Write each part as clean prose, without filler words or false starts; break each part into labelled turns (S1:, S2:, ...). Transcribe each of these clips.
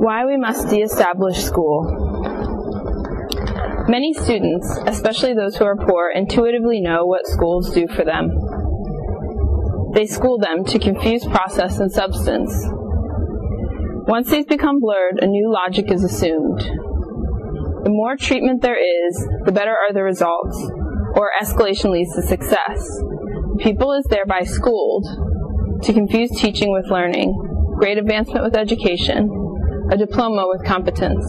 S1: Why we must de-establish school. Many students, especially those who are poor, intuitively know what schools do for them. They school them to confuse process and substance. Once these become blurred, a new logic is assumed. The more treatment there is, the better are the results, or escalation leads to success. People is thereby schooled to confuse teaching with learning, grade advancement with education, a diploma with competence,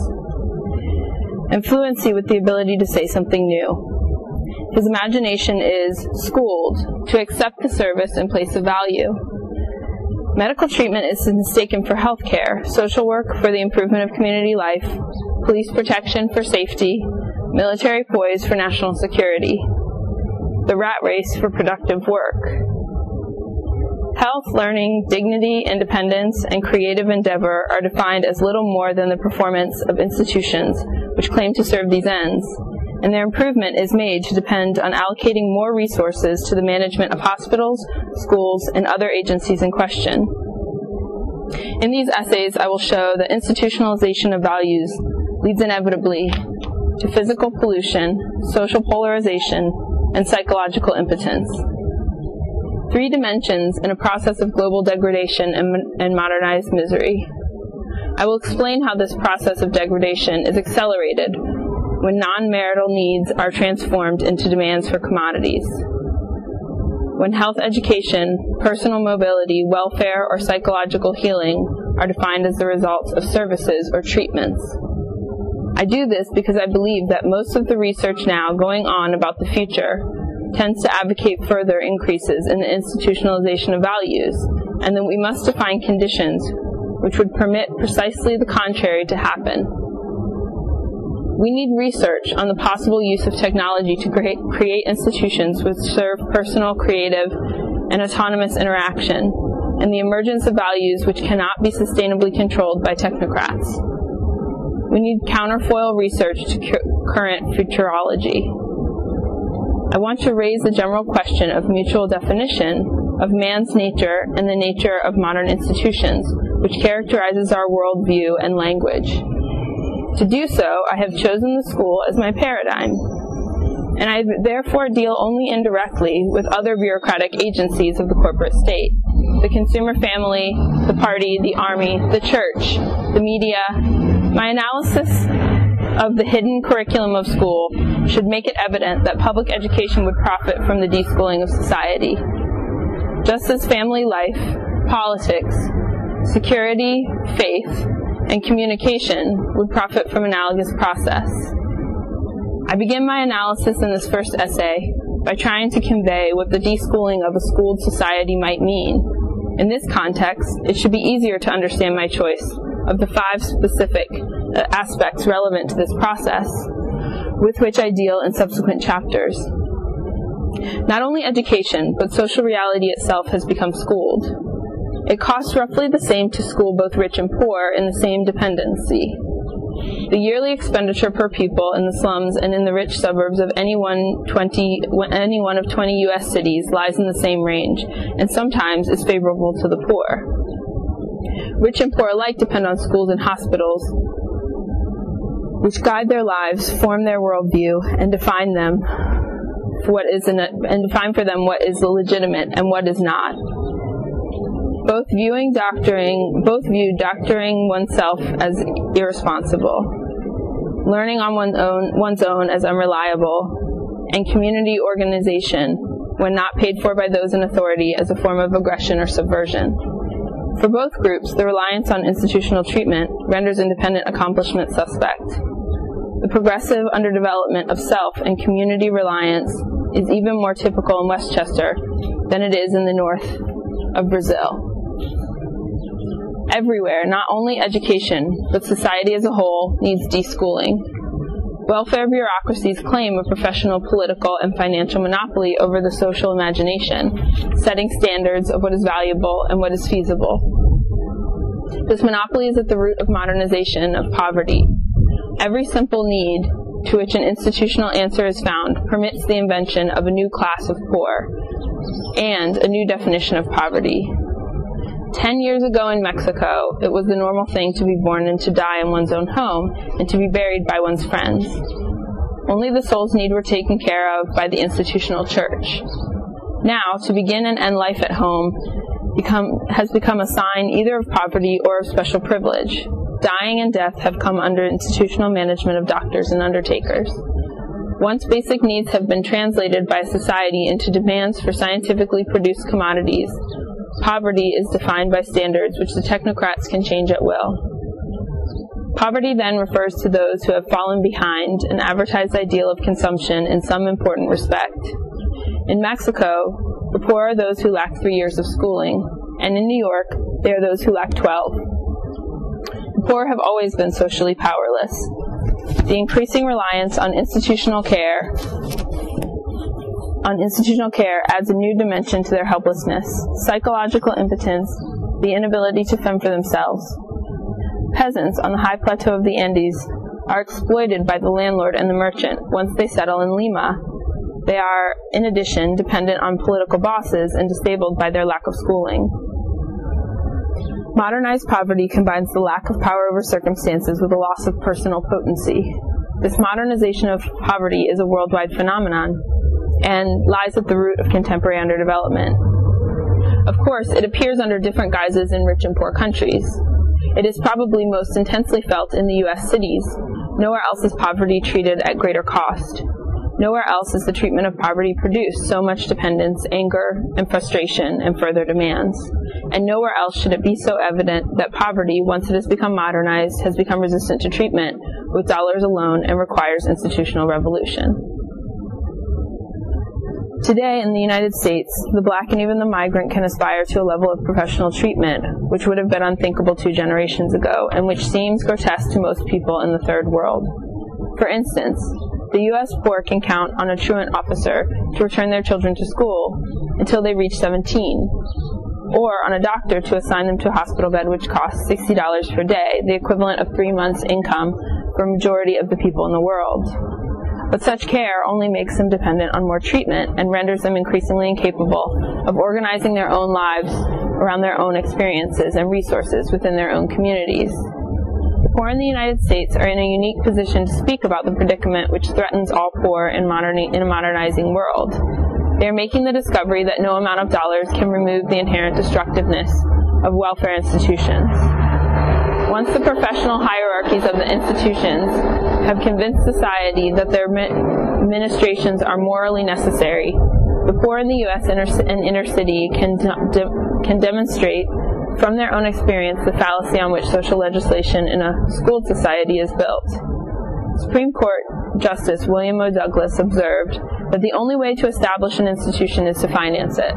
S1: and fluency with the ability to say something new. His imagination is schooled to accept the service in place of value. Medical treatment is mistaken for health care, social work for the improvement of community life, police protection for safety, military poise for national security, the rat race for productive work. Health, learning, dignity, independence, and creative endeavor are defined as little more than the performance of institutions which claim to serve these ends, and their improvement is made to depend on allocating more resources to the management of hospitals, schools, and other agencies in question. In these essays, I will show that institutionalization of values leads inevitably to physical pollution, social polarization, and psychological impotence. 3 dimensions in a process of global degradation and modernized misery. I will explain how this process of degradation is accelerated when non-marital needs are transformed into demands for commodities. When health, education, personal mobility, welfare, or psychological healing are defined as the results of services or treatments. I do this because I believe that most of the research now going on about the future tends to advocate further increases in the institutionalization of values, and that we must define conditions which would permit precisely the contrary to happen. We need research on the possible use of technology to create institutions which serve personal, creative, and autonomous interaction, and the emergence of values which cannot be sustainably controlled by technocrats. We need counterfoil research to current futurology. I want to raise the general question of mutual definition of man's nature and the nature of modern institutions, which characterizes our worldview and language. To do so, I have chosen the school as my paradigm, and I therefore deal only indirectly with other bureaucratic agencies of the corporate state: the consumer family, the party, the army, the church, the media. My analysis of the hidden curriculum of school should make it evident that public education would profit from the deschooling of society, just as family life, politics, security, faith, and communication would profit from analogous process. I begin my analysis in this first essay by trying to convey what the deschooling of a schooled society might mean. In this context, it should be easier to understand my choice of the 5 specific aspects relevant to this process, with which I deal in subsequent chapters. Not only education, but social reality itself has become schooled. It costs roughly the same to school both rich and poor in the same dependency. The yearly expenditure per pupil in the slums and in the rich suburbs of any one of 20 U.S. cities lies in the same range, and sometimes is favorable to the poor. Rich and poor alike depend on schools and hospitals, which guide their lives, form their worldview, and define for them what is legitimate and what is not. Both view doctoring oneself as irresponsible, learning on one's own as unreliable, and community organization, when not paid for by those in authority, as a form of aggression or subversion. For both groups, the reliance on institutional treatment renders independent accomplishment suspect. The progressive underdevelopment of self and community reliance is even more typical in Westchester than it is in the north of Brazil. Everywhere, not only education, but society as a whole needs deschooling. Welfare bureaucracies claim a professional, political, and financial monopoly over the social imagination, setting standards of what is valuable and what is feasible. This monopoly is at the root of modernization of poverty. Every simple need to which an institutional answer is found permits the invention of a new class of poor and a new definition of poverty. 10 years ago in Mexico, it was the normal thing to be born and to die in one's own home and to be buried by one's friends. Only the soul's needs were taken care of by the institutional church. Now, to begin and end life at home has become a sign either of poverty or of special privilege. Dying and death have come under institutional management of doctors and undertakers. Once basic needs have been translated by society into demands for scientifically produced commodities, poverty is defined by standards which the technocrats can change at will. Poverty then refers to those who have fallen behind an advertised ideal of consumption in some important respect. In Mexico, the poor are those who lack 3 years of schooling, and in New York, they are those who lack 12. The poor have always been socially powerless. The increasing reliance on institutional care adds a new dimension to their helplessness, psychological impotence, the inability to fend for themselves. Peasants on the high plateau of the Andes are exploited by the landlord and the merchant once they settle in Lima. They are, in addition, dependent on political bosses and disabled by their lack of schooling. Modernized poverty combines the lack of power over circumstances with a loss of personal potency. This modernization of poverty is a worldwide phenomenon and lies at the root of contemporary underdevelopment. Of course, it appears under different guises in rich and poor countries. It is probably most intensely felt in the U.S. cities. Nowhere else is poverty treated at greater cost. Nowhere else is the treatment of poverty produced so much dependence, anger, and frustration, and further demands. And nowhere else should it be so evident that poverty, once it has become modernized, has become resistant to treatment with dollars alone and requires institutional revolution. Today, in the United States, the black and even the migrant can aspire to a level of professional treatment which would have been unthinkable 2 generations ago, and which seems grotesque to most people in the Third World. For instance, the U.S. poor can count on a truant officer to return their children to school until they reach 17, or on a doctor to assign them to a hospital bed which costs $60 per day, the equivalent of 3 months' income for a majority of the people in the world. But such care only makes them dependent on more treatment and renders them increasingly incapable of organizing their own lives around their own experiences and resources within their own communities. The poor in the United States are in a unique position to speak about the predicament which threatens all poor in a modernizing world. They are making the discovery that no amount of dollars can remove the inherent destructiveness of welfare institutions. Once the professional hierarchies of the institutions have convinced society that their administrations are morally necessary, the poor in the U.S. and inner city can demonstrate from their own experience the fallacy on which social legislation in a schooled society is built. Supreme Court Justice William O. Douglas observed that the only way to establish an institution is to finance it.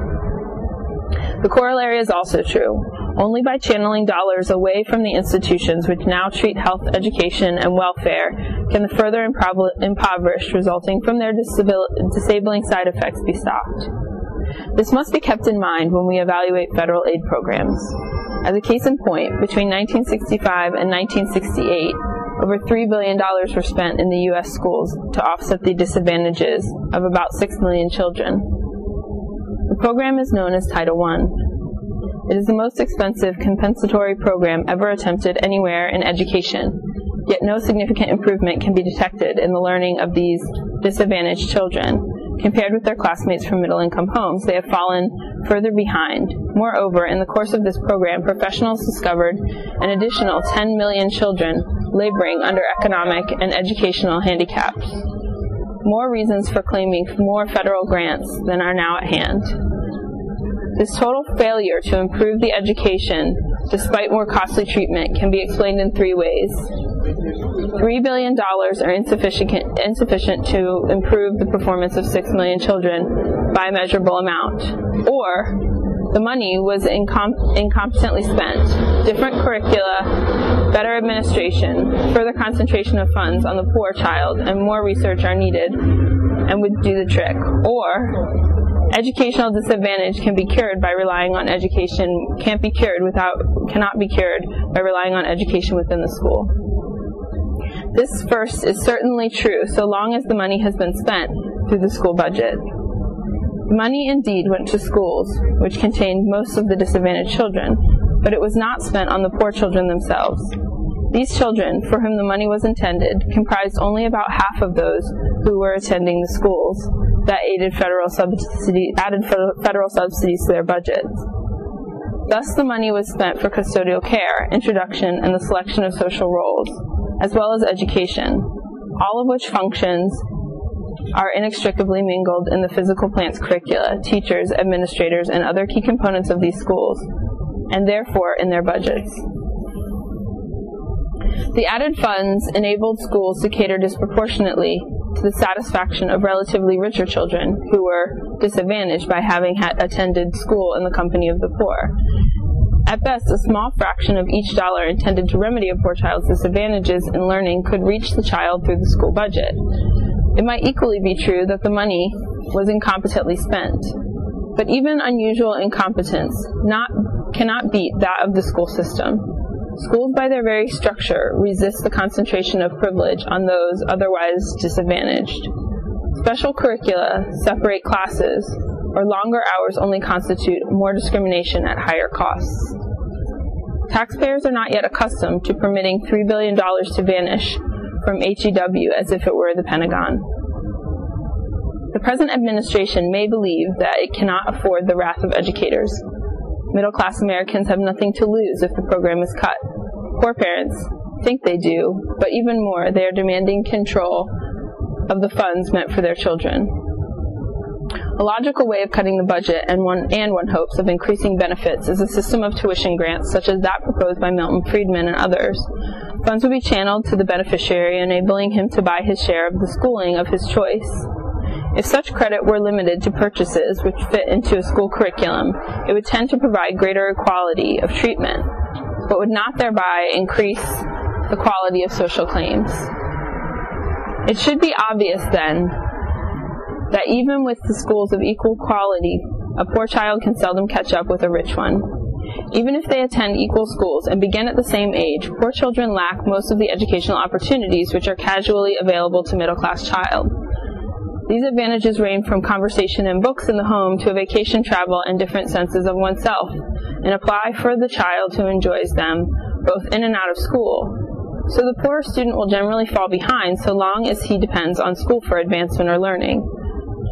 S1: The corollary is also true. Only by channeling dollars away from the institutions which now treat health, education, and welfare can the further impoverished resulting from their disabling side effects be stopped. This must be kept in mind when we evaluate federal aid programs. As a case in point, between 1965 and 1968, over $3 billion were spent in the U.S. schools to offset the disadvantages of about 6 million children. The program is known as Title I. It is the most expensive compensatory program ever attempted anywhere in education, yet no significant improvement can be detected in the learning of these disadvantaged children. Compared with their classmates from middle-income homes, they have fallen further behind. Moreover, in the course of this program, professionals discovered an additional 10 million children laboring under economic and educational handicaps. More reasons for claiming more federal grants than are now at hand. This total failure to improve the education, despite more costly treatment, can be explained in 3 ways. $3 billion are insufficient to improve the performance of 6 million children by a measurable amount. Or, the money was incompetently spent. Different curricula, better administration, further concentration of funds on the poor child, and more research are needed and would do the trick. Or, educational disadvantage can be cured by relying on education, cannot be cured by relying on education within the school. This first is certainly true so long as the money has been spent through the school budget. The money indeed went to schools, which contained most of the disadvantaged children, but it was not spent on the poor children themselves. These children, for whom the money was intended, comprised only about half of those who were attending the schools that added federal subsidies to their budgets. Thus, the money was spent for custodial care, introduction, and the selection of social roles, as well as education, all of which functions are inextricably mingled in the physical plant's curricula, teachers, administrators, and other key components of these schools, and therefore in their budgets. The added funds enabled schools to cater disproportionately to the satisfaction of relatively richer children who were disadvantaged by having attended school in the company of the poor. At best, a small fraction of each dollar intended to remedy a poor child's disadvantages in learning could reach the child through the school budget. It might equally be true that the money was incompetently spent. But even unusual incompetence cannot beat that of the school system. Schools, by their very structure, resist the concentration of privilege on those otherwise disadvantaged. Special curricula separate classes, or longer hours only constitute more discrimination at higher costs. Taxpayers are not yet accustomed to permitting $3 billion to vanish from HEW as if it were the Pentagon. The present administration may believe that it cannot afford the wrath of educators. Middle-class Americans have nothing to lose if the program is cut. Poor parents think they do, but even more, they are demanding control of the funds meant for their children. A logical way of cutting the budget, and one hopes of increasing benefits, is a system of tuition grants such as that proposed by Milton Friedman and others. Funds would be channeled to the beneficiary, enabling him to buy his share of the schooling of his choice. If such credit were limited to purchases which fit into a school curriculum, it would tend to provide greater equality of treatment, but would not thereby increase the quality of social claims. It should be obvious, then, that even with the schools of equal quality, a poor child can seldom catch up with a rich one. Even if they attend equal schools and begin at the same age, poor children lack most of the educational opportunities which are casually available to middle-class child. These advantages range from conversation and books in the home to a vacation travel and different senses of oneself, and apply for the child who enjoys them, both in and out of school. So the poor student will generally fall behind so long as he depends on school for advancement or learning.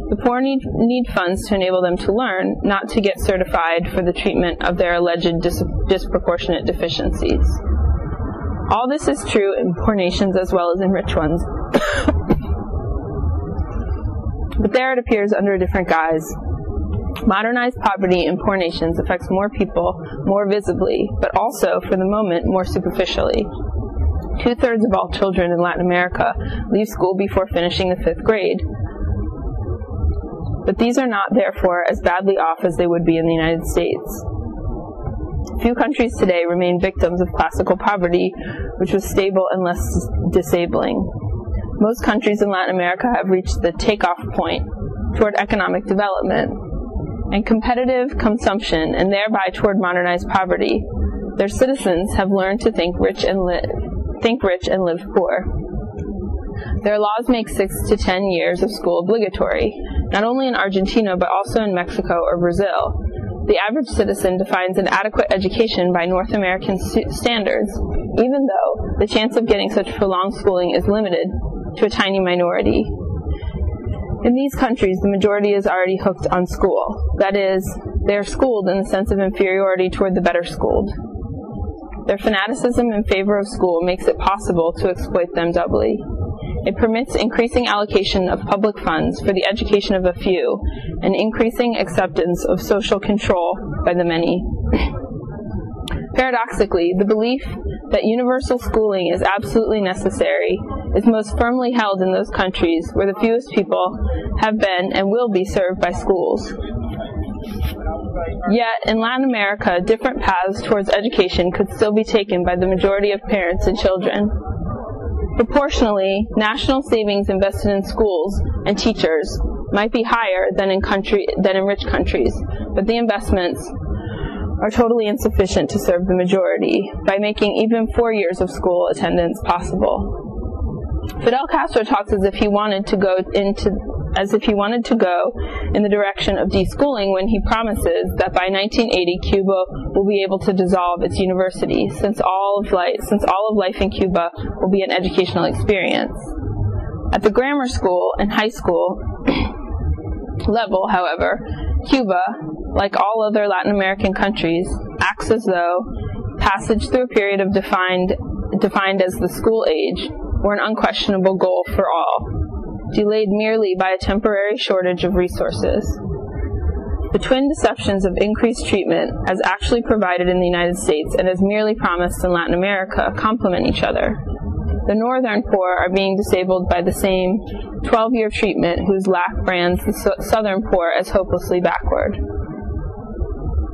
S1: The poor need funds to enable them to learn, not to get certified for the treatment of their alleged disproportionate deficiencies. All this is true in poor nations as well as in rich ones. But there it appears under a different guise. Modernized poverty in poor nations affects more people more visibly, but also, for the moment, more superficially. 2/3 of all children in Latin America leave school before finishing the 5th grade. But these are not, therefore, as badly off as they would be in the United States. Few countries today remain victims of classical poverty, which was stable and less disabling. Most countries in Latin America have reached the takeoff point toward economic development and competitive consumption, and thereby toward modernized poverty. Their citizens have learned to think rich and live poor. Their laws make 6 to 10 years of school obligatory, not only in Argentina but also in Mexico or Brazil. The average citizen defines an adequate education by North American standards, even though the chance of getting such prolonged schooling is limited to a tiny minority. In these countries, the majority is already hooked on school. That is, they are schooled in the sense of inferiority toward the better schooled. Their fanaticism in favor of school makes it possible to exploit them doubly. It permits increasing allocation of public funds for the education of a few, and increasing acceptance of social control by the many. Paradoxically, the belief that universal schooling is absolutely necessary is most firmly held in those countries where the fewest people have been and will be served by schools. Yet, in Latin America, different paths towards education could still be taken by the majority of parents and children. Proportionally, national savings invested in schools and teachers might be higher than in rich countries, but the investments are totally insufficient to serve the majority by making even 4 years of school attendance possible. Fidel Castro talks as if he wanted to go into as if he wanted to go in the direction of deschooling when he promises that by 1980 Cuba will be able to dissolve its university, since all of life in Cuba will be an educational experience. At the grammar school and high school level, however, Cuba, like all other Latin American countries, acts as though passage through a period of defined as the school age were an unquestionable goal for all, delayed merely by a temporary shortage of resources. The twin deceptions of increased treatment, as actually provided in the United States and as merely promised in Latin America, complement each other. The northern poor are being disabled by the same 12-year treatment whose lack brands the southern poor as hopelessly backward.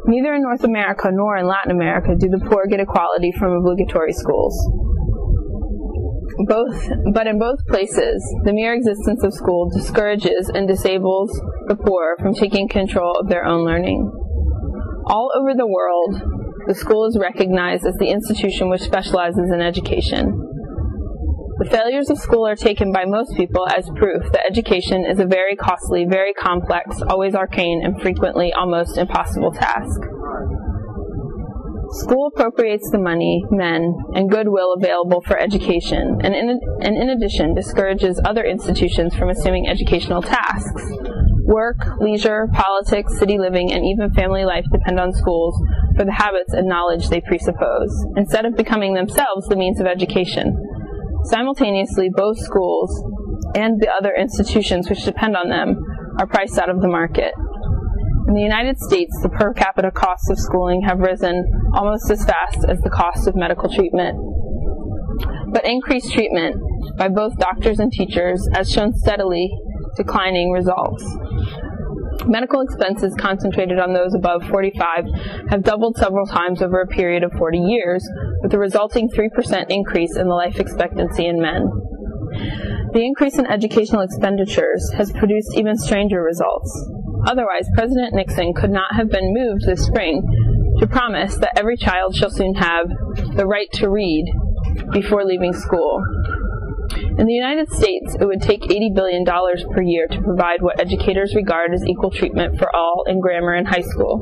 S1: Neither in North America nor in Latin America do the poor get equality from obligatory schools. But in both places, the mere existence of school discourages and disables the poor from taking control of their own learning. All over the world, the school is recognized as the institution which specializes in education. The failures of school are taken by most people as proof that education is a very costly, very complex, always arcane, and frequently almost impossible task. School appropriates the money, men, and goodwill available for education, and in addition discourages other institutions from assuming educational tasks. Work, leisure, politics, city living, and even family life depend on schools for the habits and knowledge they presuppose, instead of becoming themselves the means of education. Simultaneously, both schools and the other institutions which depend on them are priced out of the market. In the United States, the per capita costs of schooling have risen almost as fast as the cost of medical treatment. But increased treatment by both doctors and teachers has shown steadily declining results. Medical expenses concentrated on those above 45 have doubled several times over a period of 40 years, with a resulting 3% increase in the life expectancy in men. The increase in educational expenditures has produced even stranger results. Otherwise, President Nixon could not have been moved this spring to promise that every child shall soon have the right to read before leaving school. In the United States, it would take $80 billion per year to provide what educators regard as equal treatment for all in grammar and high school.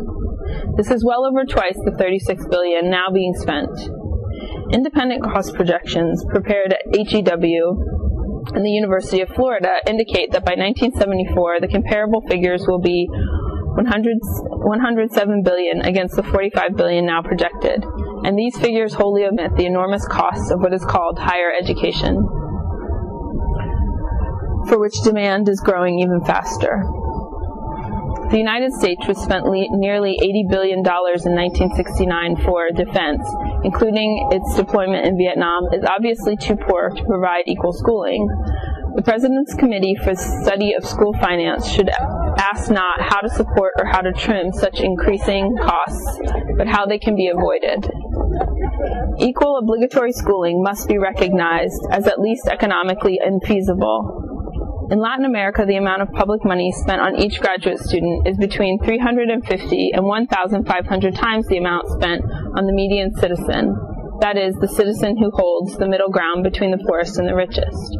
S1: This is well over twice the $36 billion now being spent. Independent cost projections prepared at HEW and the University of Florida indicate that by 1974, the comparable figures will be $107 billion against the $45 billion now projected, and these figures wholly omit the enormous costs of what is called higher education, for which demand is growing even faster. The United States, which spent nearly $80 billion in 1969 for defense, including its deployment in Vietnam, is obviously too poor to provide equal schooling. The President's Committee for the Study of School Finance should ask not how to support or how to trim such increasing costs, but how they can be avoided. Equal obligatory schooling must be recognized as at least economically infeasible. In Latin America, the amount of public money spent on each graduate student is between 350 and 1,500 times the amount spent on the median citizen, that is, the citizen who holds the middle ground between the poorest and the richest.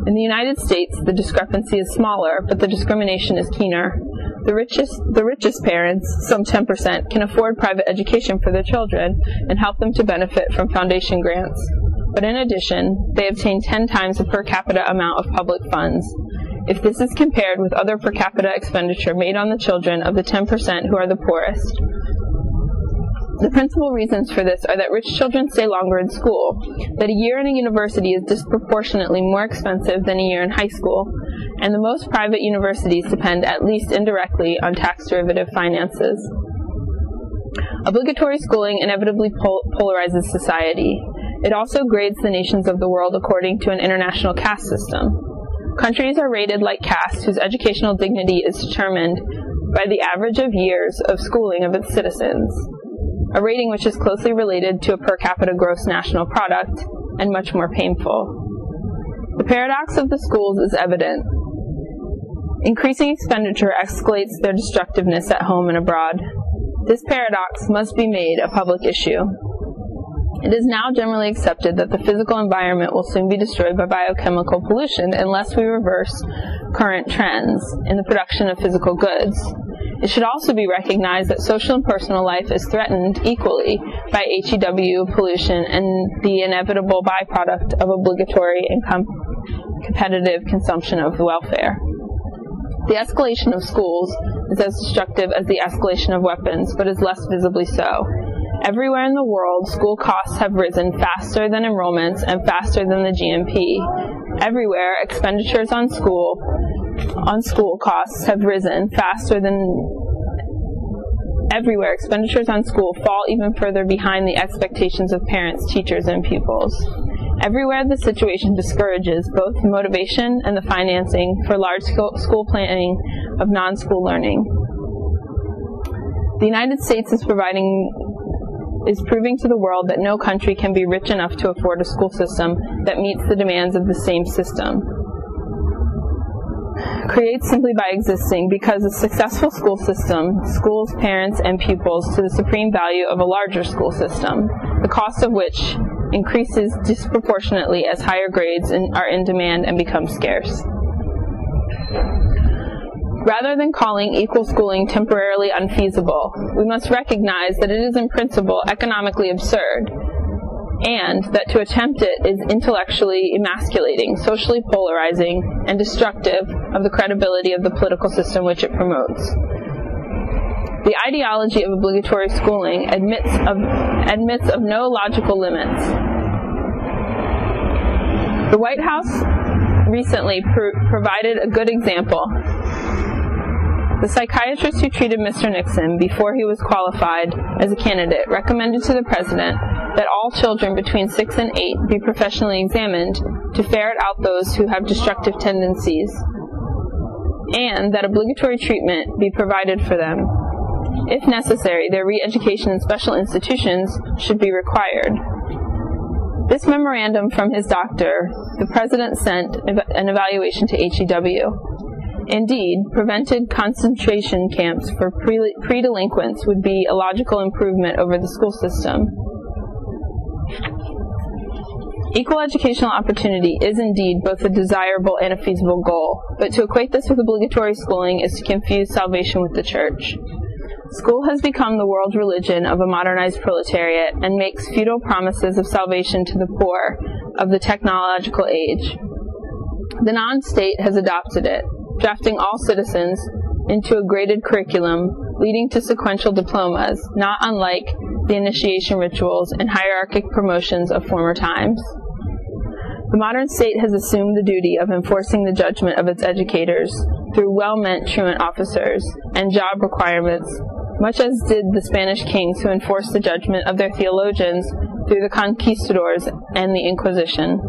S1: In the United States, the discrepancy is smaller, but the discrimination is keener. The richest parents, some 10%, can afford private education for their children and help them to benefit from foundation grants. But in addition, they obtain 10 times the per capita amount of public funds. If this is compared with other per capita expenditure made on the children of the 10% who are the poorest. The principal reasons for this are that rich children stay longer in school, that a year in a university is disproportionately more expensive than a year in high school, and the most private universities depend at least indirectly on tax derivative finances. Obligatory schooling inevitably polarizes society. It also grades the nations of the world according to an international caste system. Countries are rated like castes whose educational dignity is determined by the average of years of schooling of its citizens, a rating which is closely related to a per capita gross national product and much more painful. The paradox of the schools is evident. Increasing expenditure escalates their destructiveness at home and abroad. This paradox must be made a public issue. It is now generally accepted that the physical environment will soon be destroyed by biochemical pollution unless we reverse current trends in the production of physical goods. It should also be recognized that social and personal life is threatened equally by HEW pollution and the inevitable byproduct of obligatory and competitive consumption of welfare. The escalation of schools is as destructive as the escalation of weapons, but is less visibly so. Everywhere in the world, school costs have risen faster than enrollments and faster than the GNP. Everywhere, expenditures on school costs have risen faster than everywhere. Expenditures on school fall even further behind the expectations of parents, teachers, and pupils. Everywhere, the situation discourages both the motivation and the financing for large-scale school planning of non-school learning. The United States is proving to the world that no country can be rich enough to afford a school system that meets the demands of the same system, created simply by existing, because a successful school system schools parents and pupils to the supreme value of a larger school system, the cost of which increases disproportionately as higher grades are in demand and become scarce. Rather than calling equal schooling temporarily unfeasible, we must recognize that it is in principle economically absurd, and that to attempt it is intellectually emasculating, socially polarizing, and destructive of the credibility of the political system which it promotes. The ideology of obligatory schooling admits of no logical limits. The White House recently provided a good example. The psychiatrist who treated Mr. Nixon before he was qualified as a candidate recommended to the president that all children between 6 and 8 be professionally examined to ferret out those who have destructive tendencies, and that obligatory treatment be provided for them. If necessary, their re-education in special institutions should be required. This memorandum from his doctor, the president sent an evaluation to HEW. Indeed, prevented concentration camps for pre-delinquents would be a logical improvement over the school system. Equal educational opportunity is indeed both a desirable and a feasible goal, but to equate this with obligatory schooling is to confuse salvation with the church. School has become the world religion of a modernized proletariat and makes futile promises of salvation to the poor of the technological age. The non-state has adopted it, drafting all citizens into a graded curriculum leading to sequential diplomas, not unlike the initiation rituals and hierarchic promotions of former times. The modern state has assumed the duty of enforcing the judgment of its educators through well-meant truant officers and job requirements, much as did the Spanish kings who enforced the judgment of their theologians through the conquistadors and the Inquisition.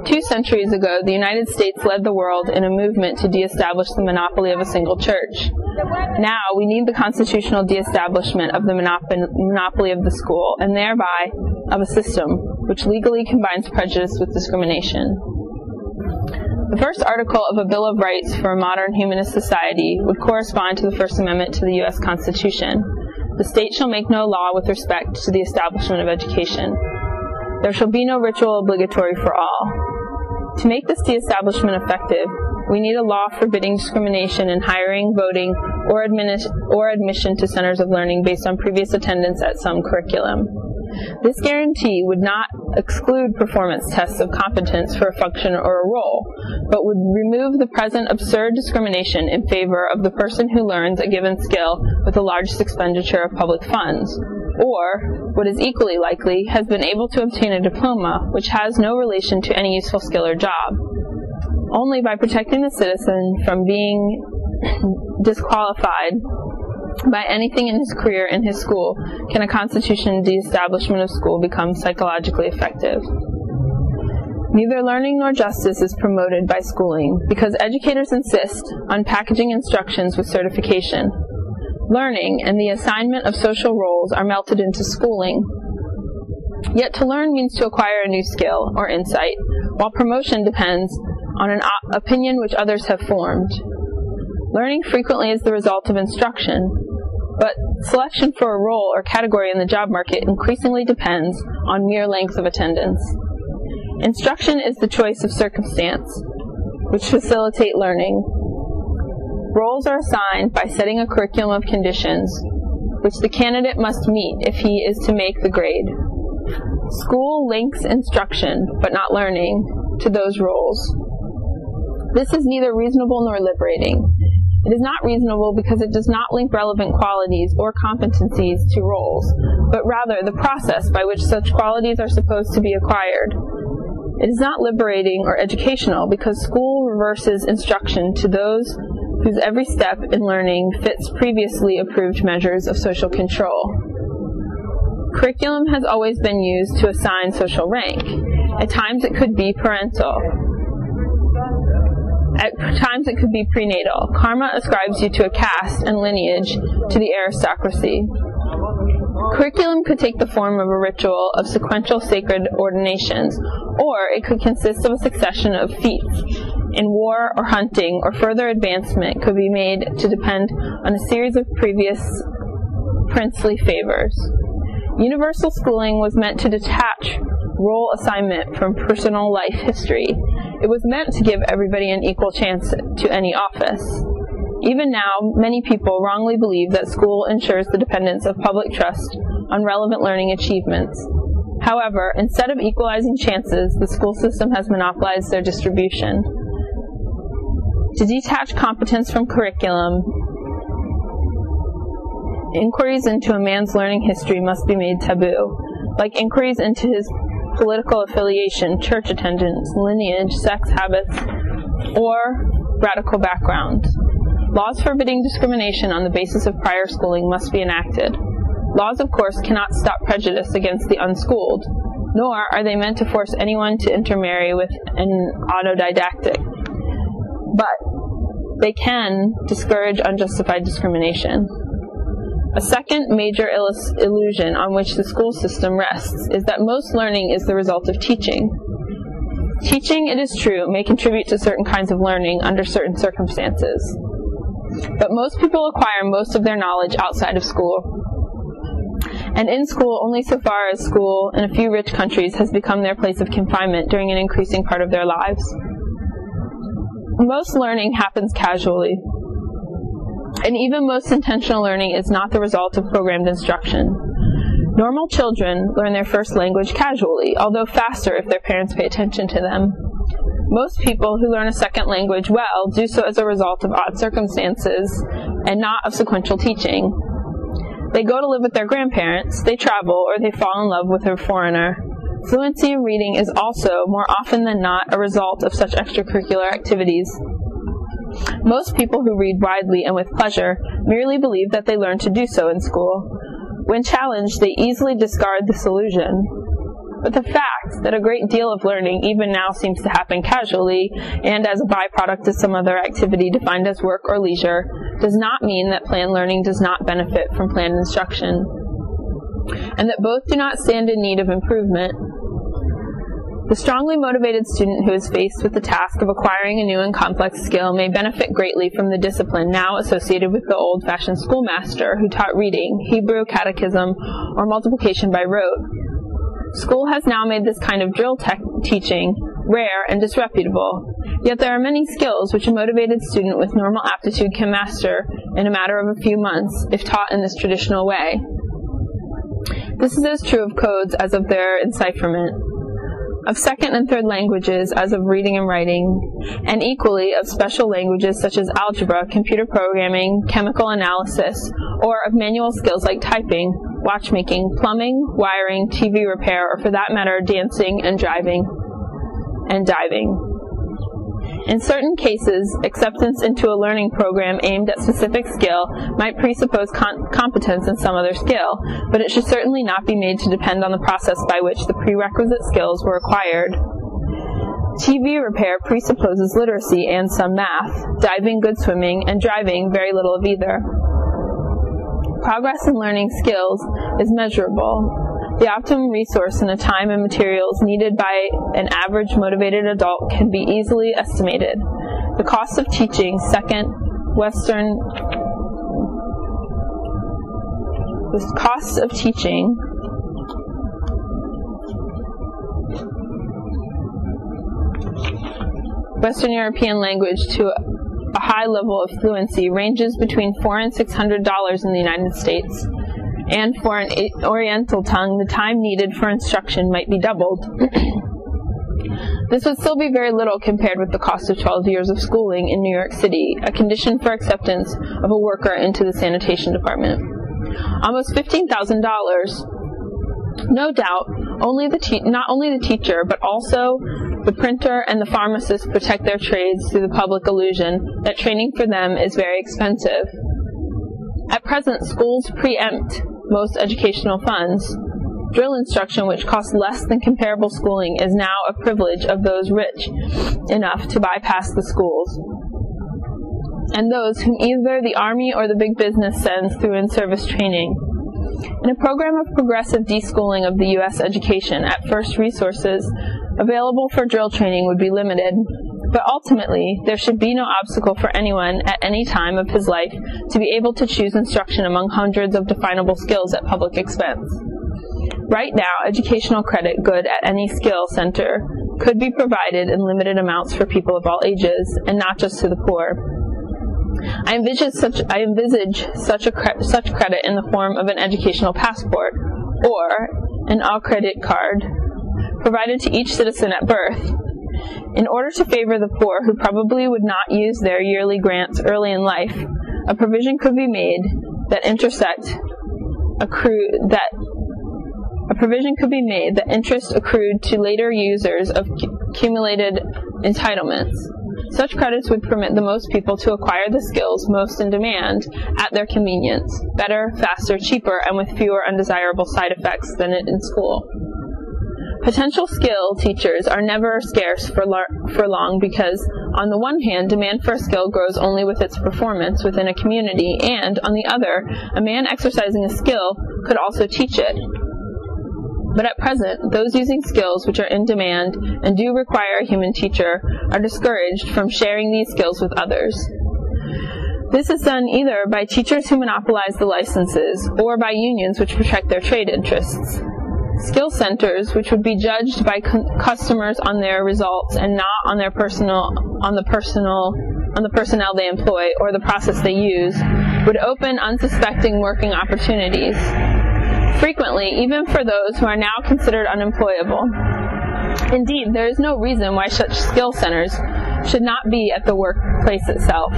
S1: 2 centuries ago, the United States led the world in a movement to de-establish the monopoly of a single church. Now, we need the constitutional de-establishment of the monopoly of the school, and thereby of a system which legally combines prejudice with discrimination. The first article of a Bill of Rights for a modern humanist society would correspond to the First Amendment to the U.S. Constitution. The state shall make no law with respect to the establishment of education. There shall be no ritual obligatory for all. To make this de-establishment effective, we need a law forbidding discrimination in hiring, voting, or admission to centers of learning based on previous attendance at some curriculum. This guarantee would not exclude performance tests of competence for a function or a role, but would remove the present absurd discrimination in favor of the person who learns a given skill with the largest expenditure of public funds, or, what is equally likely, has been able to obtain a diploma which has no relation to any useful skill or job. Only by protecting the citizen from being disqualified by anything in his career in his school can a constitutional de-establishment of school become psychologically effective. Neither learning nor justice is promoted by schooling, because educators insist on packaging instructions with certification. Learning and the assignment of social roles are melted into schooling. Yet to learn means to acquire a new skill or insight, while promotion depends on an opinion which others have formed. Learning frequently is the result of instruction, but Selection for a role or category in the job market increasingly depends on mere length of attendance. Instruction is the choice of circumstance, which facilitate learning. Roles are assigned by setting a curriculum of conditions, which the candidate must meet if he is to make the grade. School links instruction, but not learning, to those roles. This is neither reasonable nor liberating. It is not reasonable because it does not link relevant qualities or competencies to roles, but rather the process by which such qualities are supposed to be acquired. It is not liberating or educational because school reverses instruction to those whose every step in learning fits previously approved measures of social control. Curriculum has always been used to assign social rank. At times it could be parental. At times it could be prenatal. Karma ascribes you to a caste and lineage to the aristocracy. Curriculum could take the form of a ritual of sequential sacred ordinations, or it could consist of a succession of feats in war or hunting, or further advancement could be made to depend on a series of previous princely favors. Universal schooling was meant to detach role assignment from personal life history. It was meant to give everybody an equal chance to any office. Even now, many people wrongly believe that school ensures the dependence of public trust on relevant learning achievements. However, instead of equalizing chances, the school system has monopolized their distribution. To detach competence from curriculum, inquiries into a man's learning history must be made taboo, like inquiries into his political affiliation, church attendance, lineage, sex habits, or radical background. Laws forbidding discrimination on the basis of prior schooling must be enacted. Laws, of course, cannot stop prejudice against the unschooled, nor are they meant to force anyone to intermarry with an autodidactic. But they can discourage unjustified discrimination. A second major illusion on which the school system rests is that most learning is the result of teaching. Teaching, it is true, may contribute to certain kinds of learning under certain circumstances. But most people acquire most of their knowledge outside of school, and in school only so far as school in a few rich countries has become their place of confinement during an increasing part of their lives. Most learning happens casually, and even most intentional learning is not the result of programmed instruction. Normal children learn their first language casually, although faster if their parents pay attention to them. Most people who learn a second language well do so as a result of odd circumstances and not of sequential teaching. They go to live with their grandparents, they travel, or they fall in love with a foreigner. Fluency in reading is also, more often than not, a result of such extracurricular activities. Most people who read widely and with pleasure merely believe that they learn to do so in school. When challenged, they easily discard this illusion. But the fact that a great deal of learning even now seems to happen casually and as a byproduct of some other activity defined as work or leisure does not mean that planned learning does not benefit from planned instruction, and that both do not stand in need of improvement. The strongly motivated student who is faced with the task of acquiring a new and complex skill may benefit greatly from the discipline now associated with the old-fashioned schoolmaster who taught reading, Hebrew, catechism, or multiplication by rote. School has now made this kind of drill teaching rare and disreputable, yet there are many skills which a motivated student with normal aptitude can master in a matter of a few months if taught in this traditional way. This is as true of codes as of their encipherment, of second and third languages as of reading and writing, and equally of special languages such as algebra, computer programming, chemical analysis, or of manual skills like typing, watchmaking, plumbing, wiring, TV repair, or for that matter, dancing and driving and diving. In certain cases, acceptance into a learning program aimed at specific skill might presuppose competence in some other skill, but it should certainly not be made to depend on the process by which the prerequisite skills were acquired. TV repair presupposes literacy and some math, diving good swimming, and driving very little of either. Progress in learning skills is measurable. The optimum resource in the time and materials needed by an average motivated adult can be easily estimated. The cost of teaching second Western The costs of teaching Western European language to a high level of fluency ranges between $400 and $600 in the United States. And for an Oriental tongue, the time needed for instruction might be doubled. This would still be very little compared with the cost of 12 years of schooling in New York City, a condition for acceptance of a worker into the sanitation department. Almost $15,000. No doubt, not only the teacher, but also the printer and the pharmacist protect their trades through the public illusion that training for them is very expensive. At present, schools preempt most educational funds. Drill instruction, which costs less than comparable schooling, is now a privilege of those rich enough to bypass the schools, and those whom either the Army or the big business sends through in-service training. In a program of progressive deschooling of the U.S. education, at first resources available for drill training would be limited, but ultimately there should be no obstacle for anyone at any time of his life to be able to choose instruction among hundreds of definable skills at public expense. Right now, educational credit good at any skill center could be provided in limited amounts for people of all ages, and not just to the poor. I envisage such credit in the form of an educational passport, or an all-credit card, provided to each citizen at birth. In order to favor the poor, who probably would not use their yearly grants early in life, a provision could be made that interest accrued to later users of accumulated entitlements. Such credits would permit the most people to acquire the skills most in demand at their convenience, better, faster, cheaper, and with fewer undesirable side effects than in school. Potential skill teachers are never scarce for long because, on the one hand, demand for a skill grows only with its performance within a community, and, on the other, a man exercising a skill could also teach it. But at present, those using skills which are in demand and do require a human teacher are discouraged from sharing these skills with others. This is done either by teachers who monopolize the licenses or by unions which protect their trade interests. Skill centers, which would be judged by customers on their results and not on the personnel they employ or the process they use, would open unsuspecting working opportunities. Frequently, even for those who are now considered unemployable. Indeed, there is no reason why such skill centers should not be at the workplace itself,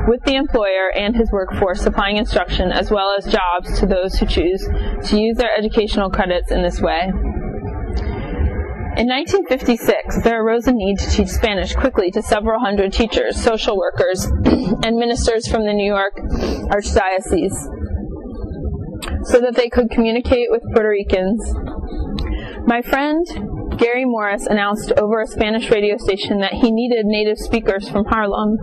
S1: with the employer and his workforce supplying instruction as well as jobs to those who choose to use their educational credits in this way. In 1956, there arose a need to teach Spanish quickly to several hundred teachers, social workers, and ministers from the New York Archdiocese, so that they could communicate with Puerto Ricans. My friend Gary Morris announced over a Spanish radio station that he needed native speakers from Harlem.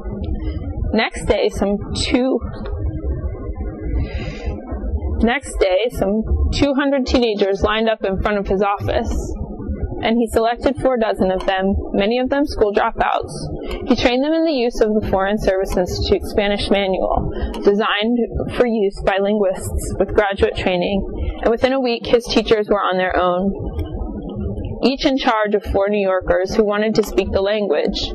S1: Next day, some 200 teenagers lined up in front of his office, and he selected 46 of them, many of them school dropouts. He trained them in the use of the Foreign Service Institute Spanish manual, designed for use by linguists with graduate training, and within a week his teachers were on their own, each in charge of 4 New Yorkers who wanted to speak the language.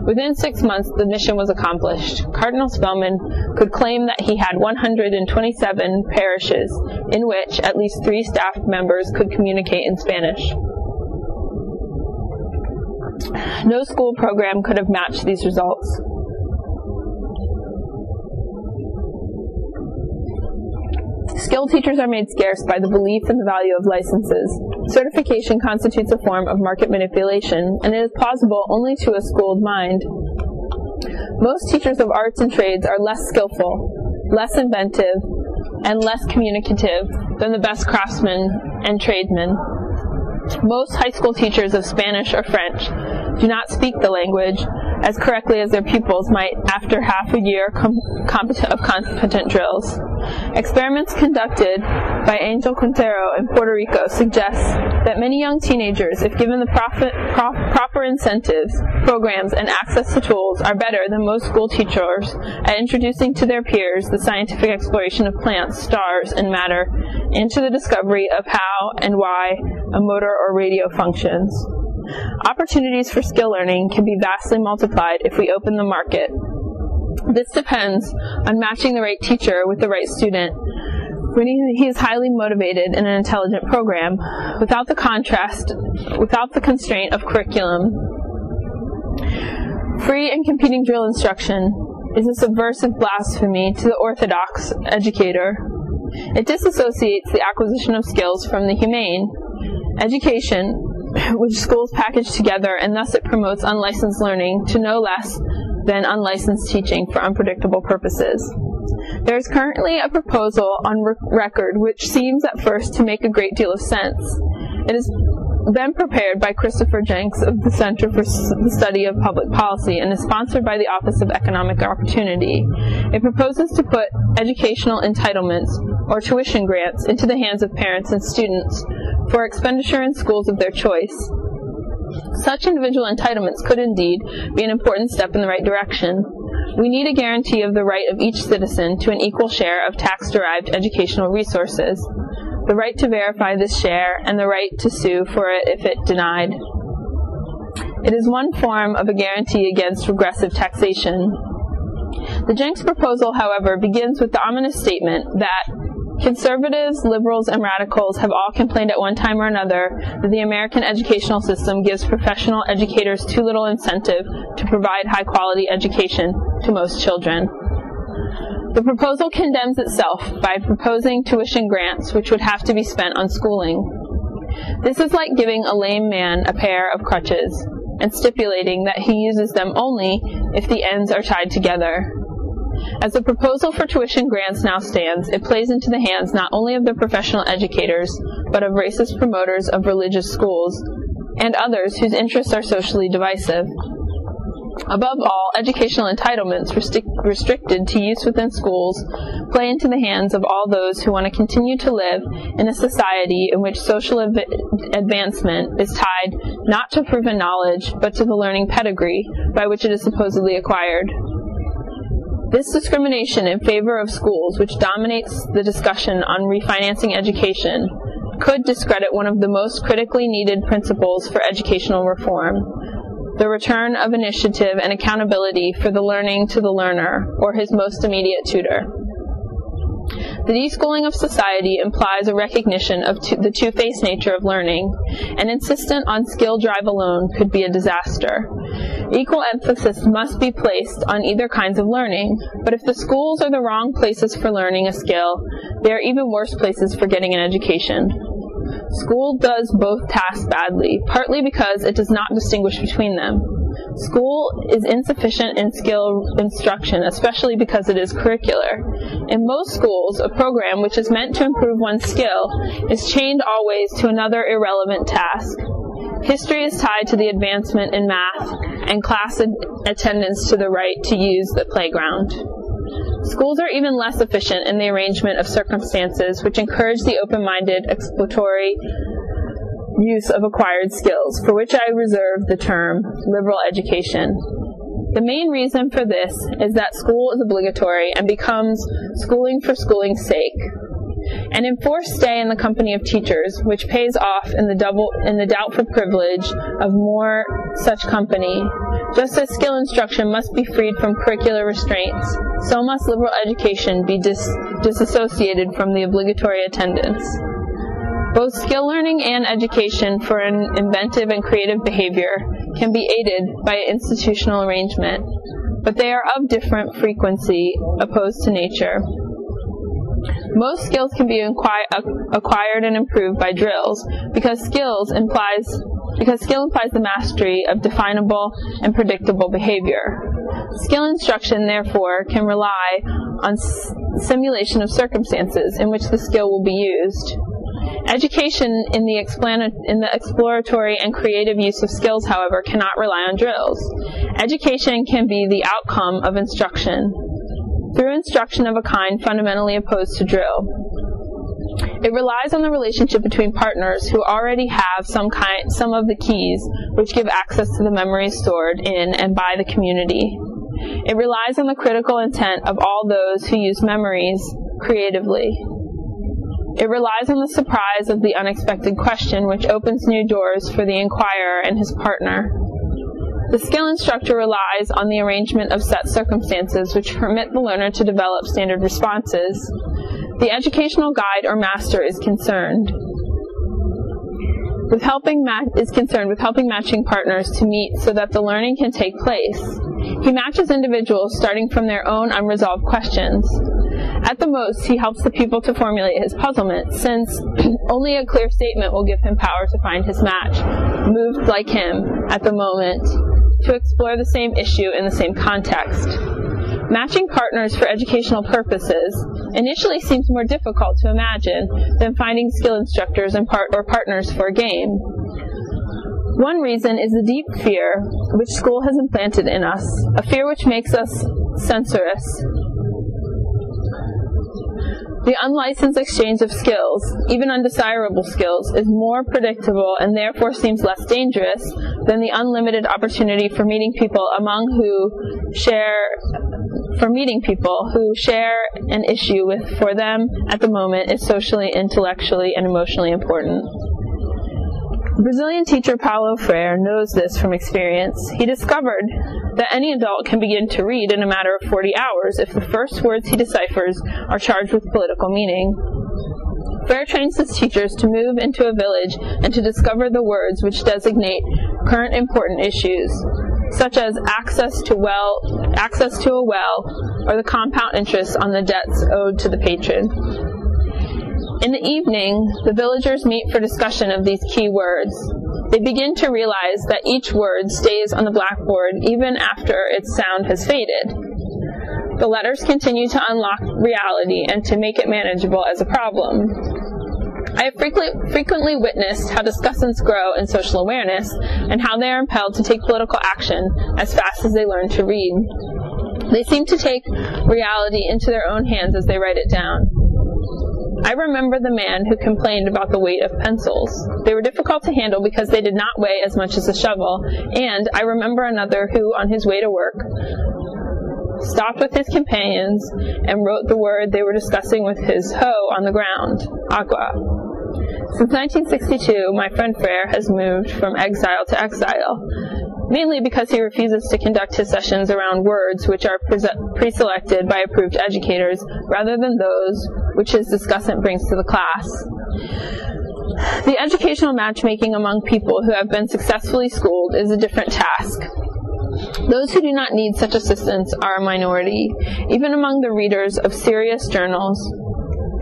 S1: Within 6 months, the mission was accomplished. Cardinal Spellman could claim that he had 127 parishes in which at least 3 staff members could communicate in Spanish. No school program could have matched these results. Skilled teachers are made scarce by the belief in the value of licenses. Certification constitutes a form of market manipulation, and it is plausible only to a schooled mind. Most teachers of arts and trades are less skillful, less inventive, and less communicative than the best craftsmen and tradesmen. Most high school teachers of Spanish or French do not speak the language as correctly as their pupils might after half a year of competent drills. Experiments conducted by Angel Quintero in Puerto Rico suggests that many young teenagers, if given the proper incentives, programs, and access to tools, are better than most school teachers at introducing to their peers the scientific exploration of plants, stars, and matter, and to the discovery of how and why a motor or radio functions. Opportunities for skill learning can be vastly multiplied if we open the market. This depends on matching the right teacher with the right student when he is highly motivated in an intelligent program, without the constraint of curriculum. Free and competing drill instruction is a subversive blasphemy to the orthodox educator. It disassociates the acquisition of skills from the humane education, which schools package together, and thus it promotes unlicensed learning to no less than unlicensed teaching for unpredictable purposes. There is currently a proposal on record which seems at first to make a great deal of sense. It has been prepared by Christopher Jenks of the Center for the Study of Public Policy and is sponsored by the Office of Economic Opportunity. It proposes to put educational entitlements or tuition grants into the hands of parents and students for expenditure in schools of their choice. Such individual entitlements could indeed be an important step in the right direction. We need a guarantee of the right of each citizen to an equal share of tax-derived educational resources, the right to verify this share, and the right to sue for it if it denied. It is one form of a guarantee against regressive taxation. The Jenks proposal, however, begins with the ominous statement that conservatives, liberals, and radicals have all complained at one time or another that the American educational system gives professional educators too little incentive to provide high-quality education to most children. The proposal condemns itself by proposing tuition grants which would have to be spent on schooling. This is like giving a lame man a pair of crutches and stipulating that he uses them only if the ends are tied together. As the proposal for tuition grants now stands, it plays into the hands not only of the professional educators, but of racist promoters of religious schools and others whose interests are socially divisive. Above all, educational entitlements restricted to use within schools play into the hands of all those who want to continue to live in a society in which social advancement is tied not to proven knowledge, but to the learning pedigree by which it is supposedly acquired. This discrimination in favor of schools, which dominates the discussion on refinancing education, could discredit one of the most critically needed principles for educational reform, the return of initiative and accountability for the learning to the learner, or his most immediate tutor. The deschooling of society implies a recognition of the two-faced nature of learning, and insistent on skill drive alone could be a disaster. Equal emphasis must be placed on either kinds of learning, but if the schools are the wrong places for learning a skill, they are even worse places for getting an education. School does both tasks badly, partly because it does not distinguish between them. School is insufficient in skill instruction, especially because it is curricular. In most schools, a program which is meant to improve one's skill is chained always to another irrelevant task. History is tied to the advancement in math, and class attendance to the right to use the playground. Schools are even less efficient in the arrangement of circumstances which encourage the open-minded, exploratory use of acquired skills, for which I reserve the term liberal education. The main reason for this is that school is obligatory and becomes schooling for schooling's sake. An enforced stay in the company of teachers, which pays off in the doubtful privilege of more such company. Just as skill instruction must be freed from curricular restraints, so must liberal education be disassociated from the obligatory attendance. Both skill learning and education for an inventive and creative behavior can be aided by institutional arrangement, but they are of different frequency opposed to nature. Most skills can be acquired and improved by drills, because skill implies the mastery of definable and predictable behavior. Skill instruction, therefore, can rely on simulation of circumstances in which the skill will be used. Education in the exploratory and creative use of skills, however, cannot rely on drills. Education can be the outcome of instruction, through instruction of a kind fundamentally opposed to drill. It relies on the relationship between partners who already have some of the keys which give access to the memories stored in and by the community. It relies on the critical intent of all those who use memories creatively. It relies on the surprise of the unexpected question, which opens new doors for the inquirer and his partner. The skill instructor relies on the arrangement of set circumstances which permit the learner to develop standard responses. The educational guide or master is concerned with helping matching partners to meet so that the learning can take place. He matches individuals starting from their own unresolved questions. At the most, he helps the pupil to formulate his puzzlement, since only a clear statement will give him power to find his match, moved like him at the moment, to explore the same issue in the same context. Matching partners for educational purposes initially seems more difficult to imagine than finding skill instructors and partners for a game. One reason is the deep fear which school has implanted in us, a fear which makes us censorious. The unlicensed exchange of skills, even undesirable skills, is more predictable and therefore seems less dangerous than the unlimited opportunity for meeting people who share an issue with for them at the moment is socially, intellectually, and emotionally important. Brazilian teacher Paulo Freire knows this from experience. He discovered that any adult can begin to read in a matter of 40 hours if the first words he deciphers are charged with political meaning. Freire trains his teachers to move into a village and to discover the words which designate current important issues, such as access to a well, or the compound interest on the debts owed to the patron. In the evening, the villagers meet for discussion of these key words. They begin to realize that each word stays on the blackboard even after its sound has faded. The letters continue to unlock reality and to make it manageable as a problem. I have frequently witnessed how discussants grow in social awareness and how they are impelled to take political action as fast as they learn to read. They seem to take reality into their own hands as they write it down. I remember the man who complained about the weight of pencils. They were difficult to handle because they did not weigh as much as a shovel, and I remember another who, on his way to work, stopped with his companions and wrote the word they were discussing with his hoe on the ground, agua. Since 1962, my friend Freire has moved from exile to exile, mainly because he refuses to conduct his sessions around words which are pre-selected by approved educators rather than those which his discussant brings to the class. The educational matchmaking among people who have been successfully schooled is a different task. Those who do not need such assistance are a minority, even among the readers of serious journals.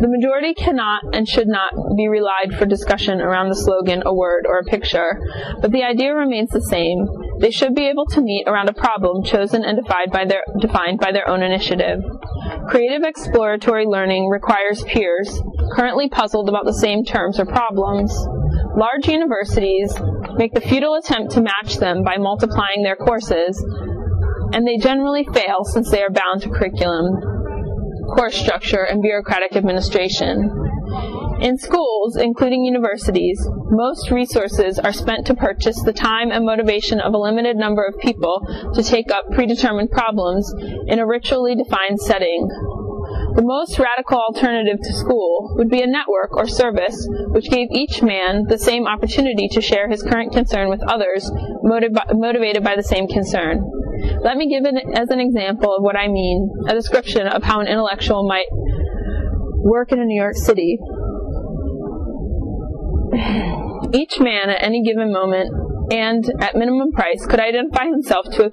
S1: The majority cannot and should not be relied for discussion around the slogan, a word, or a picture, but the idea remains the same. They should be able to meet around a problem chosen and defined by their own initiative. Creative exploratory learning requires peers, currently puzzled about the same terms or problems. Large universities make the futile attempt to match them by multiplying their courses, and they generally fail since they are bound to curriculum, course structure, and bureaucratic administration. In schools, including universities, most resources are spent to purchase the time and motivation of a limited number of people to take up predetermined problems in a ritually defined setting. The most radical alternative to school would be a network or service which gave each man the same opportunity to share his current concern with others motivated by the same concern. Let me give it as an example of what I mean, a description of how an intellectual might work in a New York City. Each man at any given moment and at minimum price could identify himself to a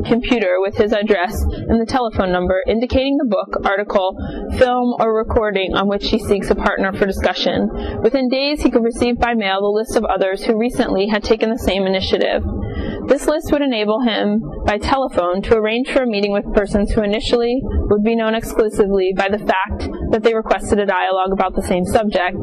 S1: computer with his address and the telephone number, indicating the book, article, film, or recording on which he seeks a partner for discussion. Within days, he could receive by mail the list of others who recently had taken the same initiative. This list would enable him, by telephone, to arrange for a meeting with persons who initially would be known exclusively by the fact that they requested a dialogue about the same subject.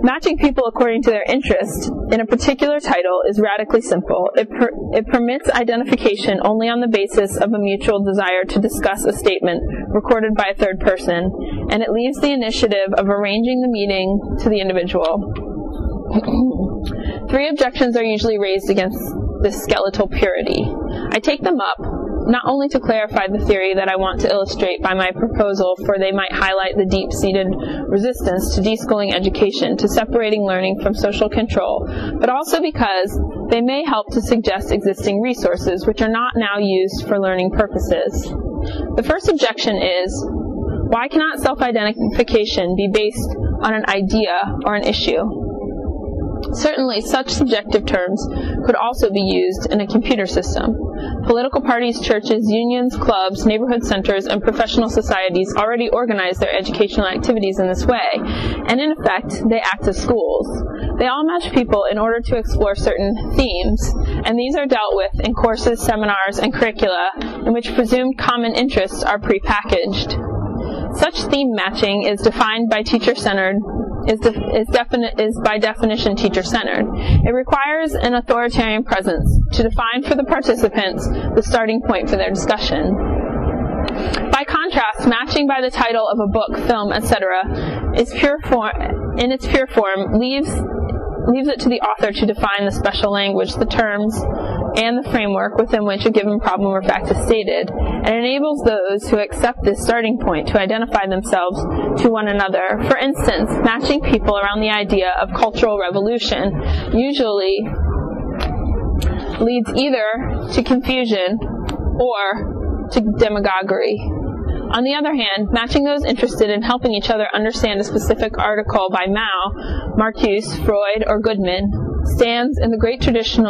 S1: Matching people according to their interest in a particular title is radically simple. It permits identification only on the basis of a mutual desire to discuss a statement recorded by a third person, and it leaves the initiative of arranging the meeting to the individual. 3 objections are usually raised against this skeletal purity. I take them up not only to clarify the theory that I want to illustrate by my proposal, for they might highlight the deep-seated resistance to deschooling education, to separating learning from social control, but also because they may help to suggest existing resources which are not now used for learning purposes. The first objection is, why cannot self-identification be based on an idea or an issue? Certainly, such subjective terms could also be used in a computer system. Political parties, churches, unions, clubs, neighborhood centers, and professional societies already organize their educational activities in this way, and in effect, they act as schools. They all match people in order to explore certain themes, and these are dealt with in courses, seminars, and curricula in which presumed common interests are prepackaged. Such theme matching is defined by teacher-centered is by definition teacher-centered. It requires an authoritarian presence to define for the participants the starting point for their discussion. By contrast, matching by the title of a book, film, etc., in its pure form leaves it to the author to define the special language, the terms, and the framework within which a given problem or fact is stated, and enables those who accept this starting point to identify themselves to one another. For instance, matching people around the idea of cultural revolution usually leads either to confusion or to demagoguery. On the other hand, matching those interested in helping each other understand a specific article by Mao, Marcuse, Freud, or Goodman stands in the great tradition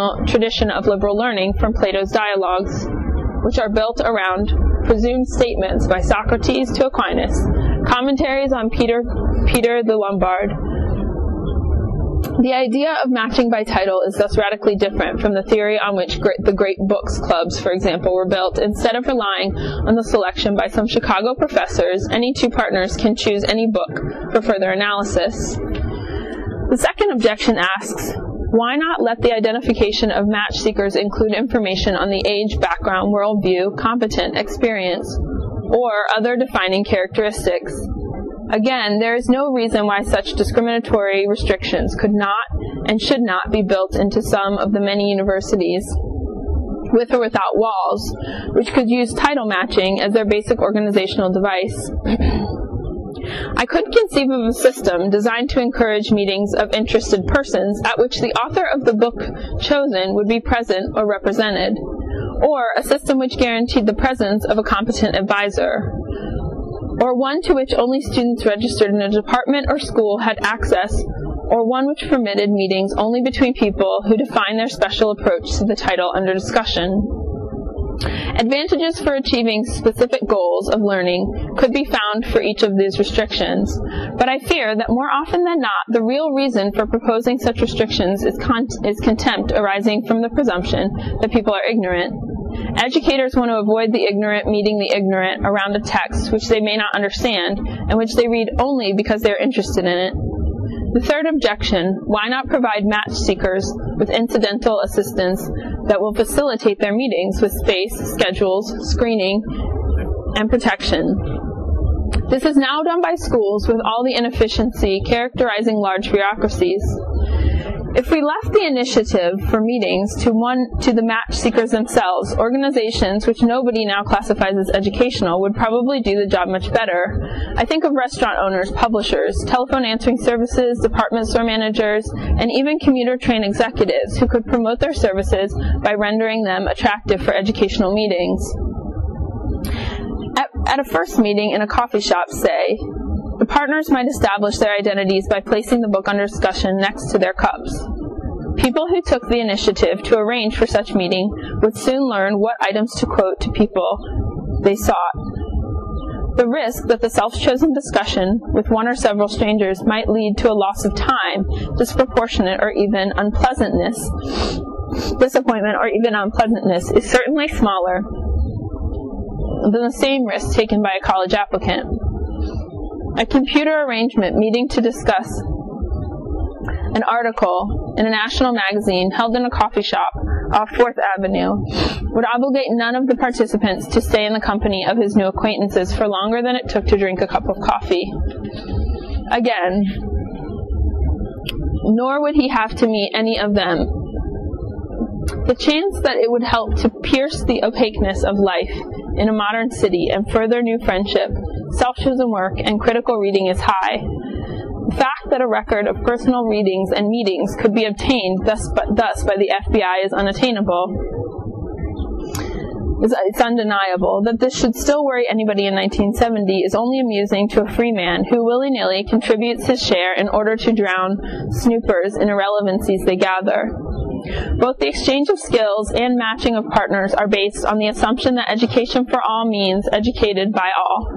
S1: of liberal learning from Plato's dialogues, which are built around presumed statements by Socrates to Aquinas, commentaries on Peter the Lombard. The idea of matching by title is thus radically different from the theory on which the great books clubs, for example, were built. Instead of relying on the selection by some Chicago professors, any 2 partners can choose any book for further analysis. The second objection asks, why not let the identification of match seekers include information on the age, background, worldview, competent, experience, or other defining characteristics? Again, there is no reason why such discriminatory restrictions could not and should not be built into some of the many universities, with or without walls, which could use title matching as their basic organizational device. I could conceive of a system designed to encourage meetings of interested persons at which the author of the book chosen would be present or represented, or a system which guaranteed the presence of a competent advisor, or one to which only students registered in a department or school had access, or one which permitted meetings only between people who define their special approach to the title under discussion. Advantages for achieving specific goals of learning could be found for each of these restrictions, but I fear that more often than not, the real reason for proposing such restrictions is contempt arising from the presumption that people are ignorant. Educators want to avoid the ignorant meeting the ignorant around a text which they may not understand and which they read only because they are interested in it. The third objection, why not provide match seekers with incidental assistance that will facilitate their meetings with space, schedules, screening, and protection? This is now done by schools with all the inefficiency characterizing large bureaucracies. If we left the initiative for meetings to the match seekers themselves, organizations which nobody now classifies as educational would probably do the job much better. I think of restaurant owners, publishers, telephone answering services, department store managers, and even commuter train executives who could promote their services by rendering them attractive for educational meetings. At a first meeting in a coffee shop, say, the partners might establish their identities by placing the book under discussion next to their cups. People who took the initiative to arrange for such meeting would soon learn what items to quote to people they sought. The risk that the self-chosen discussion with one or several strangers might lead to a loss of time, disproportionate or even disappointment or even unpleasantness is certainly smaller than the same risk taken by a college applicant. A computer arrangement meeting to discuss an article in a national magazine held in a coffee shop off 4th Avenue would obligate none of the participants to stay in the company of his new acquaintances for longer than it took to drink a cup of coffee. Again, nor would he have to meet any of them. The chance that it would help to pierce the opaqueness of life in a modern city and further new friendship, self-chosen work, and critical reading is high. The fact that a record of personal readings and meetings could be obtained thus by the FBI is unattainable. It's undeniable. That this should still worry anybody in 1970 is only amusing to a free man who willy-nilly contributes his share in order to drown snoopers in irrelevancies they gather. Both the exchange of skills and matching of partners are based on the assumption that education for all means educated by all.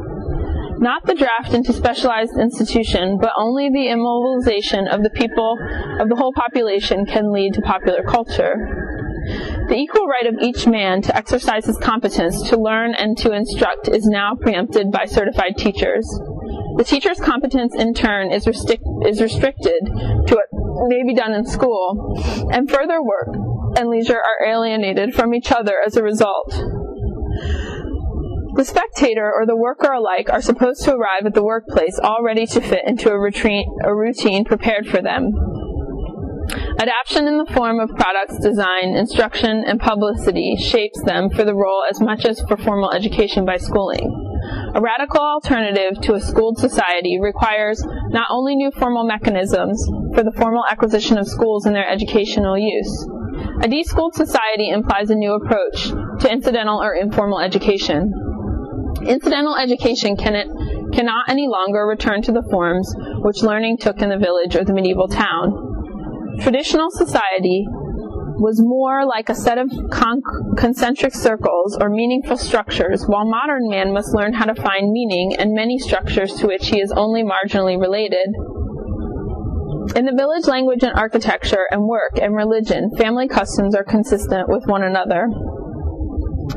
S1: Not the draft into specialized institution, but only the immobilization of the people, of the whole population, can lead to popular culture. The equal right of each man to exercise his competence to learn and to instruct is now preempted by certified teachers. The teacher's competence, in turn, is restricted to what may be done in school, and further work and leisure are alienated from each other as a result. The spectator or the worker alike are supposed to arrive at the workplace all ready to fit into a routine prepared for them. Adaptation in the form of products, design, instruction, and publicity shapes them for the role as much as for formal education by schooling. A radical alternative to a schooled society requires not only new formal mechanisms for the formal acquisition of schools in their educational use. A deschooled society implies a new approach to incidental or informal education. Incidental education cannot any longer return to the forms which learning took in the village or the medieval town. Traditional society was more like a set of concentric circles or meaningful structures, while modern man must learn how to find meaning in many structures to which he is only marginally related. In the village, language and architecture and work and religion, family customs are consistent with one another,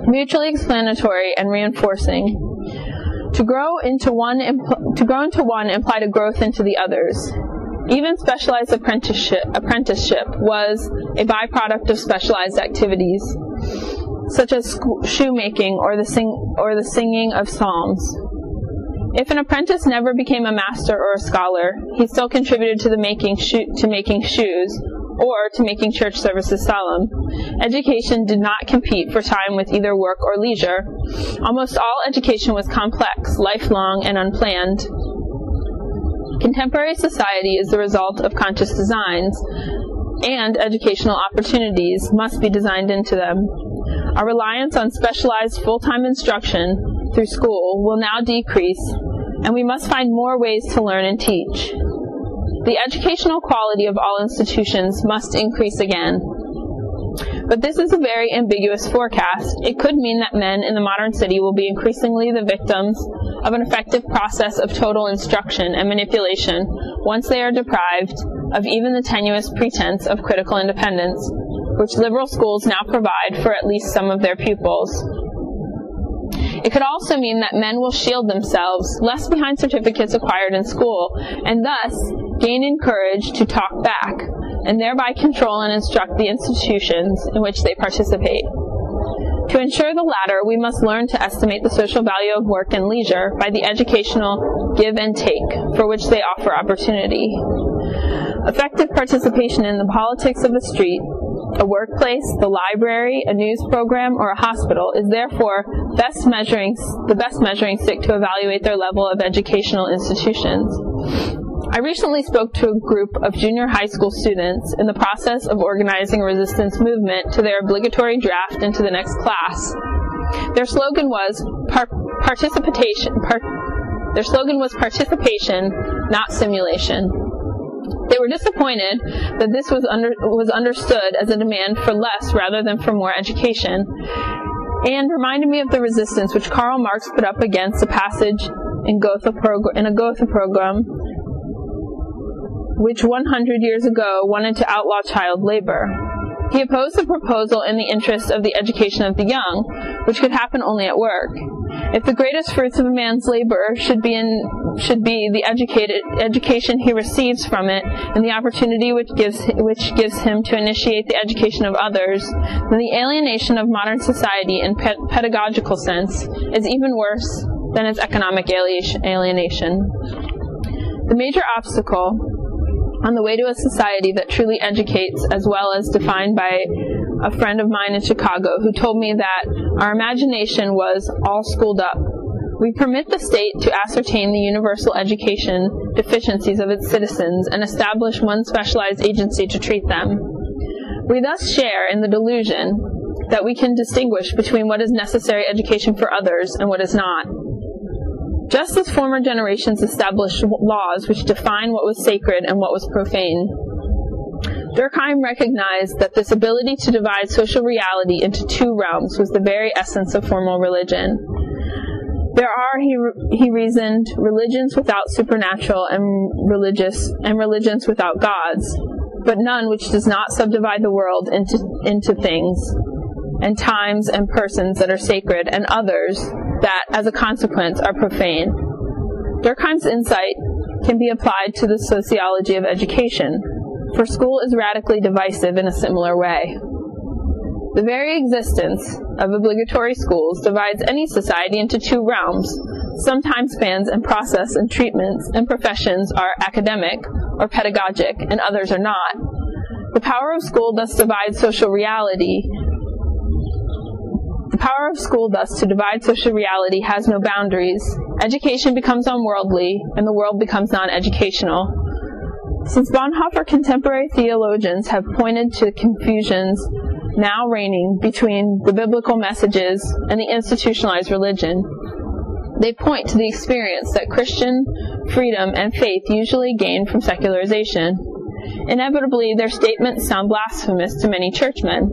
S1: mutually explanatory and reinforcing. To grow into one implied a growth into the others. Even specialized apprenticeship was a byproduct of specialized activities, such as shoemaking or the singing of psalms. If an apprentice never became a master or a scholar, he still contributed to making shoes or to making church services solemn. Education did not compete for time with either work or leisure. Almost all education was complex, lifelong, and unplanned. Contemporary society is the result of conscious designs, and educational opportunities must be designed into them. Our reliance on specialized full-time instruction through school will now decrease, and we must find more ways to learn and teach. The educational quality of all institutions must increase again. But this is a very ambiguous forecast. It could mean that men in the modern city will be increasingly the victims of an effective process of total instruction and manipulation once they are deprived of even the tenuous pretense of critical independence, which liberal schools now provide for at least some of their pupils. It could also mean that men will shield themselves less behind certificates acquired in school, and thus gain in courage to talk back, and thereby control and instruct the institutions in which they participate. To ensure the latter, we must learn to estimate the social value of work and leisure by the educational give and take for which they offer opportunity. Effective participation in the politics of a street, a workplace, the library, a news program, or a hospital is therefore the best measuring stick to evaluate their level of educational institutions. I recently spoke to a group of junior high school students in the process of organizing a resistance movement to their obligatory draft into the next class. Their slogan was participation, not simulation. They were disappointed that this was understood as a demand for less rather than for more education, and reminded me of the resistance which Karl Marx put up against a passage in a Gotha program, which 100 years ago wanted to outlaw child labor. He opposed the proposal in the interest of the education of the young, which could happen only at work. If the greatest fruits of a man's labor should be in should be the education he receives from it, and the opportunity which gives him to initiate the education of others, then the alienation of modern society in pedagogical sense is even worse than its economic alienation. The major obstacle on the way to a society that truly educates, as well as defined by a friend of mine in Chicago who told me that our imagination was all schooled up. We permit the state to ascertain the universal education deficiencies of its citizens and establish one specialized agency to treat them. We thus share in the delusion that we can distinguish between what is necessary education for others and what is not. Just as former generations established laws which define what was sacred and what was profane, Durkheim recognized that this ability to divide social reality into two realms was the very essence of formal religion. There are, he reasoned, religions without supernatural and religions without gods, but none which does not subdivide the world into things, and times and persons that are sacred, and others that, as a consequence, are profane. Durkheim's insight can be applied to the sociology of education, for school is radically divisive in a similar way. The very existence of obligatory schools divides any society into two realms. Sometimes spans and process and treatments and professions are academic or pedagogic, and others are not. The power of school thus divides social reality. The power of school thus to divide social reality has no boundaries. Education becomes unworldly, and the world becomes non-educational. Since Bonhoeffer, contemporary theologians have pointed to confusions now reigning between the biblical messages and the institutionalized religion, they point to the experience that Christian freedom and faith usually gain from secularization. Inevitably, their statements sound blasphemous to many churchmen.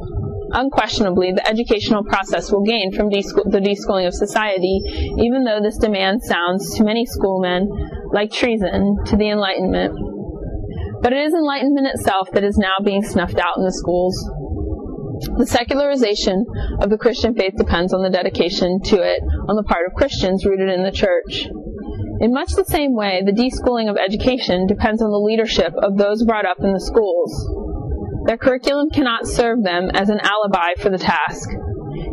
S1: Unquestionably, the educational process will gain from the deschooling of society, even though this demand sounds to many schoolmen like treason to the Enlightenment. But it is Enlightenment itself that is now being snuffed out in the schools. The secularization of the Christian faith depends on the dedication to it on the part of Christians rooted in the church. In much the same way, the deschooling of education depends on the leadership of those brought up in the schools. Their curriculum cannot serve them as an alibi for the task.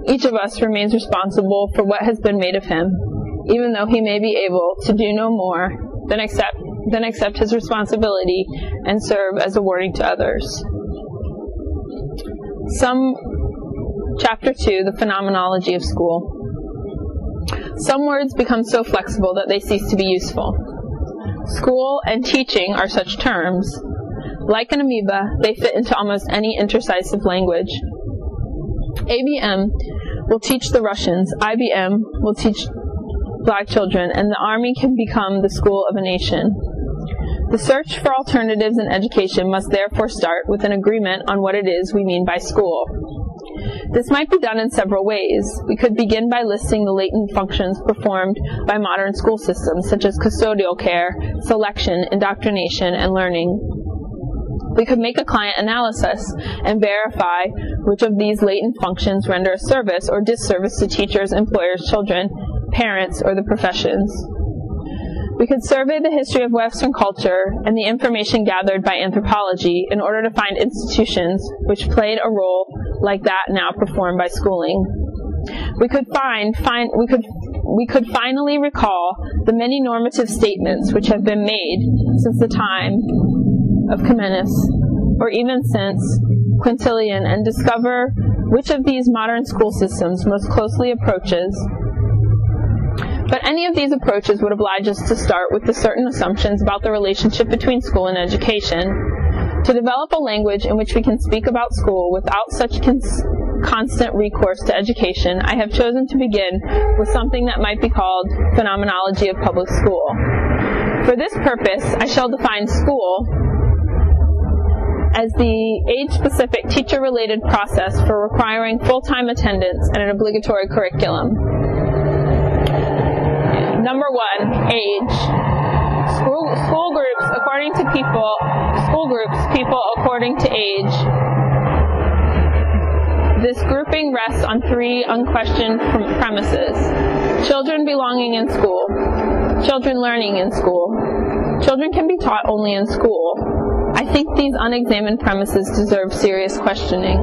S1: Each of us remains responsible for what has been made of him, even though he may be able to do no more than accept his responsibility and serve as a warning to others. Chapter 2, the phenomenology of school. Some words become so flexible that they cease to be useful. School and teaching are such terms. Like an amoeba, they fit into almost any intercisive language. ABM will teach the Russians, IBM will teach black children, and the army can become the school of a nation. The search for alternatives in education must therefore start with an agreement on what it is we mean by school. This might be done in several ways. We could begin by listing the latent functions performed by modern school systems, such as custodial care, selection, indoctrination, and learning. We could make a client analysis and verify which of these latent functions render a service or disservice to teachers, employers, children, parents, or the professions. We could survey the history of Western culture and the information gathered by anthropology in order to find institutions which played a role like that now performed by schooling. We could finally recall the many normative statements which have been made since the time of Comenius, or even since Quintilian, and discover which of these modern school systems most closely approaches. But any of these approaches would oblige us to start with the certain assumptions about the relationship between school and education. To develop a language in which we can speak about school without such constant recourse to education, I have chosen to begin with something that might be called phenomenology of public school. For this purpose, I shall define school as the age-specific teacher-related process for requiring full-time attendance and an obligatory curriculum. Number 1, age. School groups according to people according to age. This grouping rests on 3 unquestioned premises. Children belonging in school. Children learning in school. Children can be taught only in school. I think these unexamined premises deserve serious questioning.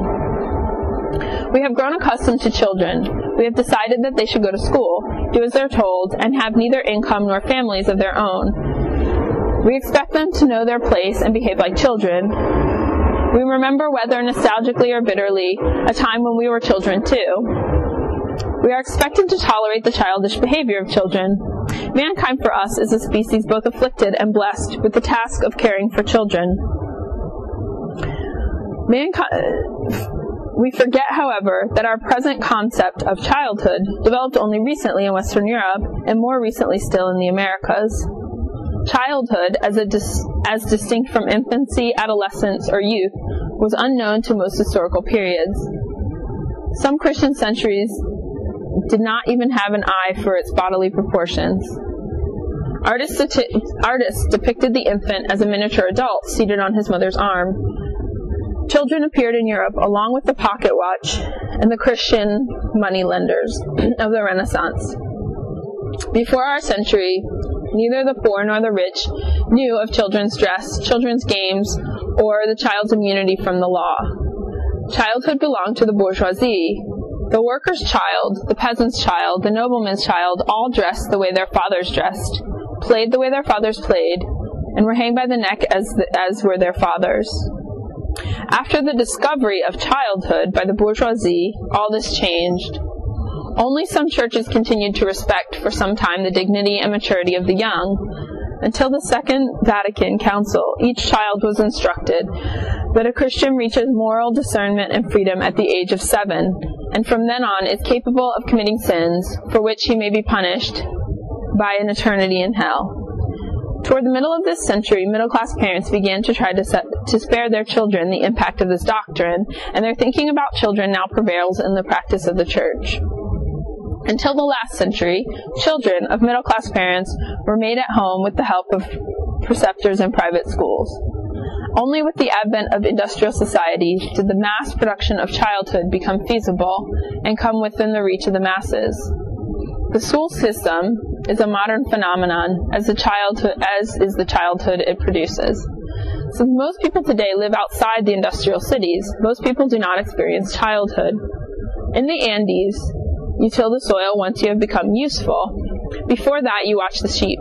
S1: We have grown accustomed to children. We have decided that they should go to school, do as they're told, and have neither income nor families of their own. We expect them to know their place and behave like children. We remember, whether nostalgically or bitterly, a time when we were children too. We are expected to tolerate the childish behavior of children. Mankind for us is a species both afflicted and blessed with the task of caring for children. We forget, however, that our present concept of childhood developed only recently in Western Europe, and more recently still in the Americas. Childhood, as distinct from infancy, adolescence, or youth, was unknown to most historical periods. Some Christian centuries did not even have an eye for its bodily proportions. Artists depicted the infant as a miniature adult seated on his mother's arm. Children appeared in Europe along with the pocket watch and the Christian moneylenders of the Renaissance. Before our century, neither the poor nor the rich knew of children's dress, children's games, or the child's immunity from the law. Childhood belonged to the bourgeoisie. The worker's child, the peasant's child, the nobleman's child all dressed the way their fathers dressed, played the way their fathers played, and were hanged by the neck as were their fathers. After the discovery of childhood by the bourgeoisie, all this changed. Only some churches continued to respect for some time the dignity and maturity of the young. Until the Second Vatican Council, each child was instructed that a Christian reaches moral discernment and freedom at the age of 7, and from then on is capable of committing sins for which he may be punished by an eternity in hell. Toward the middle of this century, middle-class parents began to try to spare their children the impact of this doctrine, and their thinking about children now prevails in the practice of the church. Until the last century, children of middle-class parents were made at home with the help of preceptors in private schools. Only with the advent of industrial society did the mass production of childhood become feasible and come within the reach of the masses. The school system is a modern phenomenon, as is the childhood it produces. Since most people today live outside the industrial cities, most people do not experience childhood. In the Andes, you till the soil once you have become useful. Before that, you watch the sheep.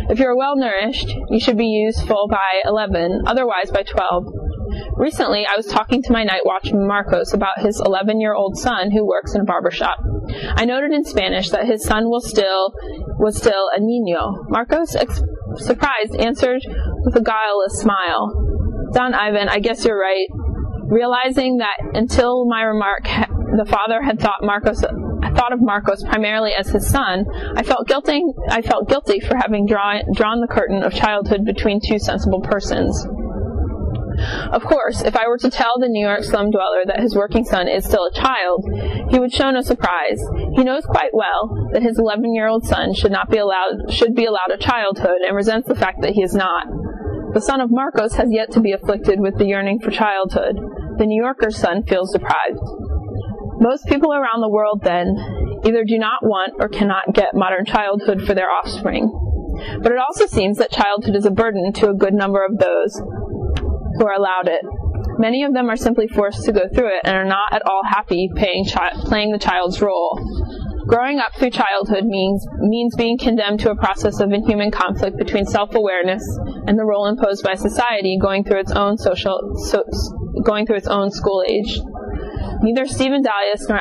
S1: If you are well nourished, you should be useful by 11, otherwise by 12. Recently, I was talking to my night watchman Marcos about his 11-year-old son who works in a barber shop. I noted in Spanish that his son was still a niño. Marcos, surprised, answered with a guileless smile, "Don Ivan, I guess you're right." Realizing that until my remark, the father had thought of Marcos primarily as his son, I felt guilty for having drawn the curtain of childhood between two sensible persons. Of course, if I were to tell the New York slum dweller that his working son is still a child, he would show no surprise. He knows quite well that his 11-year-old son should be allowed a childhood, and resents the fact that he is not. The son of Marcos has yet to be afflicted with the yearning for childhood. The New Yorker's son feels deprived. Most people around the world, then, either do not want or cannot get modern childhood for their offspring. But it also seems that childhood is a burden to a good number of those who are allowed it. Many of them are simply forced to go through it and are not at all happy playing the child's role. Growing up through childhood means being condemned to a process of inhuman conflict between self-awareness and the role imposed by society going through its own school age. Neither Stephen Dalius nor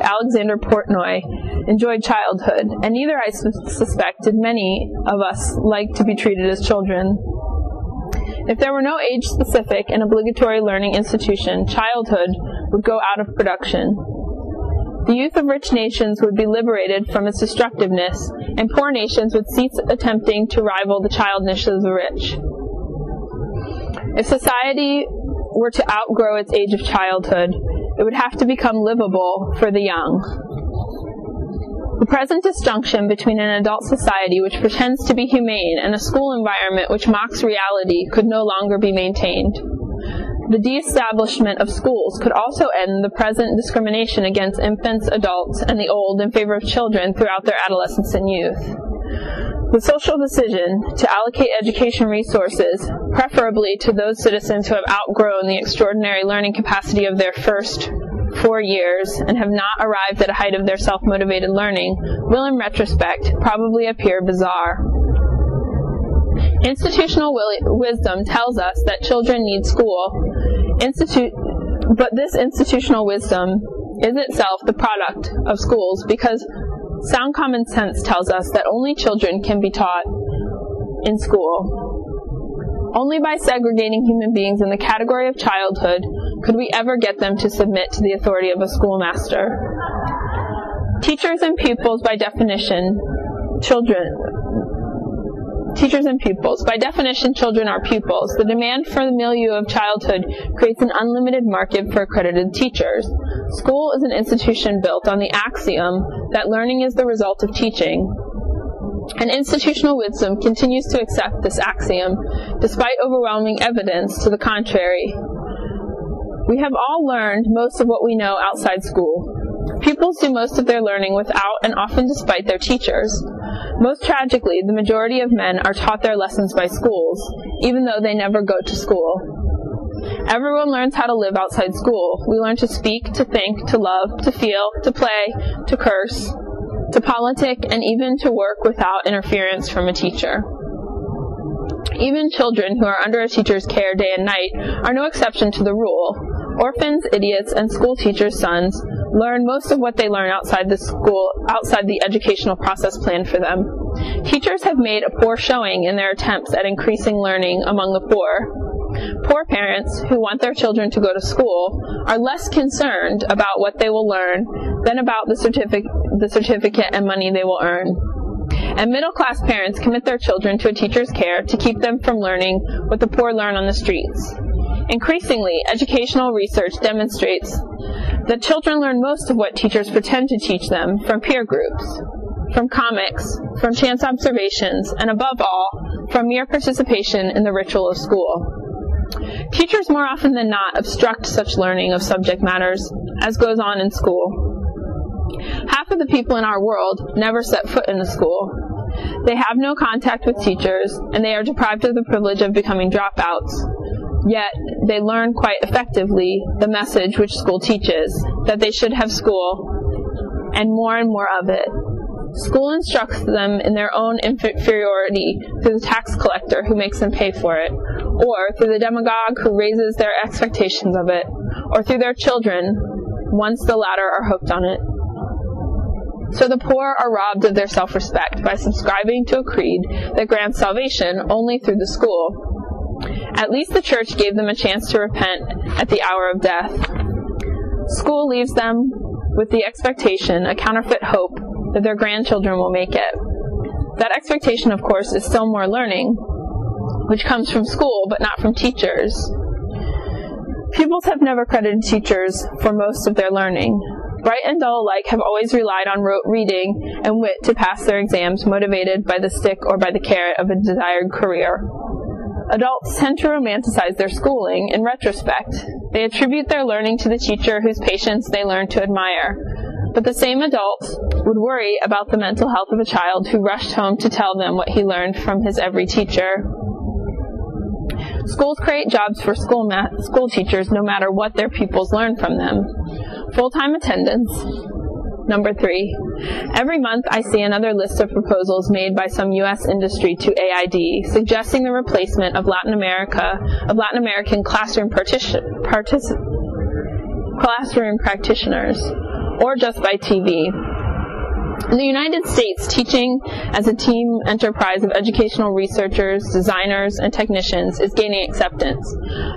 S1: Alexander Portnoy enjoyed childhood, and neither, I suspect, did many of us like to be treated as children. If there were no age-specific and obligatory learning institution, childhood would go out of production. The youth of rich nations would be liberated from its destructiveness, and poor nations would cease attempting to rival the childishness of the rich. If society were to outgrow its age of childhood, it would have to become livable for the young. The present disjunction between an adult society which pretends to be humane and a school environment which mocks reality could no longer be maintained. The de-establishment of schools could also end the present discrimination against infants, adults, and the old in favor of children throughout their adolescence and youth. The social decision to allocate education resources, preferably to those citizens who have outgrown the extraordinary learning capacity of their first 4 years and have not arrived at a height of their self-motivated learning, will in retrospect probably appear bizarre. Institutional wisdom tells us that children need school, but this institutional wisdom is itself the product of schools, because sound common sense tells us that only children can be taught in school. Only by segregating human beings in the category of childhood could we ever get them to submit to the authority of a schoolmaster. Teachers and pupils, by definition, children are pupils. The demand for the milieu of childhood creates an unlimited market for accredited teachers. School is an institution built on the axiom that learning is the result of teaching. And institutional wisdom continues to accept this axiom, despite overwhelming evidence to the contrary. We have all learned most of what we know outside school. Pupils do most of their learning without and often despite their teachers. Most tragically, the majority of men are taught their lessons by schools, even though they never go to school. Everyone learns how to live outside school. We learn to speak, to think, to love, to feel, to play, to curse, to politic, and even to work without interference from a teacher. Even children who are under a teacher's care day and night are no exception to the rule. Orphans, idiots, and school teachers' sons learn most of what they learn outside the educational process planned for them. Teachers have made a poor showing in their attempts at increasing learning among the poor. Poor parents who want their children to go to school are less concerned about what they will learn than about the certificate and money they will earn. And middle-class parents commit their children to a teacher's care to keep them from learning what the poor learn on the streets. Increasingly, educational research demonstrates that children learn most of what teachers pretend to teach them from peer groups, from comics, from chance observations, and above all, from mere participation in the ritual of school. Teachers more often than not obstruct such learning of subject matters as goes on in school. Half of the people in our world never set foot in a school. They have no contact with teachers, and they are deprived of the privilege of becoming dropouts. Yet, they learn quite effectively the message which school teaches, that they should have school, and more of it. School instructs them in their own inferiority through the tax collector who makes them pay for it, or through the demagogue who raises their expectations of it, or through their children, once the latter are hooked on it. So the poor are robbed of their self-respect by subscribing to a creed that grants salvation only through the school. At least the church gave them a chance to repent at the hour of death. School leaves them with the expectation, a counterfeit hope, that their grandchildren will make it. That expectation, of course, is still more learning, which comes from school, but not from teachers. Pupils have never credited teachers for most of their learning. Bright and dull alike have always relied on rote reading and wit to pass their exams, motivated by the stick or by the carrot of a desired career. Adults tend to romanticize their schooling in retrospect. They attribute their learning to the teacher whose patience they learn to admire. But the same adults would worry about the mental health of a child who rushed home to tell them what he learned from his every teacher. Schools create jobs for school teachers no matter what their pupils learn from them. Full-time attendance. Number 3. Every month I see another list of proposals made by some U.S. industry to AID, suggesting the replacement of Latin American classroom practitioners, or just by TV. In the United States, teaching as a team enterprise of educational researchers, designers, and technicians is gaining acceptance.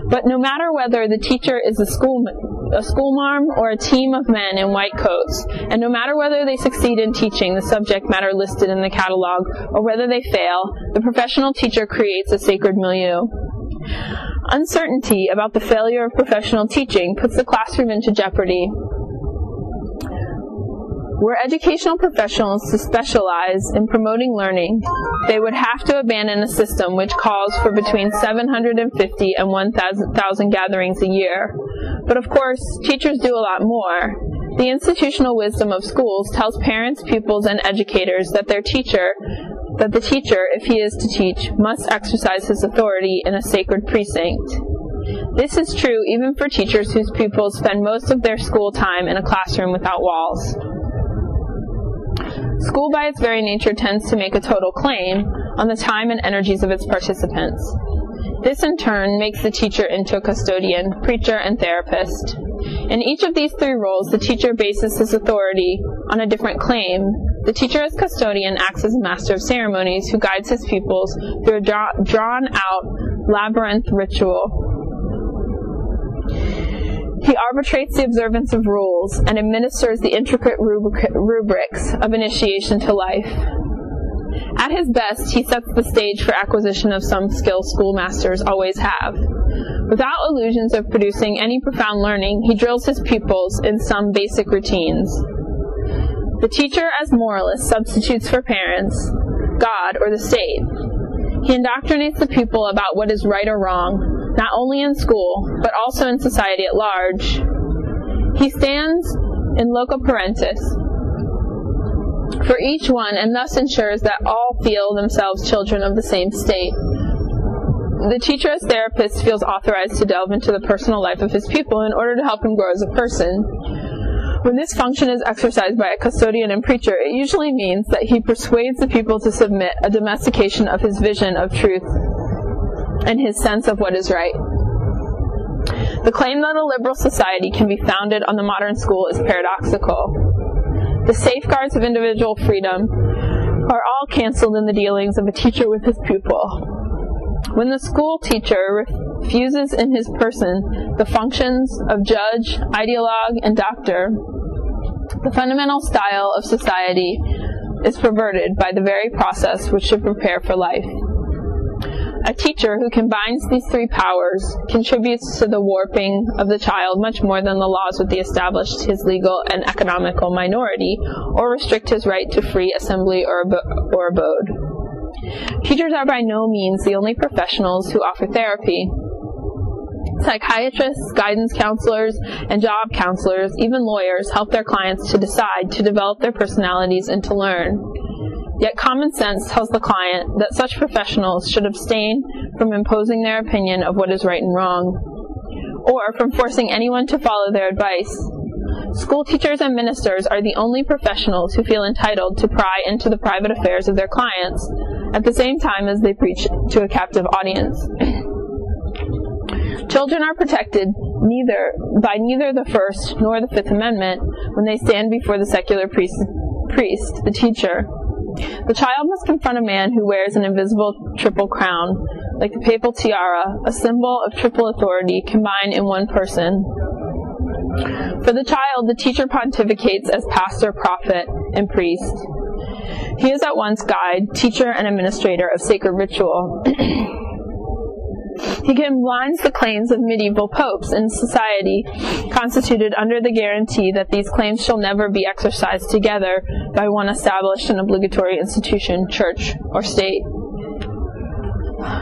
S1: But no matter whether the teacher is a schoolmarm or a team of men in white coats, and no matter whether they succeed in teaching the subject matter listed in the catalog or whether they fail, the professional teacher creates a sacred milieu. Uncertainty about the failure of professional teaching puts the classroom into jeopardy. Were educational professionals to specialize in promoting learning, they would have to abandon a system which calls for between 750 and 1,000 gatherings a year. But of course, teachers do a lot more. The institutional wisdom of schools tells parents, pupils, and educators that their teacher that the teacher, if he is to teach, must exercise his authority in a sacred precinct. This is true even for teachers whose pupils spend most of their school time in a classroom without walls. School by its very nature tends to make a total claim on the time and energies of its participants. This in turn makes the teacher into a custodian, preacher, and therapist. In each of these three roles, the teacher bases his authority on a different claim. The teacher as custodian acts as a master of ceremonies who guides his pupils through a drawn-out labyrinth ritual. He arbitrates the observance of rules and administers the intricate rubrics of initiation to life. At his best, he sets the stage for acquisition of some skill schoolmasters always have. Without illusions of producing any profound learning, he drills his pupils in some basic routines. The teacher as moralist substitutes for parents, God, or the state. He indoctrinates the pupil about what is right or wrong, not only in school, but also in society at large. He stands in loco parentis for each one, and thus ensures that all feel themselves children of the same state. The teacher as therapist feels authorized to delve into the personal life of his pupil in order to help him grow as a person. When this function is exercised by a custodian and preacher, it usually means that he persuades the pupil to submit a domestication of his vision of truth and his sense of what is right. The claim that a liberal society can be founded on the modern school is paradoxical. The safeguards of individual freedom are all canceled in the dealings of a teacher with his pupil. When the school teacher refuses in his person the functions of judge, ideologue, and doctor, the fundamental style of society is perverted by the very process which should prepare for life. A teacher who combines these three powers contributes to the warping of the child much more than the laws would establish his legal and economical minority or restrict his right to free assembly or abode. Teachers are by no means the only professionals who offer therapy. Psychiatrists, guidance counselors, and job counselors, even lawyers, help their clients to decide, to develop their personalities, and to learn. Yet common sense tells the client that such professionals should abstain from imposing their opinion of what is right and wrong, or from forcing anyone to follow their advice. School teachers and ministers are the only professionals who feel entitled to pry into the private affairs of their clients, at the same time as they preach to a captive audience. Children are protected by neither the First nor the Fifth Amendment when they stand before the secular priest, the teacher. The child must confront a man who wears an invisible triple crown, like the papal tiara, a symbol of triple authority combined in one person. For the child, the teacher pontificates as pastor, prophet, and priest. He is at once guide, teacher, and administrator of sacred ritual. He combines the claims of medieval popes in society constituted under the guarantee that these claims shall never be exercised together by one established and obligatory institution, church, or state.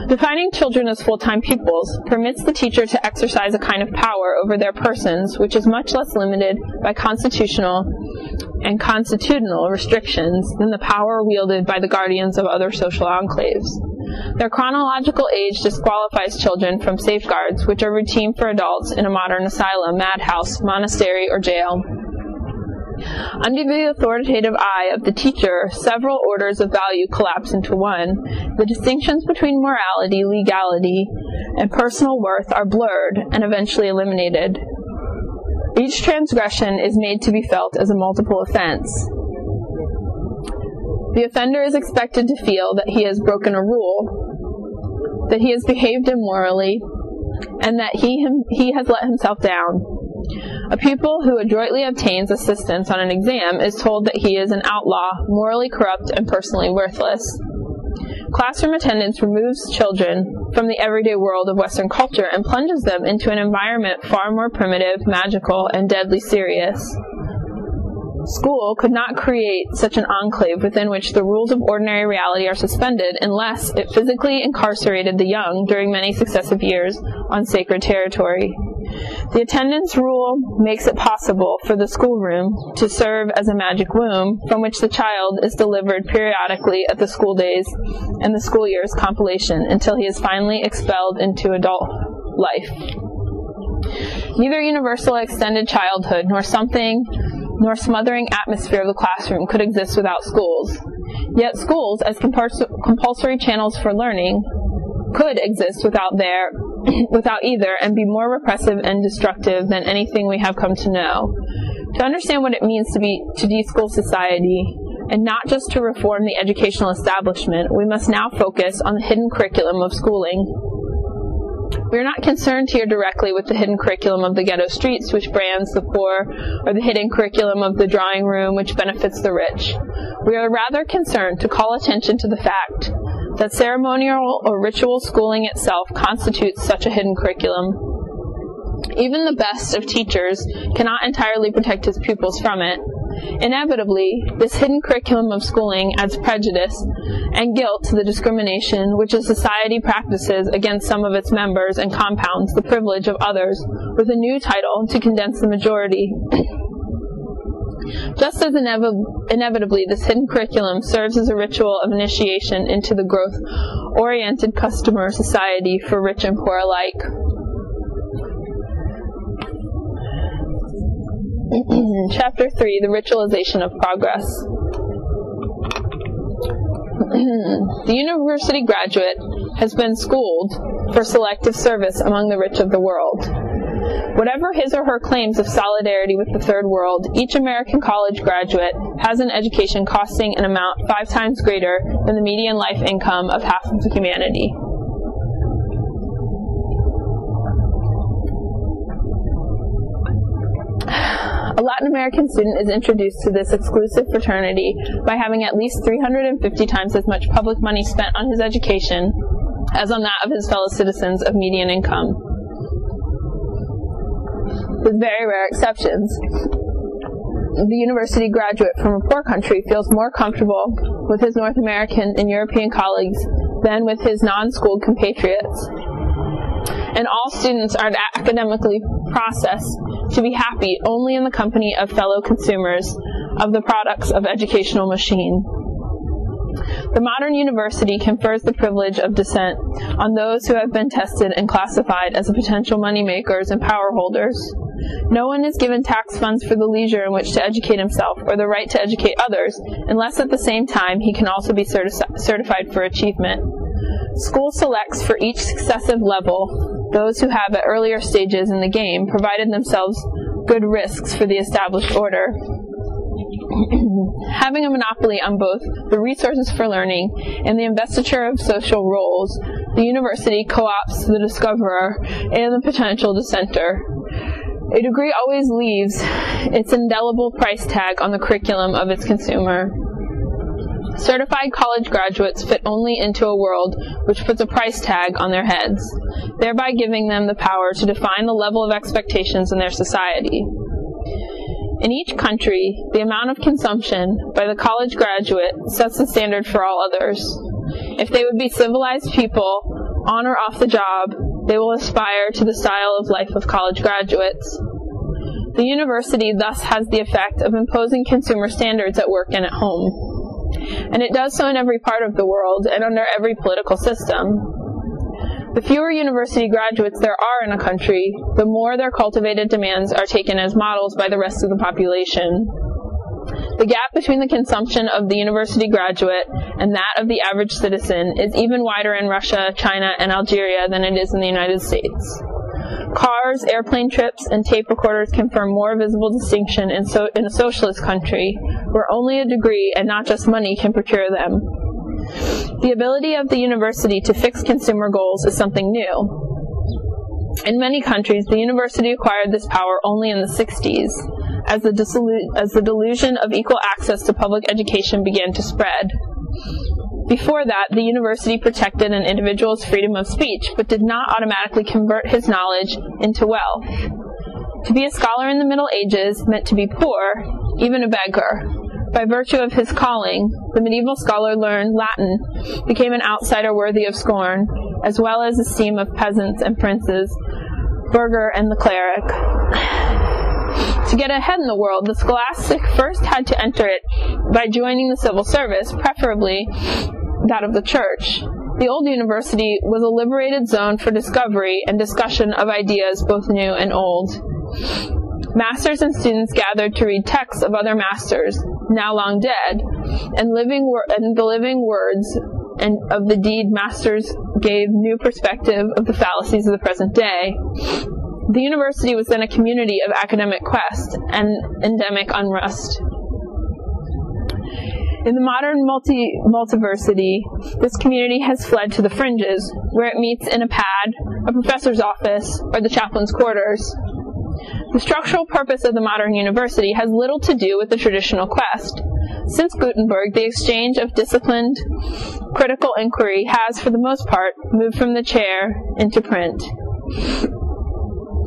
S1: Defining children as full-time pupils permits the teacher to exercise a kind of power over their persons which is much less limited by constitutional and constitutional restrictions than the power wielded by the guardians of other social enclaves. Their chronological age disqualifies children from safeguards which are routine for adults in a modern asylum, madhouse, monastery, or jail. Under the authoritative eye of the teacher, several orders of value collapse into one. The distinctions between morality, legality, and personal worth are blurred and eventually eliminated. Each transgression is made to be felt as a multiple offense. The offender is expected to feel that he has broken a rule, that he has behaved immorally, and that he has let himself down. A pupil who adroitly obtains assistance on an exam is told that he is an outlaw, morally corrupt, and personally worthless. Classroom attendance removes children from the everyday world of Western culture and plunges them into an environment far more primitive, magical, and deadly serious. School could not create such an enclave within which the rules of ordinary reality are suspended unless it physically incarcerated the young during many successive years on sacred territory. The attendance rule makes it possible for the schoolroom to serve as a magic womb from which the child is delivered periodically at the school days and the school year's compilation until he is finally expelled into adult life. Neither universal extended childhood nor smothering atmosphere of the classroom could exist without schools. Yet schools, as compulsory channels for learning, could exist without either and be more repressive and destructive than anything we have come to know. To understand what it means to deschool society, and not just to reform the educational establishment, we must now focus on the hidden curriculum of schooling. We are not concerned here directly with the hidden curriculum of the ghetto streets, which brands the poor, or the hidden curriculum of the drawing room, which benefits the rich. We are rather concerned to call attention to the fact that ceremonial or ritual schooling itself constitutes such a hidden curriculum. Even the best of teachers cannot entirely protect his pupils from it. Inevitably, this hidden curriculum of schooling adds prejudice and guilt to the discrimination which a society practices against some of its members and compounds the privilege of others with a new title to condense the majority. Just as inevitably, this hidden curriculum serves as a ritual of initiation into the growth-oriented customer society for rich and poor alike. Chapter 3, the ritualization of progress. The university graduate has been schooled for selective service among the rich of the world. Whatever his or her claims of solidarity with the third world, each American college graduate has an education costing an amount 5 times greater than the median life income of half of humanity. A Latin American student is introduced to this exclusive fraternity by having at least 350 times as much public money spent on his education as on that of his fellow citizens of median income, with very rare exceptions. The university graduate from a poor country feels more comfortable with his North American and European colleagues than with his non-schooled compatriots. And all students are academically processed to be happy only in the company of fellow consumers of the products of educational machine. The modern university confers the privilege of dissent on those who have been tested and classified as potential moneymakers and power holders. No one is given tax funds for the leisure in which to educate himself or the right to educate others, unless at the same time he can also be certified for achievement. School selects for each successive level those who have at earlier stages in the game provided themselves good risks for the established order. Having a monopoly on both the resources for learning and the investiture of social roles, the university co-opts the discoverer and the potential dissenter. A degree always leaves its indelible price tag on the curriculum of its consumer. Certified college graduates fit only into a world which puts a price tag on their heads, thereby giving them the power to define the level of expectations in their society. In each country, the amount of consumption by the college graduate sets the standard for all others. If they would be civilized people, on or off the job, they will aspire to the style of life of college graduates. The university thus has the effect of imposing consumer standards at work and at home. And it does so in every part of the world and under every political system. The fewer university graduates there are in a country, the more their cultivated demands are taken as models by the rest of the population. The gap between the consumption of the university graduate and that of the average citizen is even wider in Russia, China, and Algeria than it is in the United States. Cars, airplane trips, and tape recorders confirm more visible distinction in a socialist country, where only a degree and not just money can procure them. The ability of the university to fix consumer goals is something new. In many countries, the university acquired this power only in the 60s, as the delusion of equal access to public education began to spread. Before that, the university protected an individual's freedom of speech, but did not automatically convert his knowledge into wealth. To be a scholar in the Middle Ages meant to be poor, even a beggar. By virtue of his calling, the medieval scholar learned Latin, became an outsider worthy of scorn, as well as esteem of peasants and princes, burgher, and the cleric. To get ahead in the world, the scholastic first had to enter it by joining the civil service, preferably that of the church. The old university was a liberated zone for discovery and discussion of ideas both new and old. Masters and students gathered to read texts of other masters, now long dead, and the living words and of the deed masters gave new perspective of the fallacies of the present day. The university was then a community of academic quest and endemic unrest. In the modern multiversity, this community has fled to the fringes, where it meets in a pad, a professor's office, or the chaplain's quarters. The structural purpose of the modern university has little to do with the traditional quest. Since Gutenberg, the exchange of disciplined, critical inquiry has, for the most part, moved from the chair into print.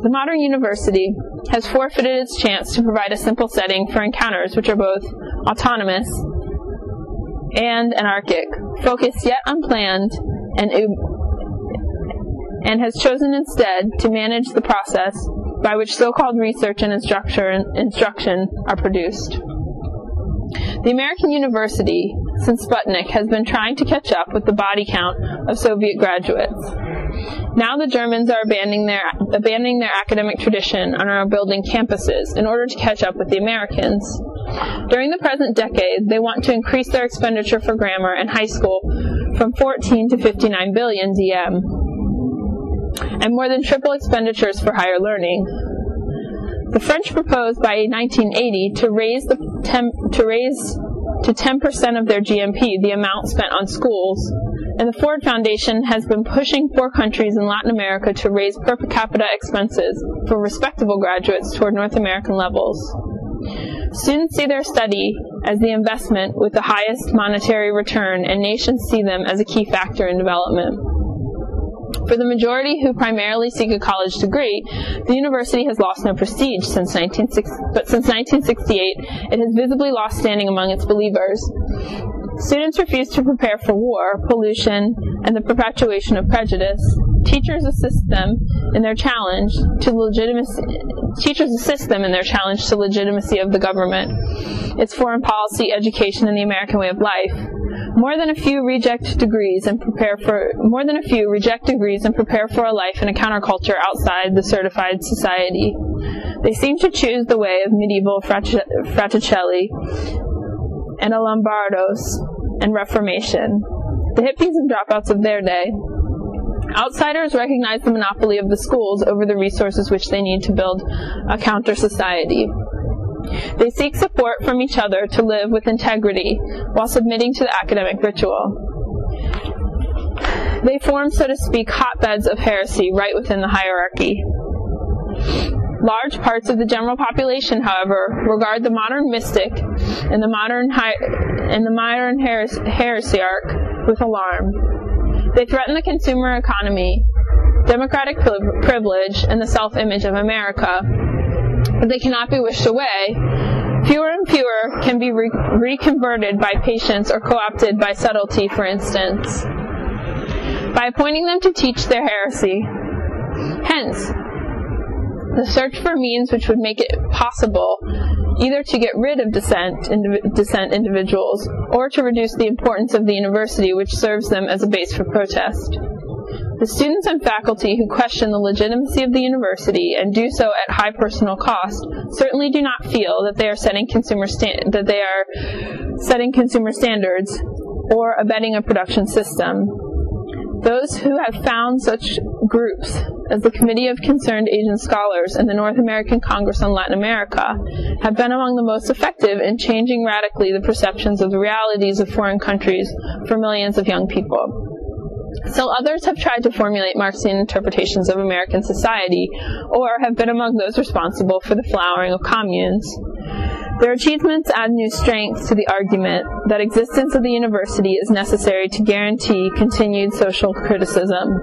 S1: The modern university has forfeited its chance to provide a simple setting for encounters which are both autonomous and anarchic, focused yet unplanned, and has chosen instead to manage the process by which so-called research and instruction are produced. The American university, since Sputnik, has been trying to catch up with the body count of Soviet graduates. Now the Germans are abandoning their academic tradition and are building campuses in order to catch up with the Americans. During the present decade, they want to increase their expenditure for grammar and high school from 14 to 59 billion DM, and more than triple expenditures for higher learning. The French proposed by 1980 to raise to 10% of their GNP the amount spent on schools, and the Ford Foundation has been pushing 4 countries in Latin America to raise per capita expenses for respectable graduates toward North American levels. Students see their study as the investment with the highest monetary return, and nations see them as a key factor in development. For the majority who primarily seek a college degree, the university has lost no prestige since 1968, it has visibly lost standing among its believers. Students refuse to prepare for war, pollution, and the perpetuation of prejudice. Teachers assist them in their challenge to legitimacy of the government, its foreign policy, education, and the American way of life. More than a few reject degrees and prepare for a life in a counterculture outside the certified society. They seem to choose the way of medieval Fraticelli and a Lombardos and Reformation, the hippies and dropouts of their day. Outsiders recognize the monopoly of the schools over the resources which they need to build a counter-society. They seek support from each other to live with integrity while submitting to the academic ritual. They form, so to speak, hotbeds of heresy right within the hierarchy. Large parts of the general population, however, regard the modern mystic and the modern heresiarch with alarm. They threaten the consumer economy, democratic privilege, and the self-image of America. But they cannot be wished away. Fewer and fewer can be reconverted by patience or co-opted by subtlety, for instance, by appointing them to teach their heresy. Hence, the search for means which would make it possible either to get rid of dissent individuals or to reduce the importance of the university, which serves them as a base for protest. The students and faculty who question the legitimacy of the university and do so at high personal cost certainly do not feel that they are setting consumer standards or abetting a production system. Those who have found such groups as the Committee of Concerned Asian Scholars and the North American Congress on Latin America have been among the most effective in changing radically the perceptions of the realities of foreign countries for millions of young people. Still others have tried to formulate Marxian interpretations of American society, or have been among those responsible for the flowering of communes. Their achievements add new strength to the argument that existence of the university is necessary to guarantee continued social criticism.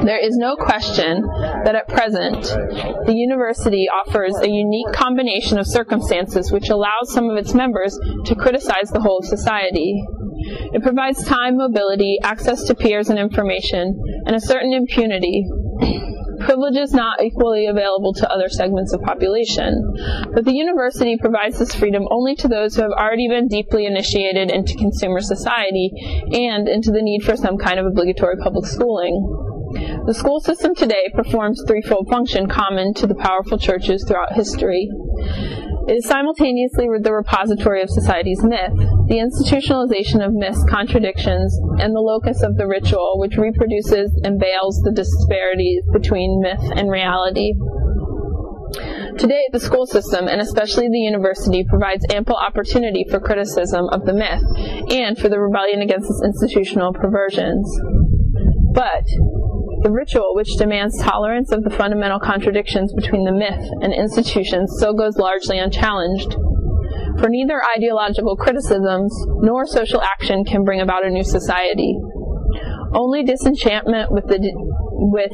S1: There is no question that at present, the university offers a unique combination of circumstances which allows some of its members to criticize the whole of society. It provides time, mobility, access to peers and information, and a certain impunity, privileges not equally available to other segments of population. But the university provides this freedom only to those who have already been deeply initiated into consumer society and into the need for some kind of obligatory public schooling. The school system today performs threefold function common to the powerful churches throughout history. It is simultaneously the repository of society's myth, the institutionalization of myths, contradictions, and the locus of the ritual, which reproduces and veils the disparities between myth and reality. Today, the school system, and especially the university, provides ample opportunity for criticism of the myth and for the rebellion against its institutional perversions. But the ritual, which demands tolerance of the fundamental contradictions between the myth and institutions, still goes largely unchallenged. For neither ideological criticisms nor social action can bring about a new society. Only disenchantment with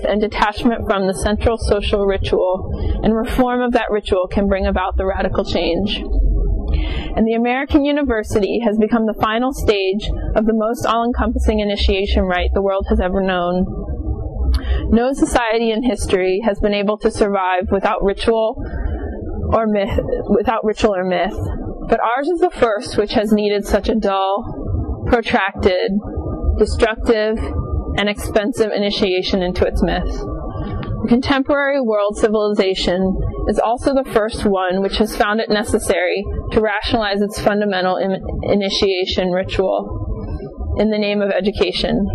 S1: and detachment from the central social ritual and reform of that ritual can bring about the radical change. And the American university has become the final stage of the most all-encompassing initiation rite the world has ever known. No society in history has been able to survive without ritual or myth, but ours is the first which has needed such a dull, protracted, destructive, and expensive initiation into its myth. The contemporary world civilization is also the first one which has found it necessary to rationalize its fundamental initiation ritual in the name of education.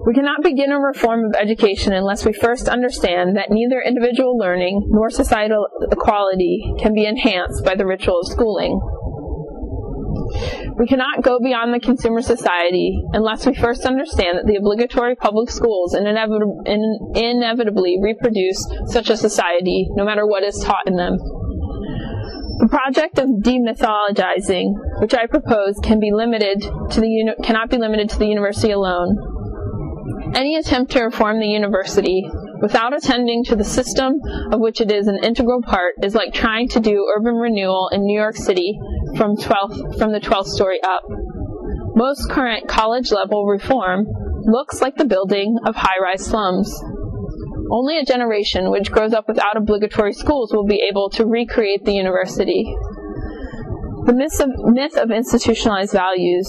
S1: We cannot begin a reform of education unless we first understand that neither individual learning nor societal equality can be enhanced by the ritual of schooling. We cannot go beyond the consumer society unless we first understand that the obligatory public schools inevitably reproduce such a society, no matter what is taught in them. The project of demythologizing, which I propose, cannot be limited to the university alone. Any attempt to reform the university without attending to the system of which it is an integral part is like trying to do urban renewal in New York City from the 12th story up. Most current college-level reform looks like the building of high-rise slums. Only a generation which grows up without obligatory schools will be able to recreate the university. The myth of institutionalized values.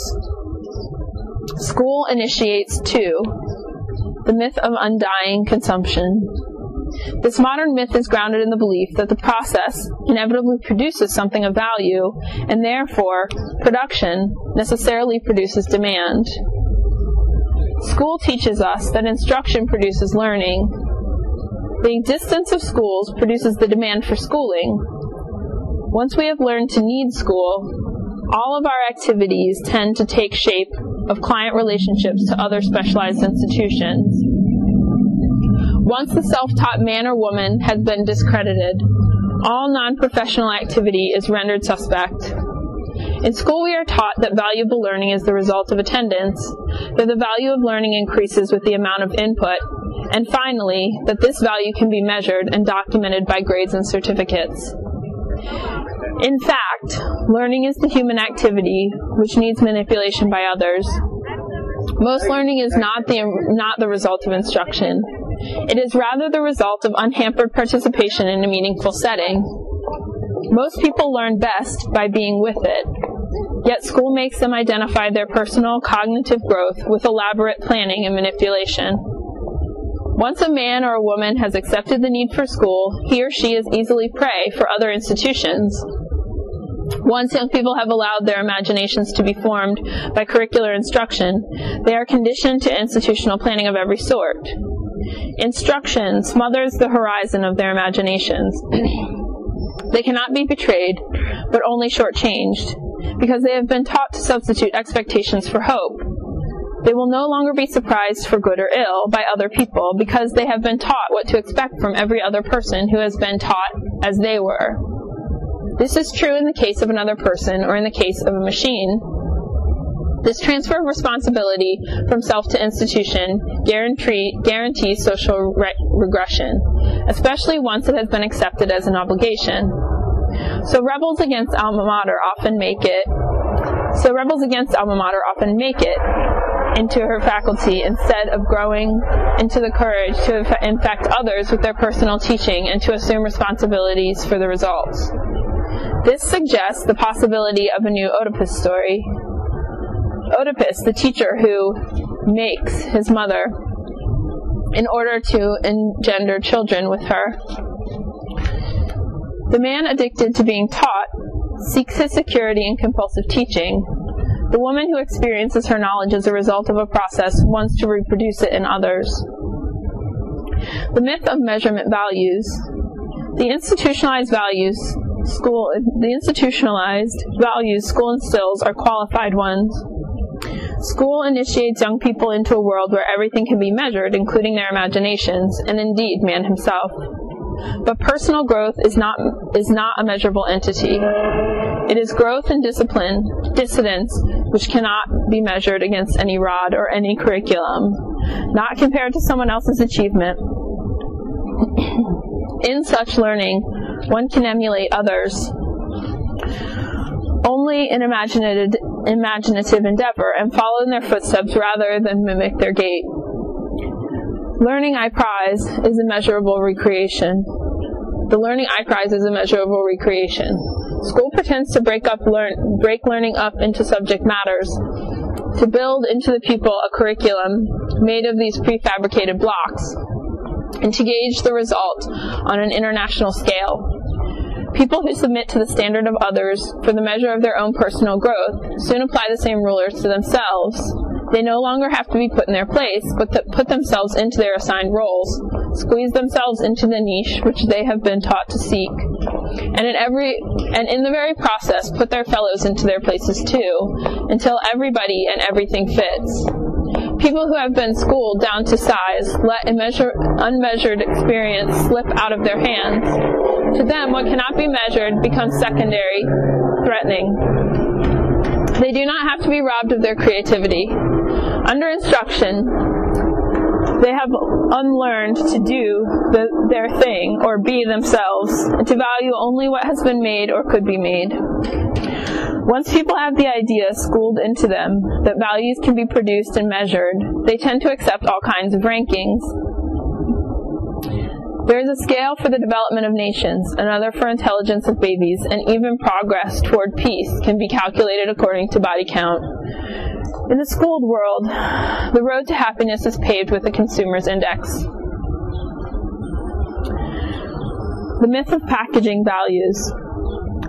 S1: School initiates, too, the myth of undying consumption. This modern myth is grounded in the belief that the process inevitably produces something of value, and therefore, production necessarily produces demand. School teaches us that instruction produces learning. The existence of schools produces the demand for schooling. Once we have learned to need school, all of our activities tend to take shape of client relationships to other specialized institutions. Once the self-taught man or woman has been discredited, all non-professional activity is rendered suspect. In school we are taught that valuable learning is the result of attendance, that the value of learning increases with the amount of input, and finally, that this value can be measured and documented by grades and certificates. In fact, learning is the human activity which needs manipulation by others. Most learning is not the result of instruction. It is rather the result of unhampered participation in a meaningful setting. Most people learn best by being with it, yet school makes them identify their personal cognitive growth with elaborate planning and manipulation. Once a man or a woman has accepted the need for school, he or she is easily prey for other institutions. Once young people have allowed their imaginations to be formed by curricular instruction, they are conditioned to institutional planning of every sort. Instruction smothers the horizon of their imaginations. They cannot be betrayed, but only shortchanged, because they have been taught to substitute expectations for hope. They will no longer be surprised for good or ill by other people, because they have been taught what to expect from every other person who has been taught as they were. This is true in the case of another person or in the case of a machine. This transfer of responsibility from self to institution guarantees social regression, especially once it has been accepted as an obligation. So rebels against alma mater often make it, into her faculty instead of growing into the courage to infect others with their personal teaching and to assume responsibilities for the results. This suggests the possibility of a new Oedipus story. Oedipus, the teacher who makes his mother in order to engender children with her. The man addicted to being taught seeks his security in compulsive teaching. The woman who experiences her knowledge as a result of a process wants to reproduce it in others. The myth of measurement values. The institutionalized values school instills are qualified ones. School initiates young people into a world where everything can be measured, including their imaginations, and indeed man himself. But personal growth is not a measurable entity. It is growth and dissidence, which cannot be measured against any rod or any curriculum, not compared to someone else's achievement. In such learning, one can emulate others only in imaginative endeavor and follow in their footsteps rather than mimic their gait. Learning I prize is a measurable recreation. The learning I prize is a measurable recreation. School pretends to break learning up into subject matters, to build into the pupil a curriculum made of these prefabricated blocks, and to gauge the result on an international scale. People who submit to the standard of others for the measure of their own personal growth soon apply the same rulers to themselves. They no longer have to be put in their place, but put themselves into their assigned roles, squeeze themselves into the niche which they have been taught to seek, and in the very process put their fellows into their places too, until everybody and everything fits. People who have been schooled down to size let unmeasured experience slip out of their hands. To them, what cannot be measured becomes secondary, threatening. They do not have to be robbed of their creativity. Under instruction, they have unlearned to do their thing, or be themselves, and to value only what has been made or could be made. Once people have the idea schooled into them that values can be produced and measured, they tend to accept all kinds of rankings. There is a scale for the development of nations, another for intelligence of babies, and even progress toward peace can be calculated according to body count. In the schooled world, the road to happiness is paved with a consumer's index. The myth of packaging values.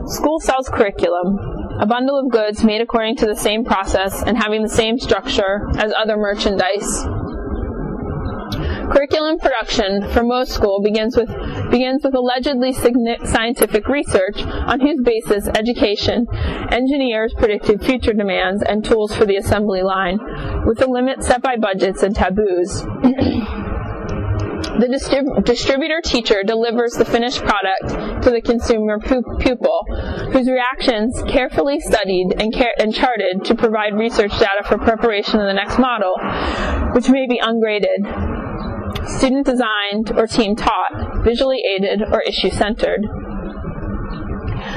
S1: School sells curriculum, a bundle of goods made according to the same process and having the same structure as other merchandise. Curriculum production for most school begins with allegedly scientific research on whose basis education engineers predicted future demands and tools for the assembly line, with a limit set by budgets and taboos. The distributor teacher delivers the finished product to the consumer pupil, whose reactions carefully studied and charted to provide research data for preparation of the next model, which may be ungraded, student designed or team taught, visually aided, or issue centered.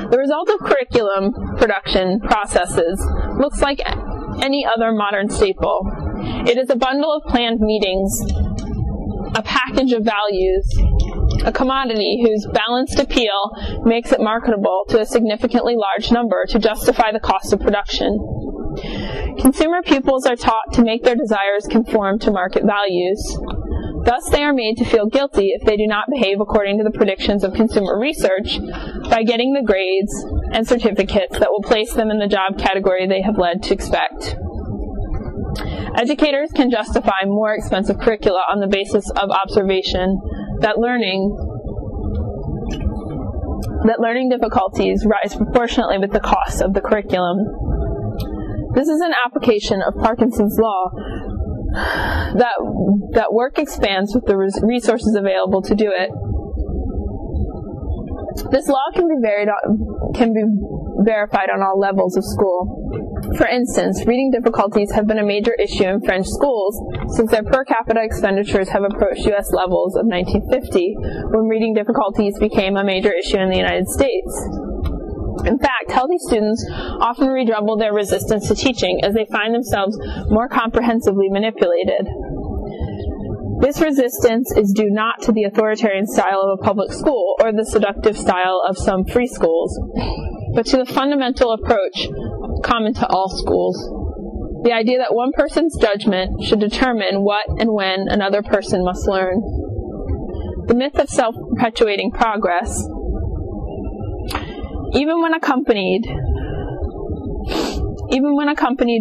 S1: The result of curriculum production processes looks like any other modern staple. It is a bundle of planned meetings, a package of values, a commodity whose balanced appeal makes it marketable to a significantly large number to justify the cost of production. Consumer pupils are taught to make their desires conform to market values. Thus, they are made to feel guilty if they do not behave according to the predictions of consumer research by getting the grades and certificates that will place them in the job category they have led to expect. Educators can justify more expensive curricula on the basis of observation that learning difficulties rise proportionately with the cost of the curriculum. This is an application of Parkinson's law, that work expands with the resources available to do it. This law can be verified on all levels of school. For instance, reading difficulties have been a major issue in French schools since their per capita expenditures have approached U.S. levels of 1950, when reading difficulties became a major issue in the United States. In fact, healthy students often redouble their resistance to teaching as they find themselves more comprehensively manipulated. This resistance is due not to the authoritarian style of a public school or the seductive style of some free schools, but to the fundamental approach common to all schools. The idea that one person's judgment should determine what and when another person must learn. The myth of self-perpetuating progress. Even when accompanied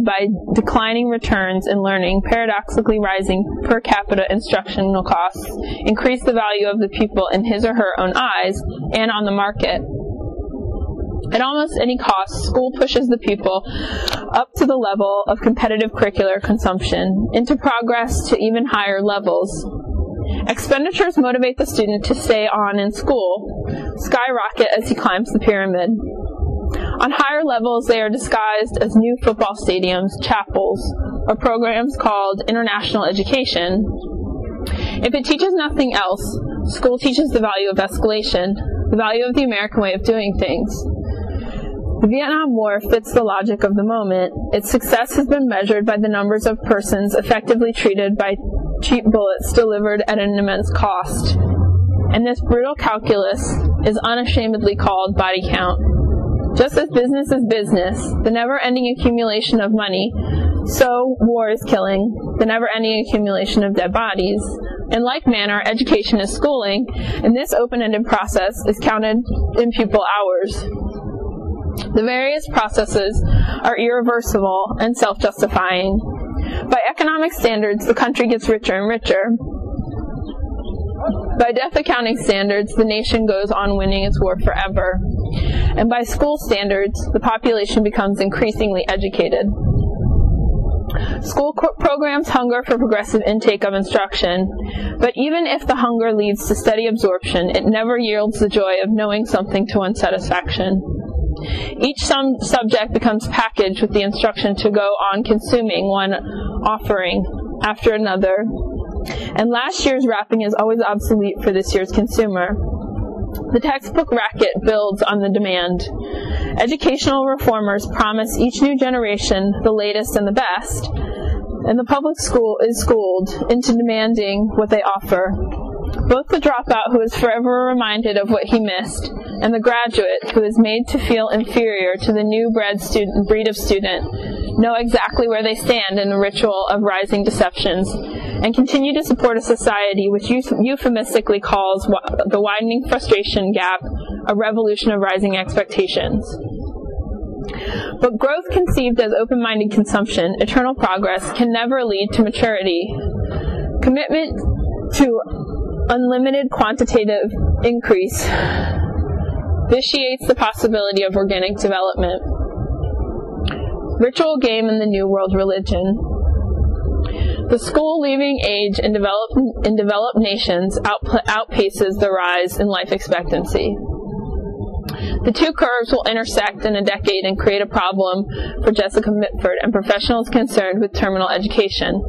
S1: by declining returns in learning, paradoxically rising per capita instructional costs increase the value of the pupil in his or her own eyes and on the market. At almost any cost, school pushes the pupil up to the level of competitive curricular consumption, into progress to even higher levels. Expenditures motivate the student to stay on in school, skyrocket as he climbs the pyramid. On higher levels, they are disguised as new football stadiums, chapels, or programs called international education. If it teaches nothing else, school teaches the value of escalation, the value of the American way of doing things. The Vietnam War fits the logic of the moment. Its success has been measured by the numbers of persons effectively treated by cheap bullets delivered at an immense cost. And this brutal calculus is unashamedly called body count. Just as business is business, the never-ending accumulation of money, so war is killing, the never-ending accumulation of dead bodies. In like manner, education is schooling, and this open-ended process is counted in pupil hours. The various processes are irreversible and self-justifying. By economic standards, the country gets richer and richer. By death accounting standards, the nation goes on winning its war forever. And by school standards, the population becomes increasingly educated. School programs hunger for progressive intake of instruction, but even if the hunger leads to steady absorption, it never yields the joy of knowing something to one's satisfaction. Each subject becomes packaged with the instruction to go on consuming one offering after another, and last year's wrapping is always obsolete for this year's consumer. The textbook racket builds on the demand. Educational reformers promise each new generation the latest and the best, and the public school is schooled into demanding what they offer. Both the dropout who is forever reminded of what he missed, and the graduate who is made to feel inferior to the new breed of student, know exactly where they stand in the ritual of rising deceptions, and continue to support a society which euphemistically calls the widening frustration gap a revolution of rising expectations. But growth conceived as open-minded consumption, eternal progress, can never lead to maturity. Commitment to unlimited quantitative increase vitiates the possibility of organic development. Ritual game in the New World religion. The school-leaving age in developed nations outpaces the rise in life expectancy. The two curves will intersect in a decade and create a problem for Jessica Mitford and professionals concerned with terminal education.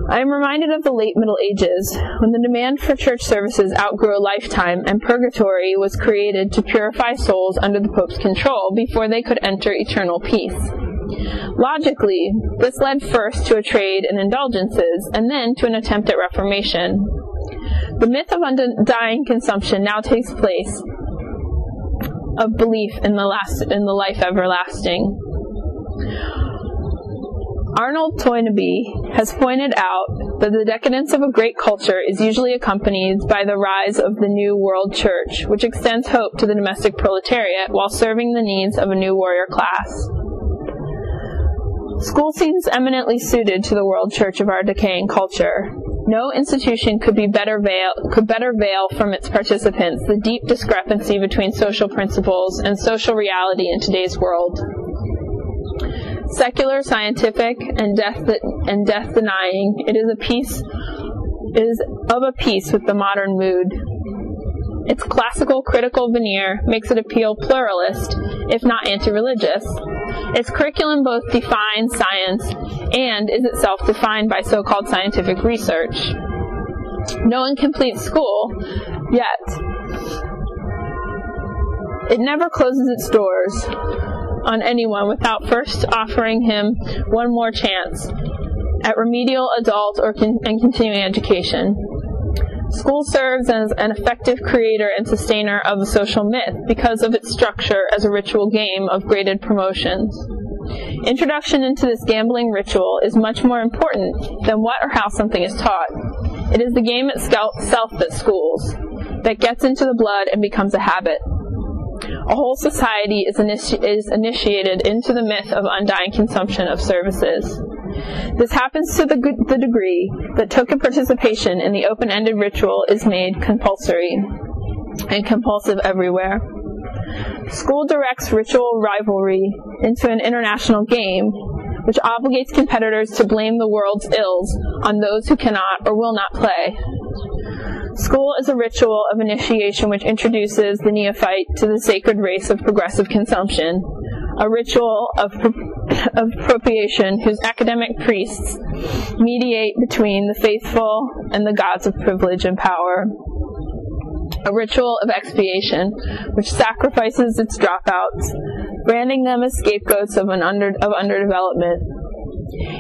S1: I am reminded of the late Middle Ages, when the demand for church services outgrew a lifetime and purgatory was created to purify souls under the Pope's control before they could enter eternal peace. Logically, this led first to a trade in indulgences and then to an attempt at reformation. The myth of undying consumption now takes place of belief in the life everlasting. Arnold Toynbee has pointed out that the decadence of a great culture is usually accompanied by the rise of the New World Church, which extends hope to the domestic proletariat while serving the needs of a new warrior class. School seems eminently suited to the world church of our decaying culture. No institution could better veil from its participants the deep discrepancy between social principles and social reality in today's world. Secular, scientific, and death-denying, it is of a piece with the modern mood. Its classical critical veneer makes it appeal pluralist, if not anti-religious. Its curriculum both defines science and is itself defined by so-called scientific research. No incomplete school, yet. It never closes its doors on anyone without first offering him one more chance at remedial adult and continuing education. School serves as an effective creator and sustainer of the social myth because of its structure as a ritual game of graded promotions. Introduction into this gambling ritual is much more important than what or how something is taught. It is the game itself that schools, that gets into the blood and becomes a habit. A whole society is initiated into the myth of undying consumption of services. This happens to the degree that token participation in the open-ended ritual is made compulsory and compulsive everywhere. School directs ritual rivalry into an international game, which obligates competitors to blame the world's ills on those who cannot or will not play. School is a ritual of initiation which introduces the neophyte to the sacred race of progressive consumption, a ritual of appropriation whose academic priests mediate between the faithful and the gods of privilege and power, a ritual of expiation which sacrifices its dropouts, branding them as scapegoats of underdevelopment.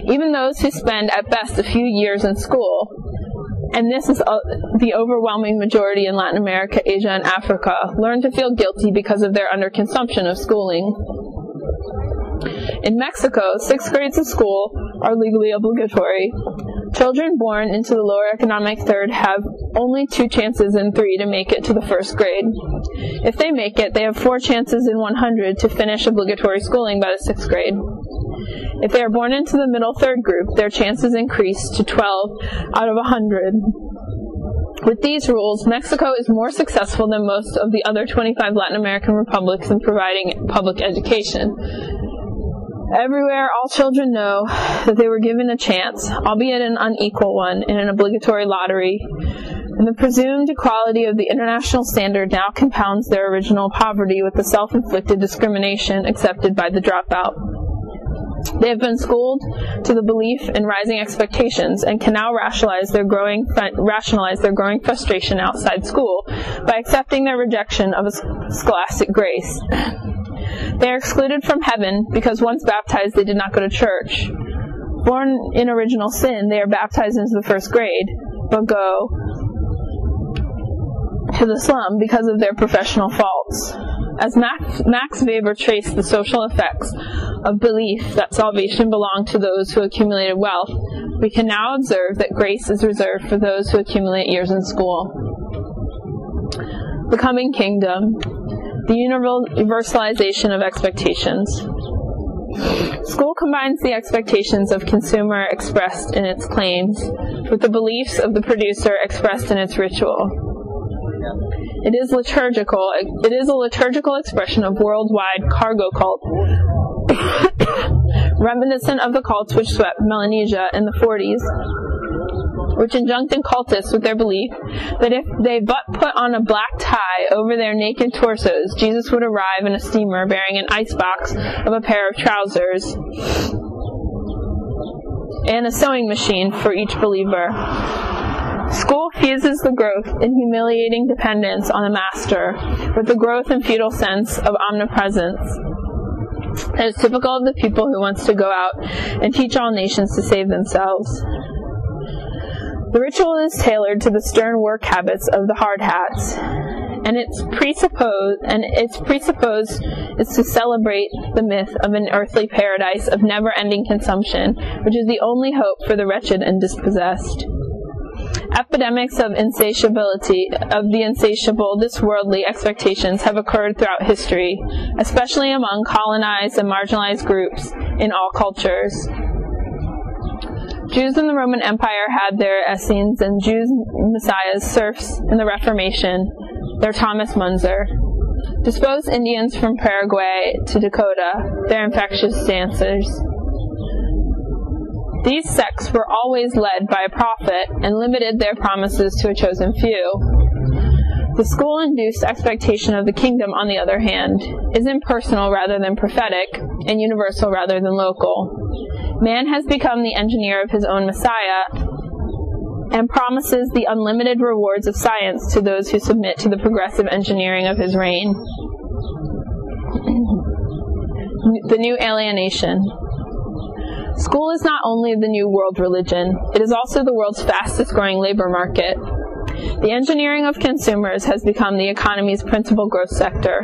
S1: Even those who spend at best a few years in school, and this is the overwhelming majority in Latin America, Asia, and Africa, learn to feel guilty because of their underconsumption of schooling. In Mexico, 6 grades of school are legally obligatory. Children born into the lower economic third have only 2 chances in 3 to make it to the 1st grade. If they make it, they have 4 chances in 100 to finish obligatory schooling by the 6th grade. If they are born into the middle third group, their chances increase to 12 out of 100. With these rules, Mexico is more successful than most of the other 25 Latin American republics in providing public education. Everywhere, all children know that they were given a chance, albeit an unequal one, in an obligatory lottery, and the presumed equality of the international standard now compounds their original poverty with the self-inflicted discrimination accepted by the dropout. They have been schooled to the belief in rising expectations and can now rationalize their growing frustration outside school by accepting their rejection of a scholastic grace. They are excluded from heaven because once baptized they did not go to church. Born in original sin, they are baptized into the 1st grade, but go to the slum because of their professional faults. As Max Weber traced the social effects of belief that salvation belonged to those who accumulated wealth, we can now observe that grace is reserved for those who accumulate years in school. The coming kingdom, the universalization of expectations. School combines the expectations of consumer expressed in its claims with the beliefs of the producer expressed in its ritual. It is a liturgical expression of worldwide cargo cult, reminiscent of the cults which swept Melanesia in the 40s, which injuncted cultists with their belief that if they but put on a black tie over their naked torsos, Jesus would arrive in a steamer bearing an icebox of a pair of trousers and a sewing machine for each believer. School fuses the growth in humiliating dependence on the master with the growth and futile sense of omnipresence that is typical of the people who wants to go out and teach all nations to save themselves. The ritual is tailored to the stern work habits of the hard hats, and its presupposed is to celebrate the myth of an earthly paradise of never-ending consumption, which is the only hope for the wretched and dispossessed. Epidemics of the insatiable, this-worldly expectations have occurred throughout history, especially among colonized and marginalized groups in all cultures. Jews in the Roman Empire had their Essenes, and Jews messiahs, serfs in the Reformation, their Thomas Munzer. Disposed Indians from Paraguay to Dakota, their infectious dancers. These sects were always led by a prophet and limited their promises to a chosen few. The school-induced expectation of the kingdom, on the other hand, is impersonal rather than prophetic, and universal rather than local. Man has become the engineer of his own Messiah and promises the unlimited rewards of science to those who submit to the progressive engineering of his reign. the new alienation. School is not only the new world religion, it is also the world's fastest growing labor market. The engineering of consumers has become the economy's principal growth sector.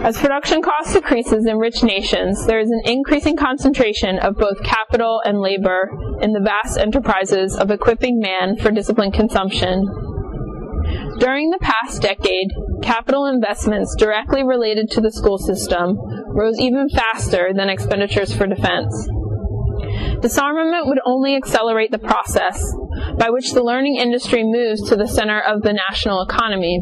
S1: As production costs decreases in rich nations, there is an increasing concentration of both capital and labor in the vast enterprises of equipping man for disciplined consumption. During the past decade, capital investments directly related to the school system rose even faster than expenditures for defense. Disarmament would only accelerate the process by which the learning industry moves to the center of the national economy.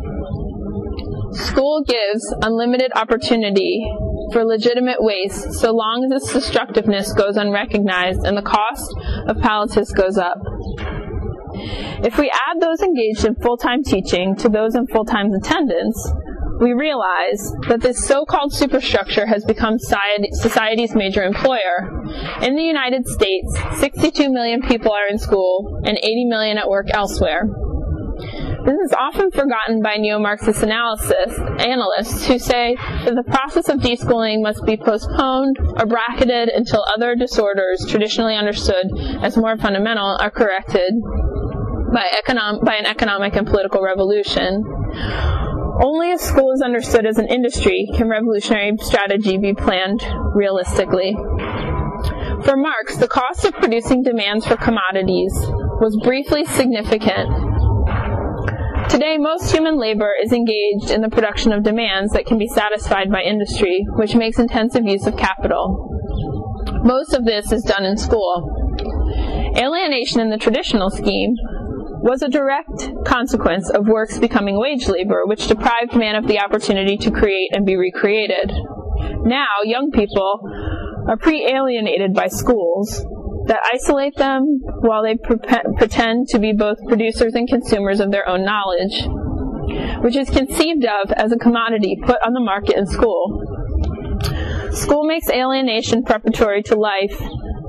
S1: School gives unlimited opportunity for legitimate waste so long as its destructiveness goes unrecognized and the cost of palliatives goes up. If we add those engaged in full-time teaching to those in full-time attendance, we realize that this so-called superstructure has become society's major employer. In the United States, 62 million people are in school and 80 million at work elsewhere. This is often forgotten by neo-Marxist analysts who say that the process of deschooling must be postponed or bracketed until other disorders traditionally understood as more fundamental are corrected by an economic and political revolution. Only if school is understood as an industry can revolutionary strategy be planned realistically. For Marx, the cost of producing demands for commodities was briefly significant. Today, most human labor is engaged in the production of demands that can be satisfied by industry, which makes intensive use of capital. Most of this is done in school. Alienation in the traditional scheme was a direct consequence of works becoming wage labor, which deprived man of the opportunity to create and be recreated. Now, young people are pre-alienated by schools that isolate them while they pretend to be both producers and consumers of their own knowledge, which is conceived of as a commodity put on the market in school. School makes alienation preparatory to life,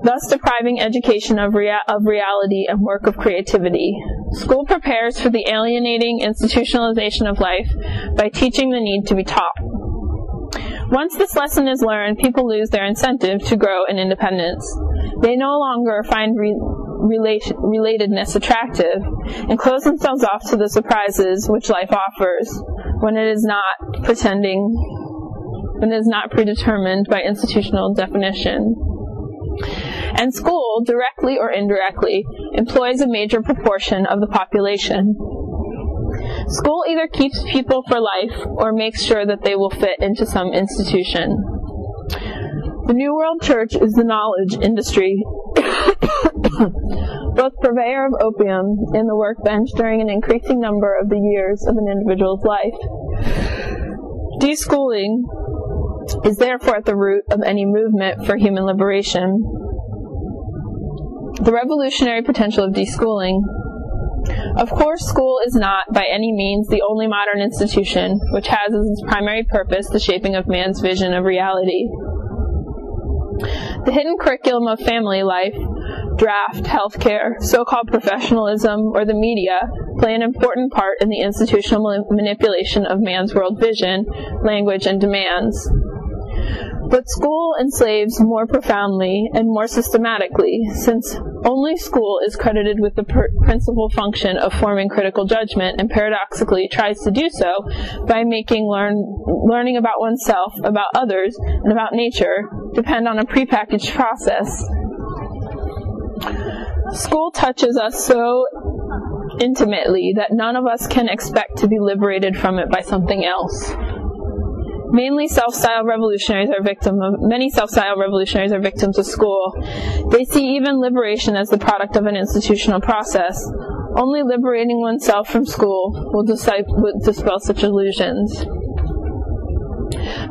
S1: thus depriving education of reality and work of creativity. School prepares for the alienating institutionalization of life by teaching the need to be taught. Once this lesson is learned, people lose their incentive to grow in independence. They no longer find relatedness attractive and close themselves off to the surprises which life offers when it is not predetermined by institutional definition. And school, directly or indirectly, employs a major proportion of the population. School either keeps people for life or makes sure that they will fit into some institution. The New World Church is the knowledge industry, both purveyor of opium in the workbench during an increasing number of the years of an individual's life. Deschooling is therefore at the root of any movement for human liberation. The revolutionary potential of deschooling. Of course, school is not by any means the only modern institution which has as its primary purpose the shaping of man's vision of reality. The hidden curriculum of family life, draft, healthcare, so-called professionalism, or the media play an important part in the institutional manipulation of man's world vision, language, and demands. But school enslaves more profoundly and more systematically, since only school is credited with the principal function of forming critical judgment, and paradoxically tries to do so by making learning about oneself, about others, and about nature depend on a prepackaged process. School touches us so intimately that none of us can expect to be liberated from it by something else. Many self-styled revolutionaries are victims of school. They see even liberation as the product of an institutional process. Only liberating oneself from school will dispel such illusions.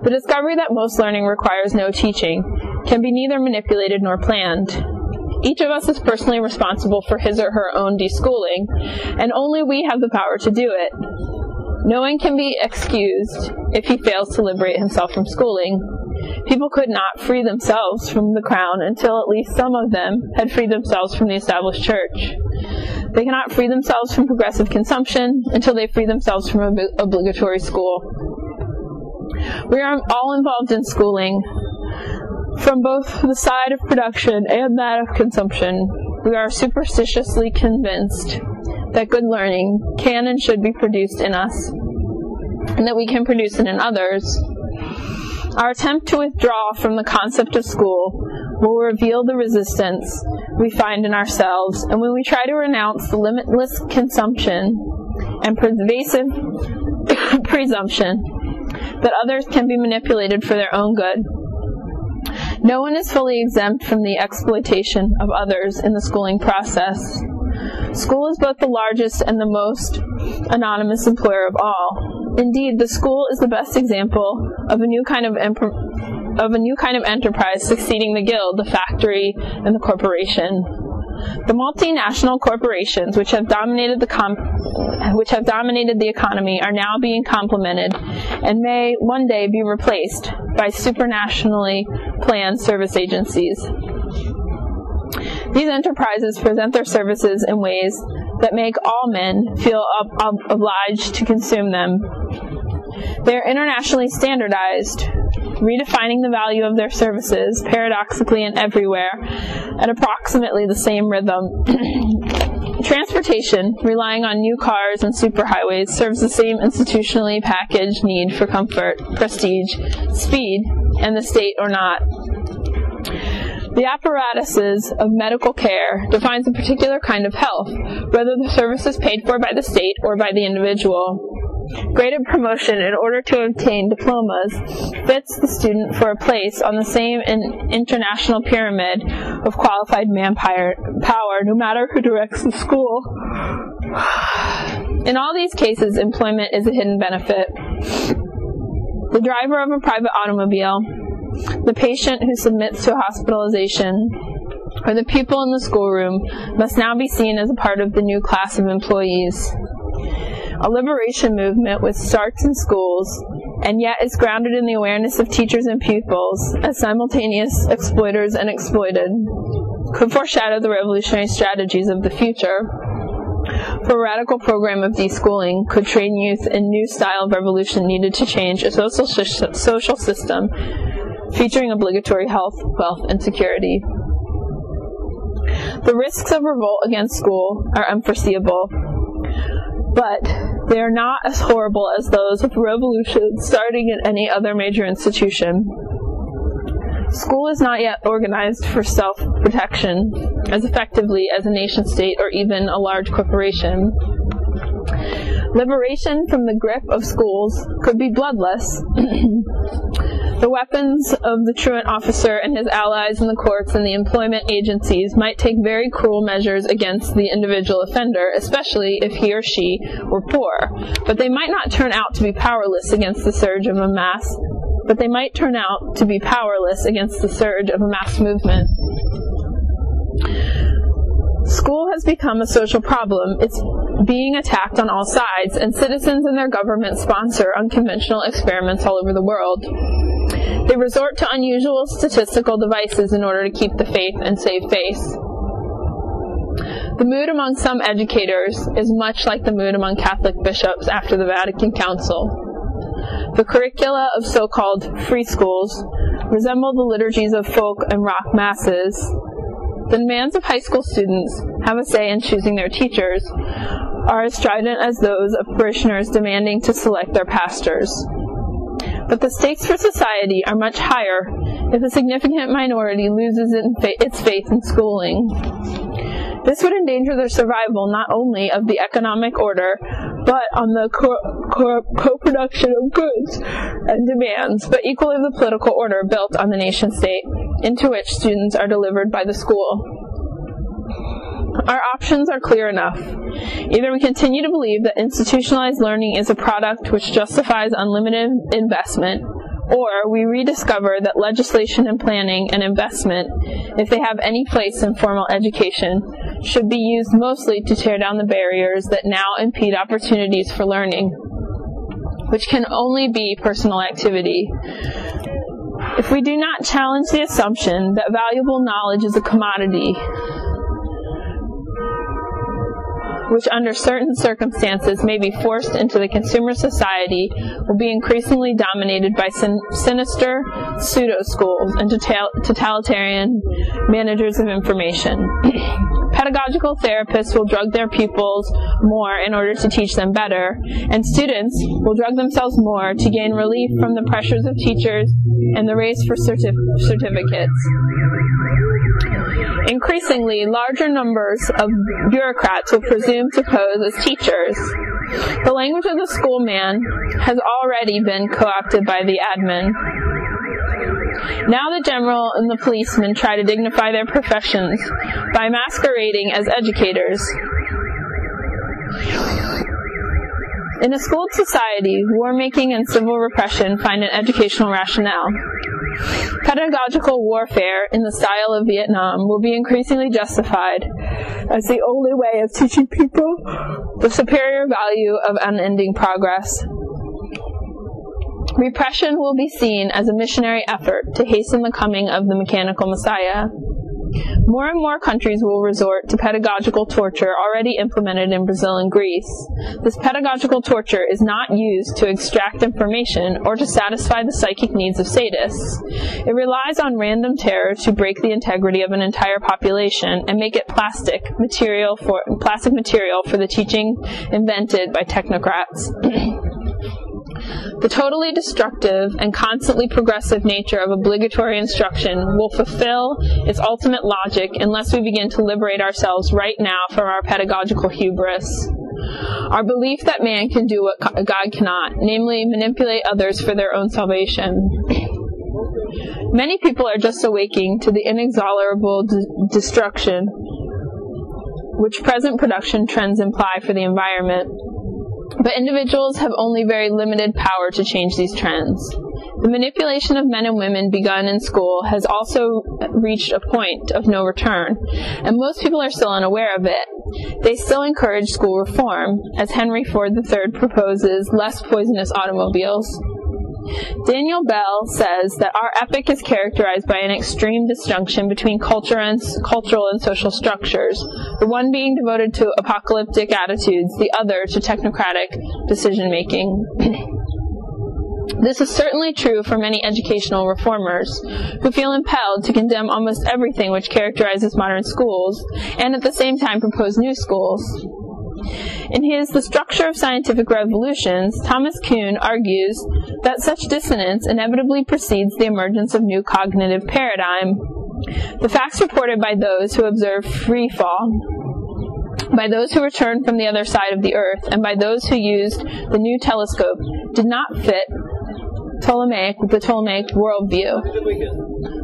S1: The discovery that most learning requires no teaching can be neither manipulated nor planned. Each of us is personally responsible for his or her own deschooling, and only we have the power to do it. No one can be excused if he fails to liberate himself from schooling. People could not free themselves from the crown until at least some of them had freed themselves from the established church. They cannot free themselves from progressive consumption until they free themselves from obligatory school. We are all involved in schooling. From both the side of production and that of consumption, we are superstitiously convinced that good learning can and should be produced in us, and that we can produce it in others. Our attempt to withdraw from the concept of school will reveal the resistance we find in ourselves, and when we try to renounce the limitless consumption and pervasive presumption that others can be manipulated for their own good. No one is fully exempt from the exploitation of others in the schooling process. School is both the largest and the most anonymous employer of all. Indeed, the school is the best example of a new kind of enterprise succeeding the guild, the factory, and the corporation. The multinational corporations which have dominated the economy are now being complemented and may one day be replaced by supranationally planned service agencies. These enterprises present their services in ways that make all men feel obliged to consume them. They are internationally standardized, redefining the value of their services, paradoxically and everywhere, at approximately the same rhythm. Transportation, relying on new cars and superhighways, serves the same institutionally packaged need for comfort, prestige, speed, and the state or not. The apparatuses of medical care defines a particular kind of health, whether the service is paid for by the state or by the individual. Graded promotion in order to obtain diplomas fits the student for a place on the same international pyramid of qualified manpower, no matter who directs the school. In all these cases, employment is a hidden benefit. The driver of a private automobile, the patient who submits to hospitalization, or the pupil in the schoolroom must now be seen as a part of the new class of employees. A liberation movement which starts in schools and yet is grounded in the awareness of teachers and pupils as simultaneous exploiters and exploited could foreshadow the revolutionary strategies of the future. For a radical program of deschooling could train youth in new style of revolution needed to change a social system featuring obligatory health, wealth, and security. The risks of revolt against school are unforeseeable, but they are not as horrible as those of revolution starting in any other major institution. School is not yet organized for self-protection as effectively as a nation-state or even a large corporation. Liberation from the grip of schools could be bloodless. The weapons of the truant officer and his allies in the courts and the employment agencies might take very cruel measures against the individual offender, especially if he or she were poor. But they might not turn out to be powerless against the surge of a mass movement. School has become a social problem. It's being attacked on all sides, and citizens and their government sponsor unconventional experiments all over the world. They resort to unusual statistical devices in order to keep the faith and save face. The mood among some educators is much like the mood among Catholic bishops after the Vatican Council. The curricula of so-called free schools resemble the liturgies of folk and rock masses. The demands of high school students have a say in choosing their teachers are as strident as those of parishioners demanding to select their pastors. But the stakes for society are much higher if a significant minority loses its faith in schooling. This would endanger the survival not only of the economic order, but on the co-production of goods and demands, but equally the political order built on the nation-state, into which students are delivered by the school. Our options are clear enough. Either we continue to believe that institutionalized learning is a product which justifies unlimited investment, or we rediscover that legislation and planning and investment, if they have any place in formal education, should be used mostly to tear down the barriers that now impede opportunities for learning, which can only be personal activity. If we do not challenge the assumption that valuable knowledge is a commodity, which under certain circumstances may be forced into the consumer society, will be increasingly dominated by sinister pseudo-schools and totalitarian managers of information. Pedagogical therapists will drug their pupils more in order to teach them better, and students will drug themselves more to gain relief from the pressures of teachers and the race for certificates. Increasingly, larger numbers of bureaucrats will presume to pose as teachers. The language of the schoolman has already been co-opted by the admin. Now the general and the policeman try to dignify their professions by masquerading as educators. In a schooled society, war-making and civil repression find an educational rationale. Pedagogical warfare, in the style of Vietnam, will be increasingly justified as the only way of teaching people the superior value of unending progress. Repression will be seen as a missionary effort to hasten the coming of the mechanical Messiah. More and more countries will resort to pedagogical torture already implemented in Brazil and Greece. This pedagogical torture is not used to extract information or to satisfy the psychic needs of sadists. It relies on random terror to break the integrity of an entire population and make it plastic material for the teaching invented by technocrats. The totally destructive and constantly progressive nature of obligatory instruction will fulfill its ultimate logic unless we begin to liberate ourselves right now from our pedagogical hubris. Our belief that man can do what God cannot, namely manipulate others for their own salvation. Many people are just awaking to the inexorable destruction which present production trends imply for the environment. But individuals have only very limited power to change these trends. The manipulation of men and women begun in school has also reached a point of no return, and most people are still unaware of it. They still encourage school reform, as Henry Ford III proposes less poisonous automobiles. Daniel Bell says that our epoch is characterized by an extreme disjunction between cultural and social structures, the one being devoted to apocalyptic attitudes, the other to technocratic decision-making. This is certainly true for many educational reformers, who feel impelled to condemn almost everything which characterizes modern schools, and at the same time propose new schools. In his The Structure of Scientific Revolutions, Thomas Kuhn argues that such dissonance inevitably precedes the emergence of new cognitive paradigm. The facts reported by those who observe free fall, by those who returned from the other side of the earth, and by those who used the new telescope did not fit the Ptolemaic worldview.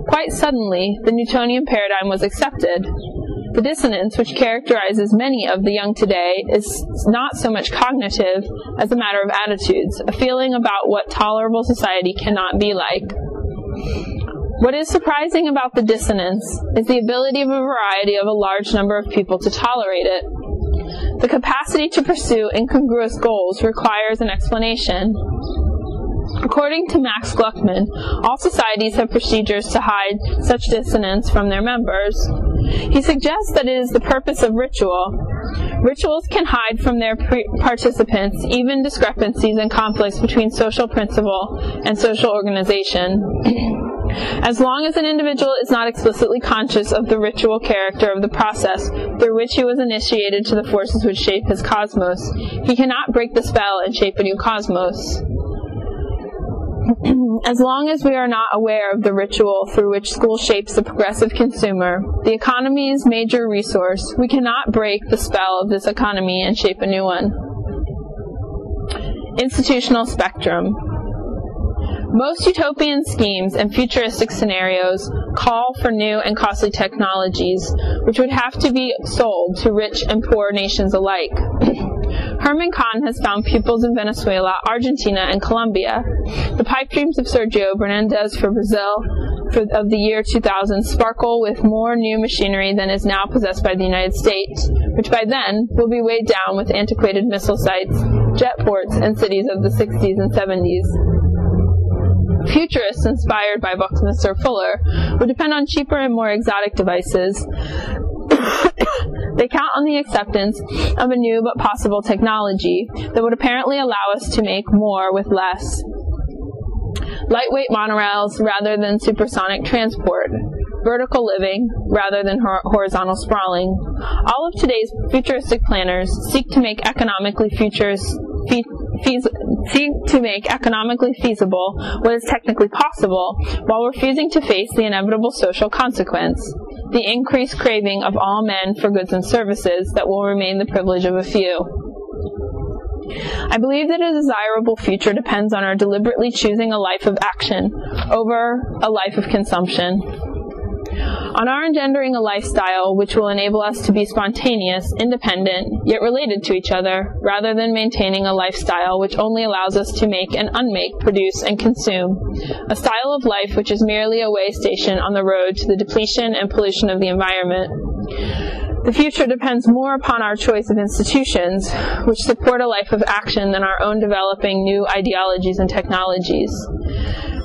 S1: Quite suddenly, the Newtonian paradigm was accepted. The dissonance which characterizes many of the young today is not so much cognitive as a matter of attitudes, a feeling about what tolerable society cannot be like. What is surprising about the dissonance is the ability of a variety of a large number of people to tolerate it. The capacity to pursue incongruous goals requires an explanation. According to Max Gluckman, all societies have procedures to hide such dissonance from their members. He suggests that it is the purpose of ritual. Rituals can hide from their participants even discrepancies and conflicts between social principle and social organization. As long as an individual is not explicitly conscious of the ritual character of the process through which he was initiated to the forces which shape his cosmos, he cannot break the spell and shape a new cosmos. As long as we are not aware of the ritual through which school shapes the progressive consumer, the economy's major resource, we cannot break the spell of this economy and shape a new one. Institutional spectrum. Most utopian schemes and futuristic scenarios call for new and costly technologies, which would have to be sold to rich and poor nations alike. Herman Kahn has found pupils in Venezuela, Argentina, and Colombia. The pipe dreams of Sergio Bernandez for Brazil of the year 2000 sparkle with more new machinery than is now possessed by the United States, which by then will be weighed down with antiquated missile sites, jet ports, and cities of the 60s and 70s. Futurists inspired by Buckminster Fuller would depend on cheaper and more exotic devices They count on the acceptance of a new but possible technology that would apparently allow us to make more with less. Lightweight monorails rather than supersonic transport. Vertical living rather than horizontal sprawling. All of today's futuristic planners seek to make economically feasible what is technically possible, while refusing to face the inevitable social consequence, the increased craving of all men for goods and services that will remain the privilege of a few. I believe that a desirable future depends on our deliberately choosing a life of action over a life of consumption. On our engendering a lifestyle which will enable us to be spontaneous, independent, yet related to each other, rather than maintaining a lifestyle which only allows us to make and unmake, produce and consume, a style of life which is merely a way station on the road to the depletion and pollution of the environment. The future depends more upon our choice of institutions which support a life of action than our own developing new ideologies and technologies.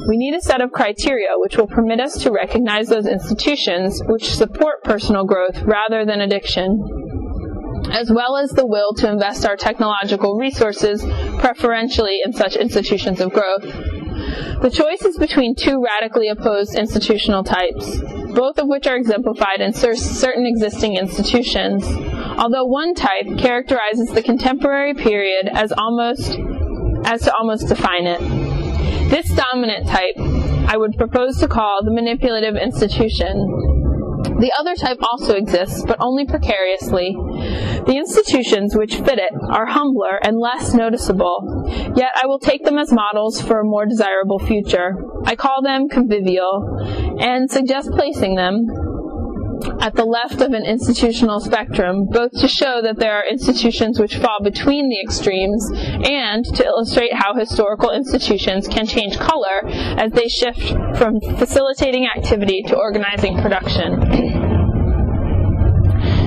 S1: We need a set of criteria which will permit us to recognize those institutions which support personal growth rather than addiction, as well as the will to invest our technological resources preferentially in such institutions of growth. The choice is between two radically opposed institutional types, both of which are exemplified in certain existing institutions, although one type characterizes the contemporary period as to almost define it. This dominant type I would propose to call the manipulative institution. The other type also exists, but only precariously. The institutions which fit it are humbler and less noticeable, yet I will take them as models for a more desirable future. I call them convivial, and suggest placing them at the left of an institutional spectrum, both to show that there are institutions which fall between the extremes, and to illustrate how historical institutions can change color as they shift from facilitating activity to organizing production.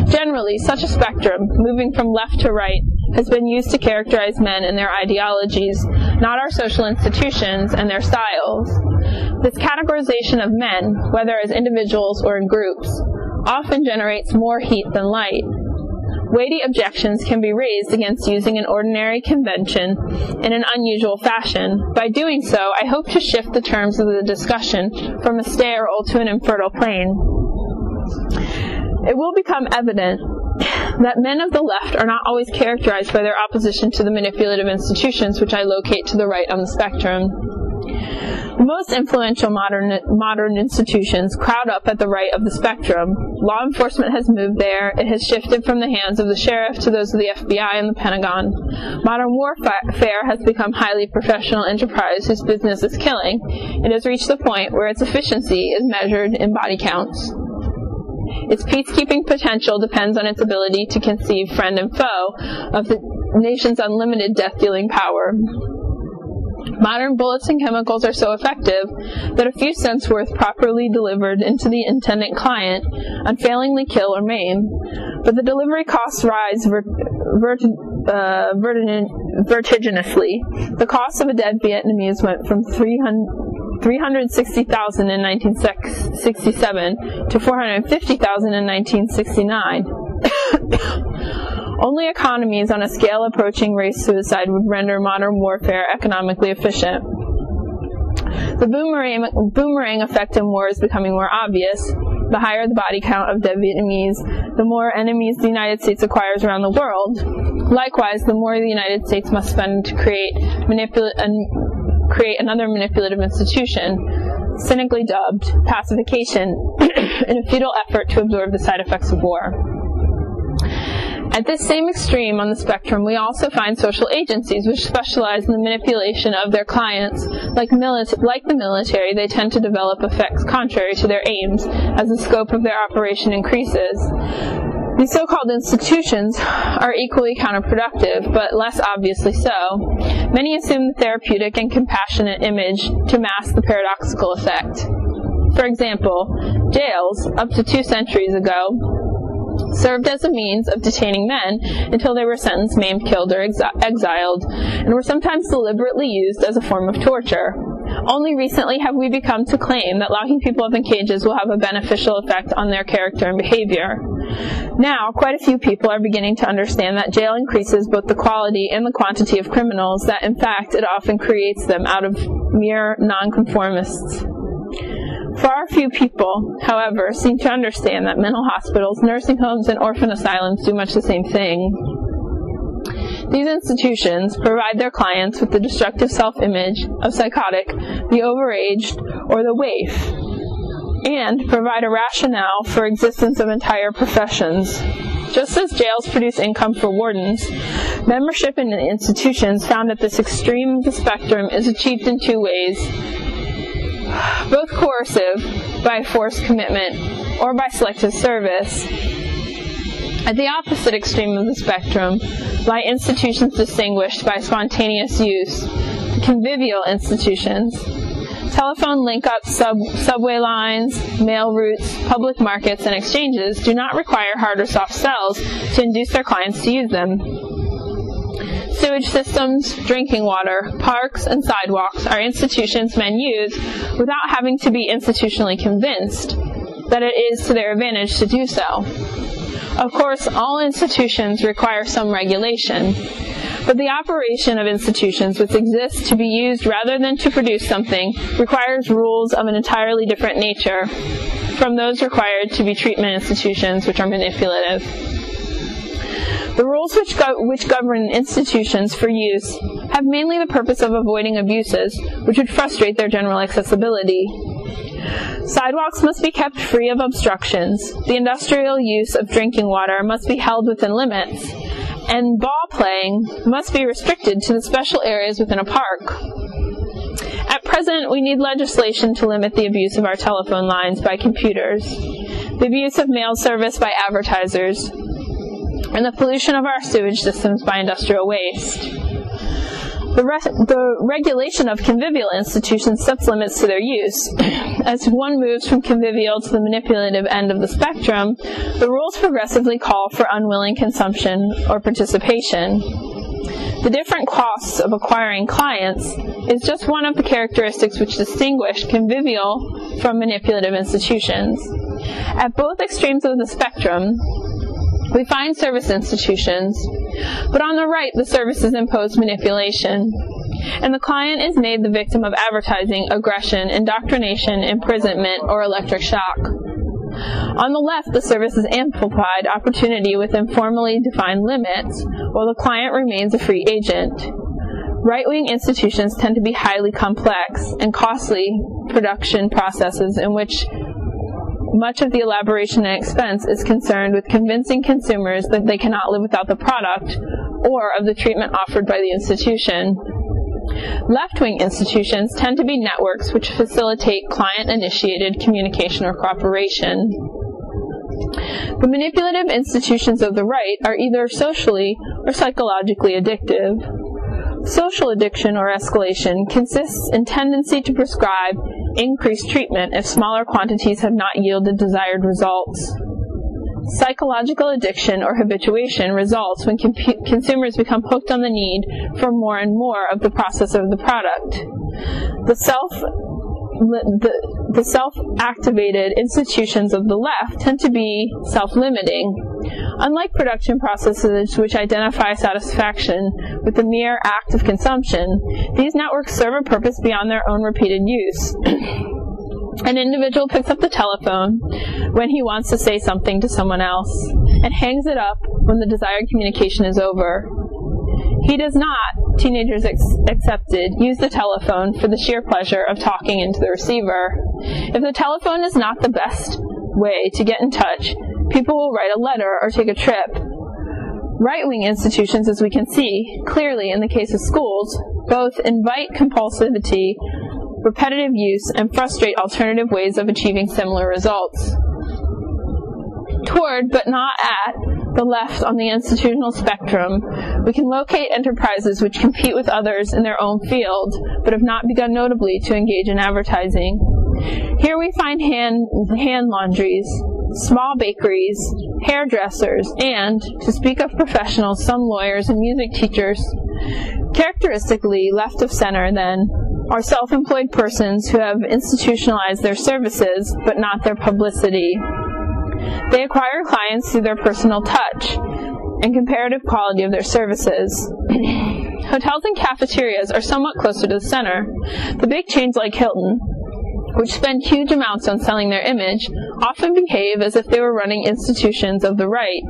S1: Generally, such a spectrum, moving from left to right, has been used to characterize men and their ideologies, not our social institutions and their styles. This categorization of men, whether as individuals or in groups, often generates more heat than light. Weighty objections can be raised against using an ordinary convention in an unusual fashion. By doing so, I hope to shift the terms of the discussion from a sterile to an infertile plane. It will become evident that men of the left are not always characterized by their opposition to the manipulative institutions which I locate to the right on the spectrum. The most influential modern institutions crowd up at the right of the spectrum. Law enforcement has moved there. It has shifted from the hands of the sheriff to those of the FBI and the Pentagon. Modern warfare has become highly professional enterprise whose business is killing. It has reached the point where its efficiency is measured in body counts. Its peacekeeping potential depends on its ability to conceive friend and foe of the nation's unlimited death-dealing power. Modern bullets and chemicals are so effective that a few cents worth properly delivered into the intended client unfailingly kill or maim, but the delivery costs rise vertiginously. The cost of a dead Vietnamese went from $360,000 in 1967 to $450,000 in 1969. Only economies on a scale approaching race suicide would render modern warfare economically efficient. The boomerang effect in war is becoming more obvious. The higher the body count of dead Vietnamese, the more enemies the United States acquires around the world. Likewise, the more the United States must spend to create another manipulative institution, cynically dubbed pacification, in a futile effort to absorb the side effects of war. At this same extreme on the spectrum, we also find social agencies which specialize in the manipulation of their clients. Like the military, they tend to develop effects contrary to their aims as the scope of their operation increases. These so-called institutions are equally counterproductive, but less obviously so. Many assume the therapeutic and compassionate image to mask the paradoxical effect. For example, jails, up to 2 centuries ago, served as a means of detaining men until they were sentenced, maimed, killed, or exiled, and were sometimes deliberately used as a form of torture. Only recently have we become to claim that locking people up in cages will have a beneficial effect on their character and behavior. Now, quite a few people are beginning to understand that jail increases both the quality and the quantity of criminals, that in fact it often creates them out of mere nonconformists. Far few people, however, seem to understand that mental hospitals, nursing homes, and orphan asylums do much the same thing. These institutions provide their clients with the destructive self-image of psychotic, the overaged, or the waif, and provide a rationale for existence of entire professions. Just as jails produce income for wardens, membership in institutions found at this extreme of the spectrum is achieved in two ways: both coercive, by forced commitment, or by selective service. At the opposite extreme of the spectrum lie institutions distinguished by spontaneous use, the convivial institutions. Telephone link-ups, subway lines, mail routes, public markets, and exchanges do not require hard or soft sells to induce their clients to use them. Sewage systems, drinking water, parks, and sidewalks are institutions men use without having to be institutionally convinced that it is to their advantage to do so. Of course, all institutions require some regulation, but the operation of institutions which exist to be used rather than to produce something requires rules of an entirely different nature from those required to be treatment institutions, which are manipulative. The rules which govern institutions for use have mainly the purpose of avoiding abuses which would frustrate their general accessibility. Sidewalks must be kept free of obstructions, the industrial use of drinking water must be held within limits, and ball playing must be restricted to the special areas within a park. At present, we need legislation to limit the abuse of our telephone lines by computers, the abuse of mail service by advertisers, and the pollution of our sewage systems by industrial waste. The regulation of convivial institutions sets limits to their use. As one moves from convivial to the manipulative end of the spectrum, the rules progressively call for unwilling consumption or participation. The different costs of acquiring clients is just one of the characteristics which distinguish convivial from manipulative institutions. At both extremes of the spectrum, we find service institutions, but on the right the service is imposed manipulation, and the client is made the victim of advertising, aggression, indoctrination, imprisonment, or electric shock. On the left, the service is amplified opportunity within formally defined limits, while the client remains a free agent. Right-wing institutions tend to be highly complex and costly production processes in which much of the elaboration and expense is concerned with convincing consumers that they cannot live without the product or of the treatment offered by the institution. Left-wing institutions tend to be networks which facilitate client-initiated communication or cooperation. The manipulative institutions of the right are either socially or psychologically addictive. Social addiction or escalation consists in tendency to prescribe increased treatment if smaller quantities have not yielded desired results. Psychological addiction or habituation results when consumers become hooked on the need for more and more of the process of the product. The self-activated institutions of the left tend to be self-limiting. Unlike production processes which identify satisfaction with the mere act of consumption, these networks serve a purpose beyond their own repeated use. An individual picks up the telephone when he wants to say something to someone else and hangs it up when the desired communication is over. He does not, teenagers accepted, use the telephone for the sheer pleasure of talking into the receiver. If the telephone is not the best way to get in touch, people will write a letter or take a trip. Right-wing institutions, as we can see clearly in the case of schools, both invite compulsivity, repetitive use, and frustrate alternative ways of achieving similar results. Toward, but not at, the left on the institutional spectrum, we can locate enterprises which compete with others in their own field, but have not begun notably to engage in advertising. Here we find hand laundries, small bakeries, hairdressers, and, to speak of professionals, some lawyers and music teachers. Characteristically left of center, then, are self-employed persons who have institutionalized their services, but not their publicity. They acquire clients through their personal touch and comparative quality of their services. Hotels and cafeterias are somewhat closer to the center. The big chains like Hilton, which spend huge amounts on selling their image, often behave as if they were running institutions of the right.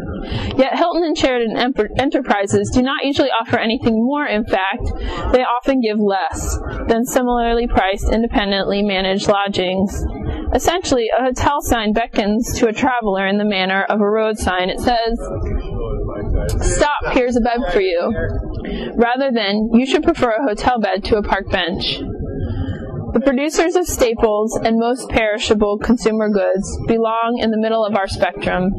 S1: Yet Hilton and Sheraton Enterprises do not usually offer anything more. In fact, they often give less than similarly priced, independently managed lodgings. Essentially, a hotel sign beckons to a traveler in the manner of a road sign. It says, "Stop, here's a bed for you," rather than, "You should prefer a hotel bed to a park bench." The producers of staples and most perishable consumer goods belong in the middle of our spectrum.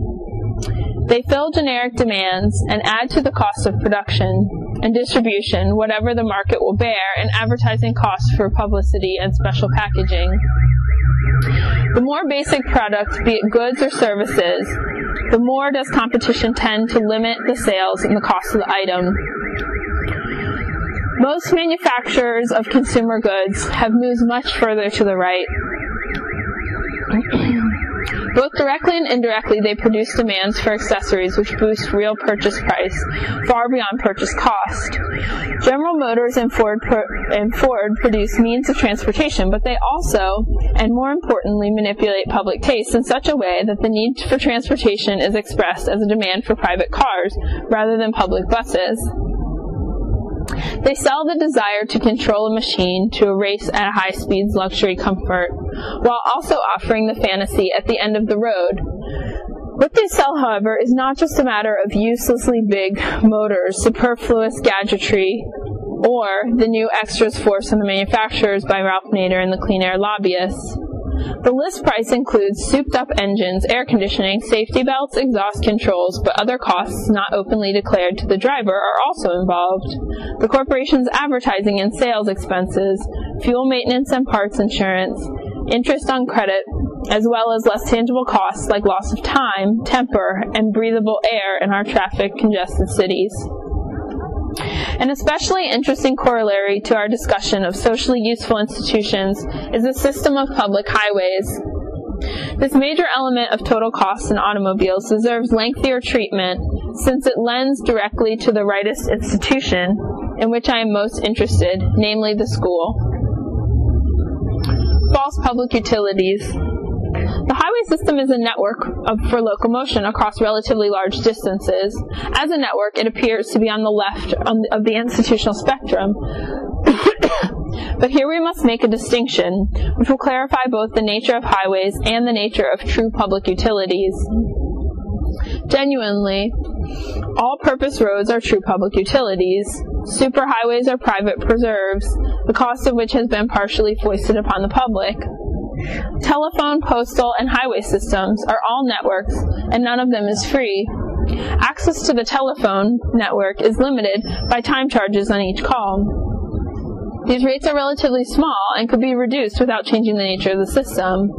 S1: They fill generic demands and add to the cost of production and distribution whatever the market will bear in advertising costs for publicity and special packaging. The more basic product, be it goods or services, the more does competition tend to limit the sales and the cost of the item. Most manufacturers of consumer goods have moved much further to the right. Both directly and indirectly, they produce demands for accessories which boost real purchase price far beyond purchase cost. General Motors and Ford produce means of transportation, but they also, and more importantly, manipulate public taste in such a way that the need for transportation is expressed as a demand for private cars rather than public buses. They sell the desire to control a machine to a race at high speeds luxury comfort, while also offering the fantasy at the end of the road. What they sell, however, is not just a matter of uselessly big motors, superfluous gadgetry, or the new extras forced on the manufacturers by Ralph Nader and the clean air lobbyists. The list price includes souped-up engines, air conditioning, safety belts, exhaust controls, but other costs not openly declared to the driver are also involved. The corporation's advertising and sales expenses, fuel maintenance and parts insurance, interest on credit, as well as less tangible costs like loss of time, temper, and breathable air in our traffic-congested cities. An especially interesting corollary to our discussion of socially useful institutions is the system of public highways. This major element of total costs in automobiles deserves lengthier treatment since it lends directly to the rightist institution in which I am most interested, namely the school. False public utilities. The highway system is a network for locomotion across relatively large distances. As a network, it appears to be on the left of the institutional spectrum. But here we must make a distinction, which will clarify both the nature of highways and the nature of true public utilities. Genuinely, all-purpose roads are true public utilities. Superhighways are private preserves, the cost of which has been partially foisted upon the public. Telephone, postal, and highway systems are all networks, and none of them is free. Access to the telephone network is limited by time charges on each call. These rates are relatively small and could be reduced without changing the nature of the system.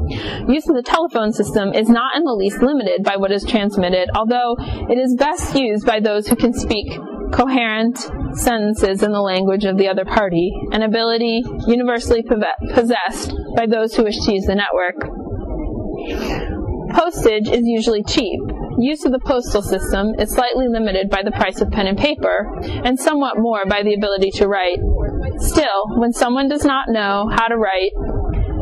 S1: Use of the telephone system is not in the least limited by what is transmitted, although it is best used by those who can speak coherent sentences in the language of the other party, an ability universally possessed by those who wish to use the network. Postage is usually cheap. Use of the postal system is slightly limited by the price of pen and paper, and somewhat more by the ability to write. Still, when someone does not know how to write,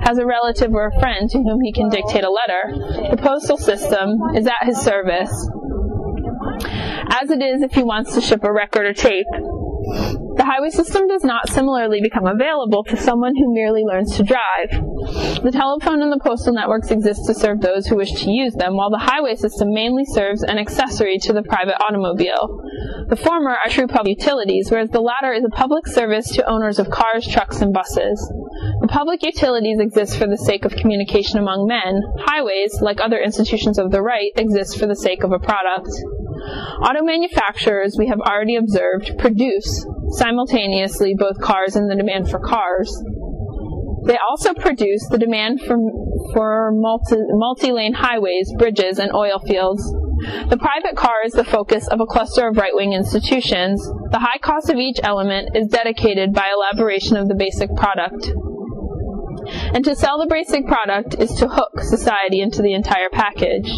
S1: has a relative or a friend to whom he can dictate a letter, the postal system is at his service, as it is if he wants to ship a record or tape. The highway system does not similarly become available to someone who merely learns to drive. The telephone and the postal networks exist to serve those who wish to use them, while the highway system mainly serves an accessory to the private automobile. The former are true public utilities, whereas the latter is a public service to owners of cars, trucks, and buses. The public utilities exist for the sake of communication among men. Highways, like other institutions of the right, exist for the sake of a product. Auto manufacturers, we have already observed, produce simultaneously both cars and the demand for cars. They also produce the demand for multi-lane highways, bridges, and oil fields. The private car is the focus of a cluster of right-wing institutions. The high cost of each element is dedicated by elaboration of the basic product. And to sell the basic product is to hook society into the entire package.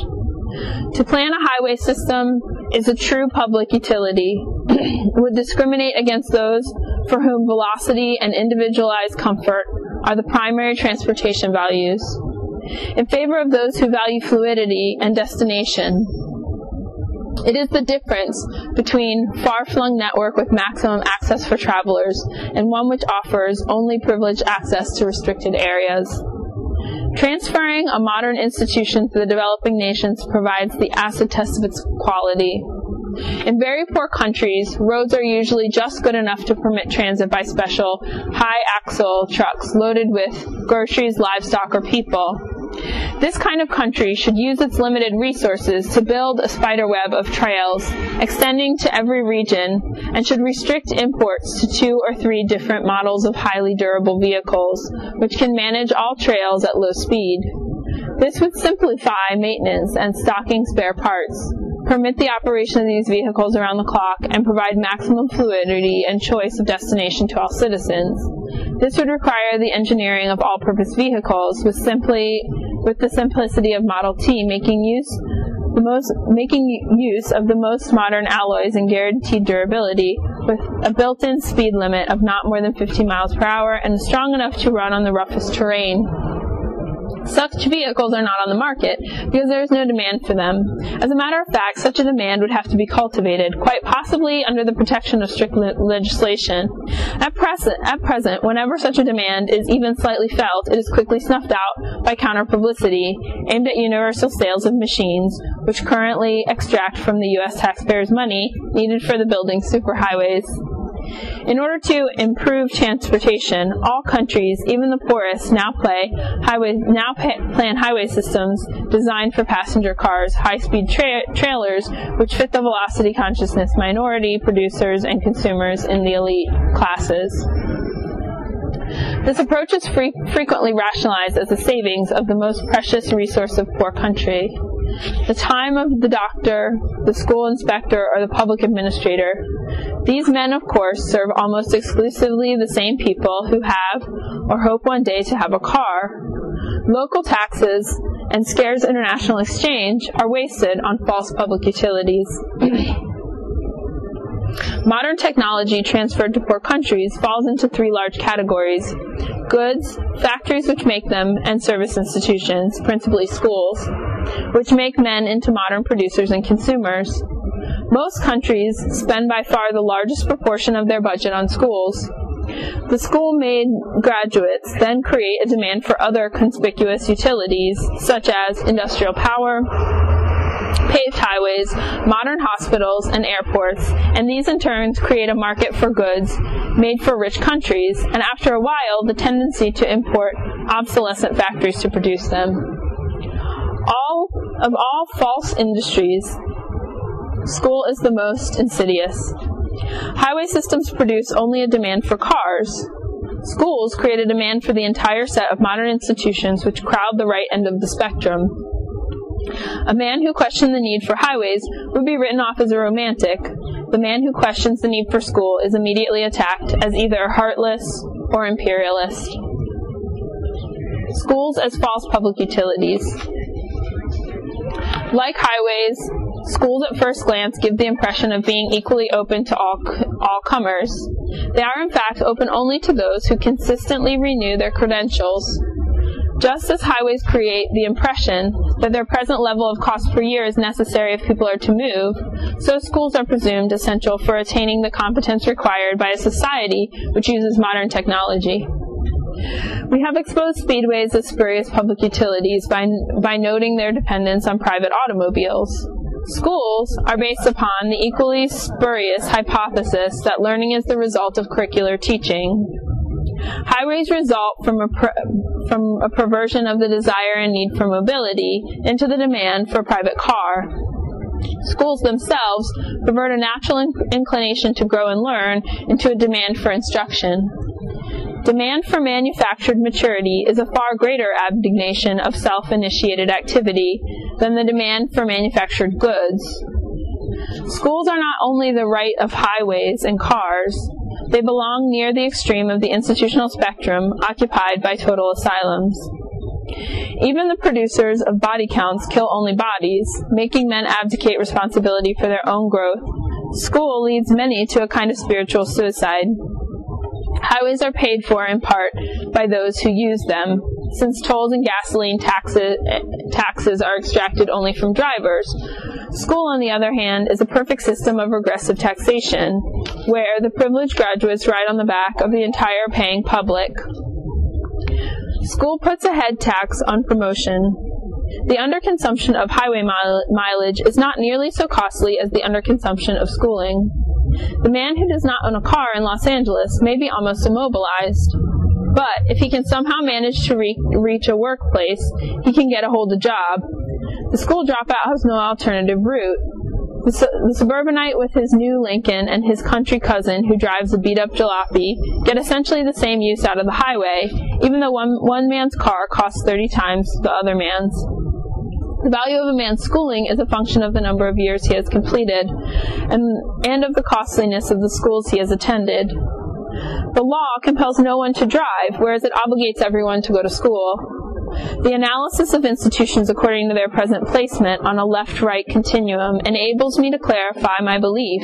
S1: To plan a highway system is a true public utility. It would discriminate against those for whom velocity and individualized comfort are the primary transportation values, in favor of those who value fluidity and destination. It is the difference between far-flung network with maximum access for travelers and one which offers only privileged access to restricted areas. Transferring a modern institution to the developing nations provides the acid test of its quality. In very poor countries, roads are usually just good enough to permit transit by special high-axle trucks loaded with groceries, livestock, or people. This kind of country should use its limited resources to build a spiderweb of trails extending to every region, and should restrict imports to 2 or 3 different models of highly durable vehicles, which can manage all trails at low speed. This would simplify maintenance and stocking spare parts, permit the operation of these vehicles around the clock, and provide maximum fluidity and choice of destination to all citizens. This would require the engineering of all-purpose vehicles with the simplicity of Model T, making use of the most modern alloys and guaranteed durability, with a built-in speed limit of not more than 50 miles per hour and strong enough to run on the roughest terrain. Such vehicles are not on the market because there is no demand for them. As a matter of fact, such a demand would have to be cultivated, quite possibly under the protection of strict legislation. At present, whenever such a demand is even slightly felt, it is quickly snuffed out by counter-publicity aimed at universal sales of machines, which currently extract from the U.S. taxpayers' money needed for the building superhighways. In order to improve transportation, all countries, even the poorest, now plan highway systems designed for passenger cars, high-speed trailers, which fit the velocity-consciousness minority, producers, and consumers in the elite classes. This approach is frequently rationalized as the savings of the most precious resource of poor country, the time of the doctor, the school inspector, or the public administrator. These men, of course, serve almost exclusively the same people who have, or hope one day to have, a car. Local taxes and scarce international exchange are wasted on false public utilities. Modern technology transferred to poor countries falls into 3 large categories: goods, factories which make them, and service institutions, principally schools, which make men into modern producers and consumers. Most countries spend by far the largest proportion of their budget on schools. The school-made graduates then create a demand for other conspicuous utilities, such as industrial power, paved highways, modern hospitals, and airports, and these in turn create a market for goods made for rich countries, and after a while, the tendency to import obsolescent factories to produce them. Of all false industries, school is the most insidious. Highway systems produce only a demand for cars. Schools create a demand for the entire set of modern institutions which crowd the right end of the spectrum. A man who questioned the need for highways would be written off as a romantic. The man who questions the need for school is immediately attacked as either heartless or imperialist. Schools as false public utilities. Like highways, schools at first glance give the impression of being equally open to all comers. They are in fact open only to those who consistently renew their credentials. Just as highways create the impression that their present level of cost per year is necessary if people are to move, so schools are presumed essential for attaining the competence required by a society which uses modern technology. We have exposed speedways as spurious public utilities by noting their dependence on private automobiles. Schools are based upon the equally spurious hypothesis that learning is the result of curricular teaching. Highways result from a perversion of the desire and need for mobility into the demand for a private car. Schools themselves pervert a natural inclination to grow and learn into a demand for instruction. Demand for manufactured maturity is a far greater abnegation of self-initiated activity than the demand for manufactured goods. Schools are not only the right of highways and cars, they belong near the extreme of the institutional spectrum occupied by total asylums. Even the producers of body counts kill only bodies, making men abdicate responsibility for their own growth. School leads many to a kind of spiritual suicide. Highways are paid for in part by those who use them, since tolls and gasoline taxes are extracted only from drivers. School, on the other hand, is a perfect system of regressive taxation, where the privileged graduates ride on the back of the entire paying public. School puts a head tax on promotion. The underconsumption of highway mileage is not nearly so costly as the underconsumption of schooling. The man who does not own a car in Los Angeles may be almost immobilized, but if he can somehow manage to reach a workplace, he can get a hold of a job. The school dropout has no alternative route. The suburbanite with his new Lincoln and his country cousin who drives a beat-up jalopy get essentially the same use out of the highway, even though one man's car costs 30 times the other man's. The value of a man's schooling is a function of the number of years he has completed and of the costliness of the schools he has attended. The law compels no one to drive, whereas it obligates everyone to go to school. The analysis of institutions according to their present placement on a left-right continuum enables me to clarify my belief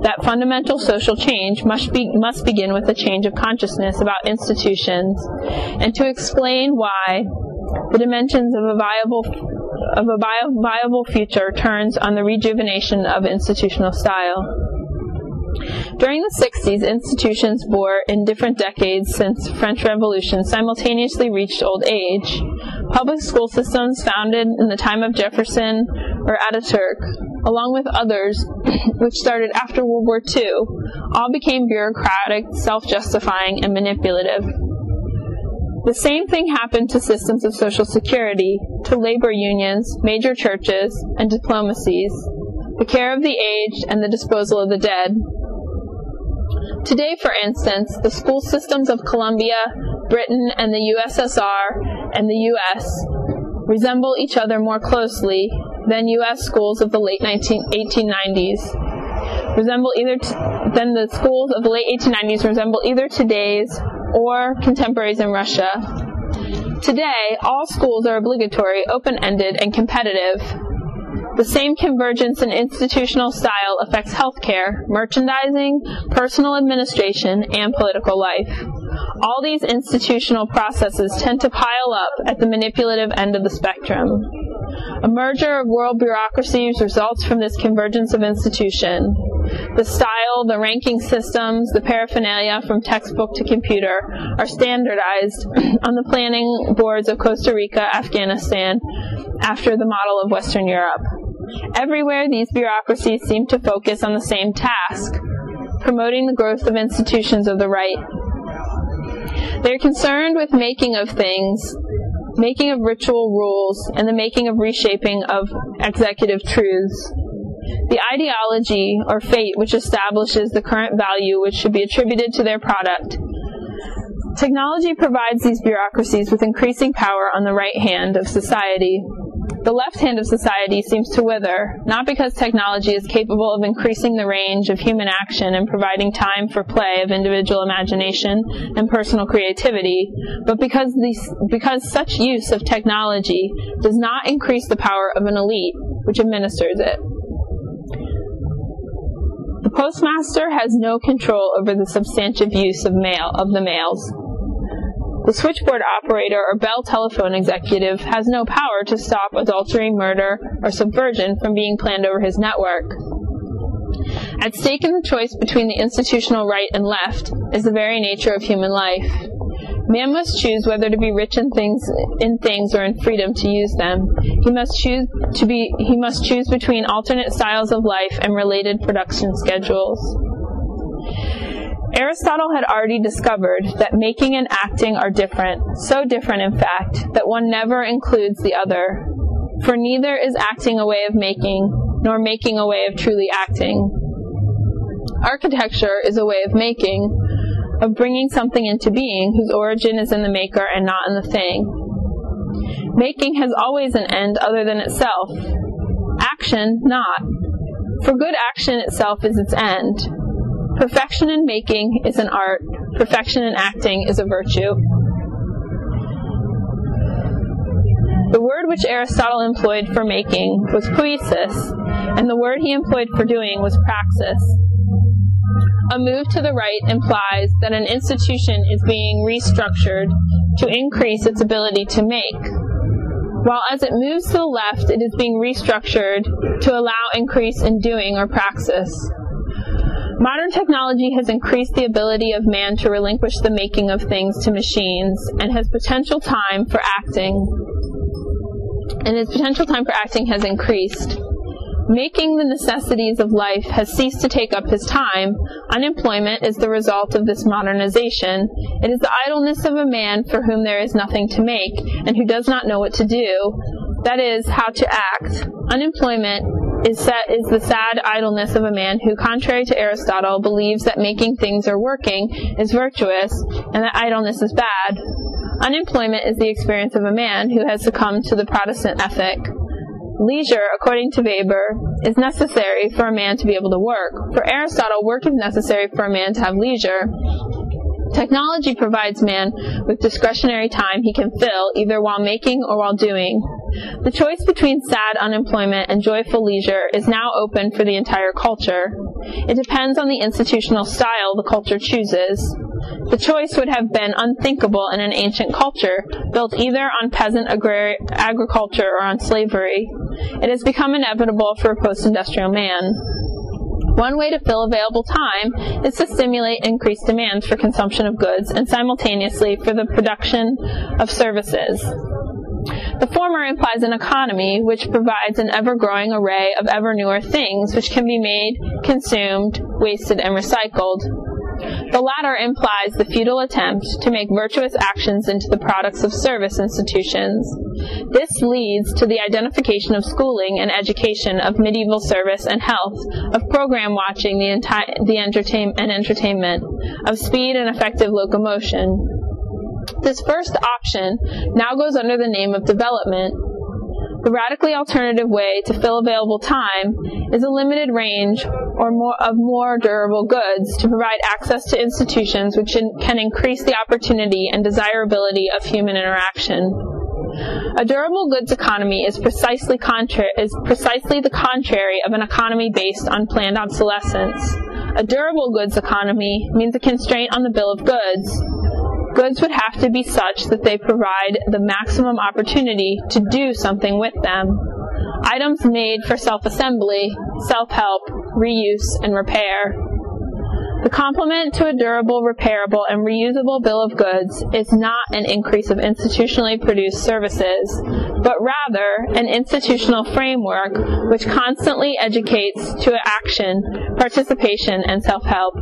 S1: that fundamental social change must begin with a change of consciousness about institutions, and to explain why the dimensions of a viable future turns on the rejuvenation of institutional style. During the 60s, institutions bore, in different decades since the French Revolution, simultaneously reached old age. Public school systems founded in the time of Jefferson or Ataturk, along with others which started after World War II, all became bureaucratic, self-justifying, and manipulative. The same thing happened to systems of social security, to labor unions, major churches, and diplomacies, the care of the aged, and the disposal of the dead. Today, for instance, the school systems of Colombia, Britain, and the USSR and the U.S. resemble each other more closely than U.S. schools of the late 1890s resemble either today's or contemporaries in Russia. Today, all schools are obligatory, open-ended, and competitive. The same convergence in institutional style affects healthcare, merchandising, personal administration, and political life. All these institutional processes tend to pile up at the manipulative end of the spectrum. A merger of world bureaucracies results from this convergence of institution. The style, the ranking systems, the paraphernalia from textbook to computer are standardized on the planning boards of Costa Rica, Afghanistan, after the model of Western Europe. Everywhere, these bureaucracies seem to focus on the same task, promoting the growth of institutions of the right. They are concerned with making of things, making of ritual rules, and the making of reshaping of executive truths. The ideology or fate which establishes the current value which should be attributed to their product. Technology provides these bureaucracies with increasing power on the right hand of society. The left hand of society seems to wither, not because technology is capable of increasing the range of human action and providing time for play of individual imagination and personal creativity, but because such use of technology does not increase the power of an elite which administers it. The postmaster has no control over the substantive use of the mails. The switchboard operator or bell telephone executive has no power to stop adultery, murder, or subversion from being planned over his network. At stake in the choice between the institutional right and left is the very nature of human life. Man must choose whether to be rich in things or in freedom to use them. He must choose between alternate styles of life and related production schedules. Aristotle had already discovered that making and acting are different, so different in fact, that one never includes the other. For neither is acting a way of making, nor making a way of truly acting. Architecture is a way of making, of bringing something into being whose origin is in the maker and not in the thing. Making has always an end other than itself. Action, not. For good action itself is its end. Perfection in making is an art. Perfection in acting is a virtue. The word which Aristotle employed for making was poiesis, and the word he employed for doing was praxis. A move to the right implies that an institution is being restructured to increase its ability to make, while as it moves to the left, it is being restructured to allow increase in doing or praxis. Modern technology has increased the ability of man to relinquish the making of things to machines, and his potential time for acting has increased. Making the necessities of life has ceased to take up his time. Unemployment is the result of this modernization. It is the idleness of a man for whom there is nothing to make, and who does not know what to do, that is, how to act. Unemployment is the sad idleness of a man who, contrary to Aristotle, believes that making things or working is virtuous, and that idleness is bad. Unemployment is the experience of a man who has succumbed to the Protestant ethic. Leisure, according to Weber, is necessary for a man to be able to work. For Aristotle, work is necessary for a man to have leisure. Technology provides man with discretionary time he can fill, either while making or while doing. The choice between sad unemployment and joyful leisure is now open for the entire culture. It depends on the institutional style the culture chooses. The choice would have been unthinkable in an ancient culture, built either on peasant agriculture or on slavery. It has become inevitable for a post-industrial man. One way to fill available time is to stimulate increased demands for consumption of goods and simultaneously for the production of services. The former implies an economy which provides an ever-growing array of ever-newer things which can be made, consumed, wasted, and recycled. The latter implies the futile attempt to make virtuous actions into the products of service institutions. This leads to the identification of schooling and education, of medieval service and health, of program watching and entertainment, of speed and effective locomotion. This first option now goes under the name of development. The radically alternative way to fill available time is a limited range or more durable goods to provide access to institutions which can increase the opportunity and desirability of human interaction. A durable goods economy is precisely the contrary of an economy based on planned obsolescence. A durable goods economy means a constraint on the bill of goods. Goods would have to be such that they provide the maximum opportunity to do something with them. Items made for self-assembly, self-help, reuse, and repair. The complement to a durable, repairable, and reusable bill of goods is not an increase of institutionally produced services, but rather an institutional framework which constantly educates to action, participation, and self-help.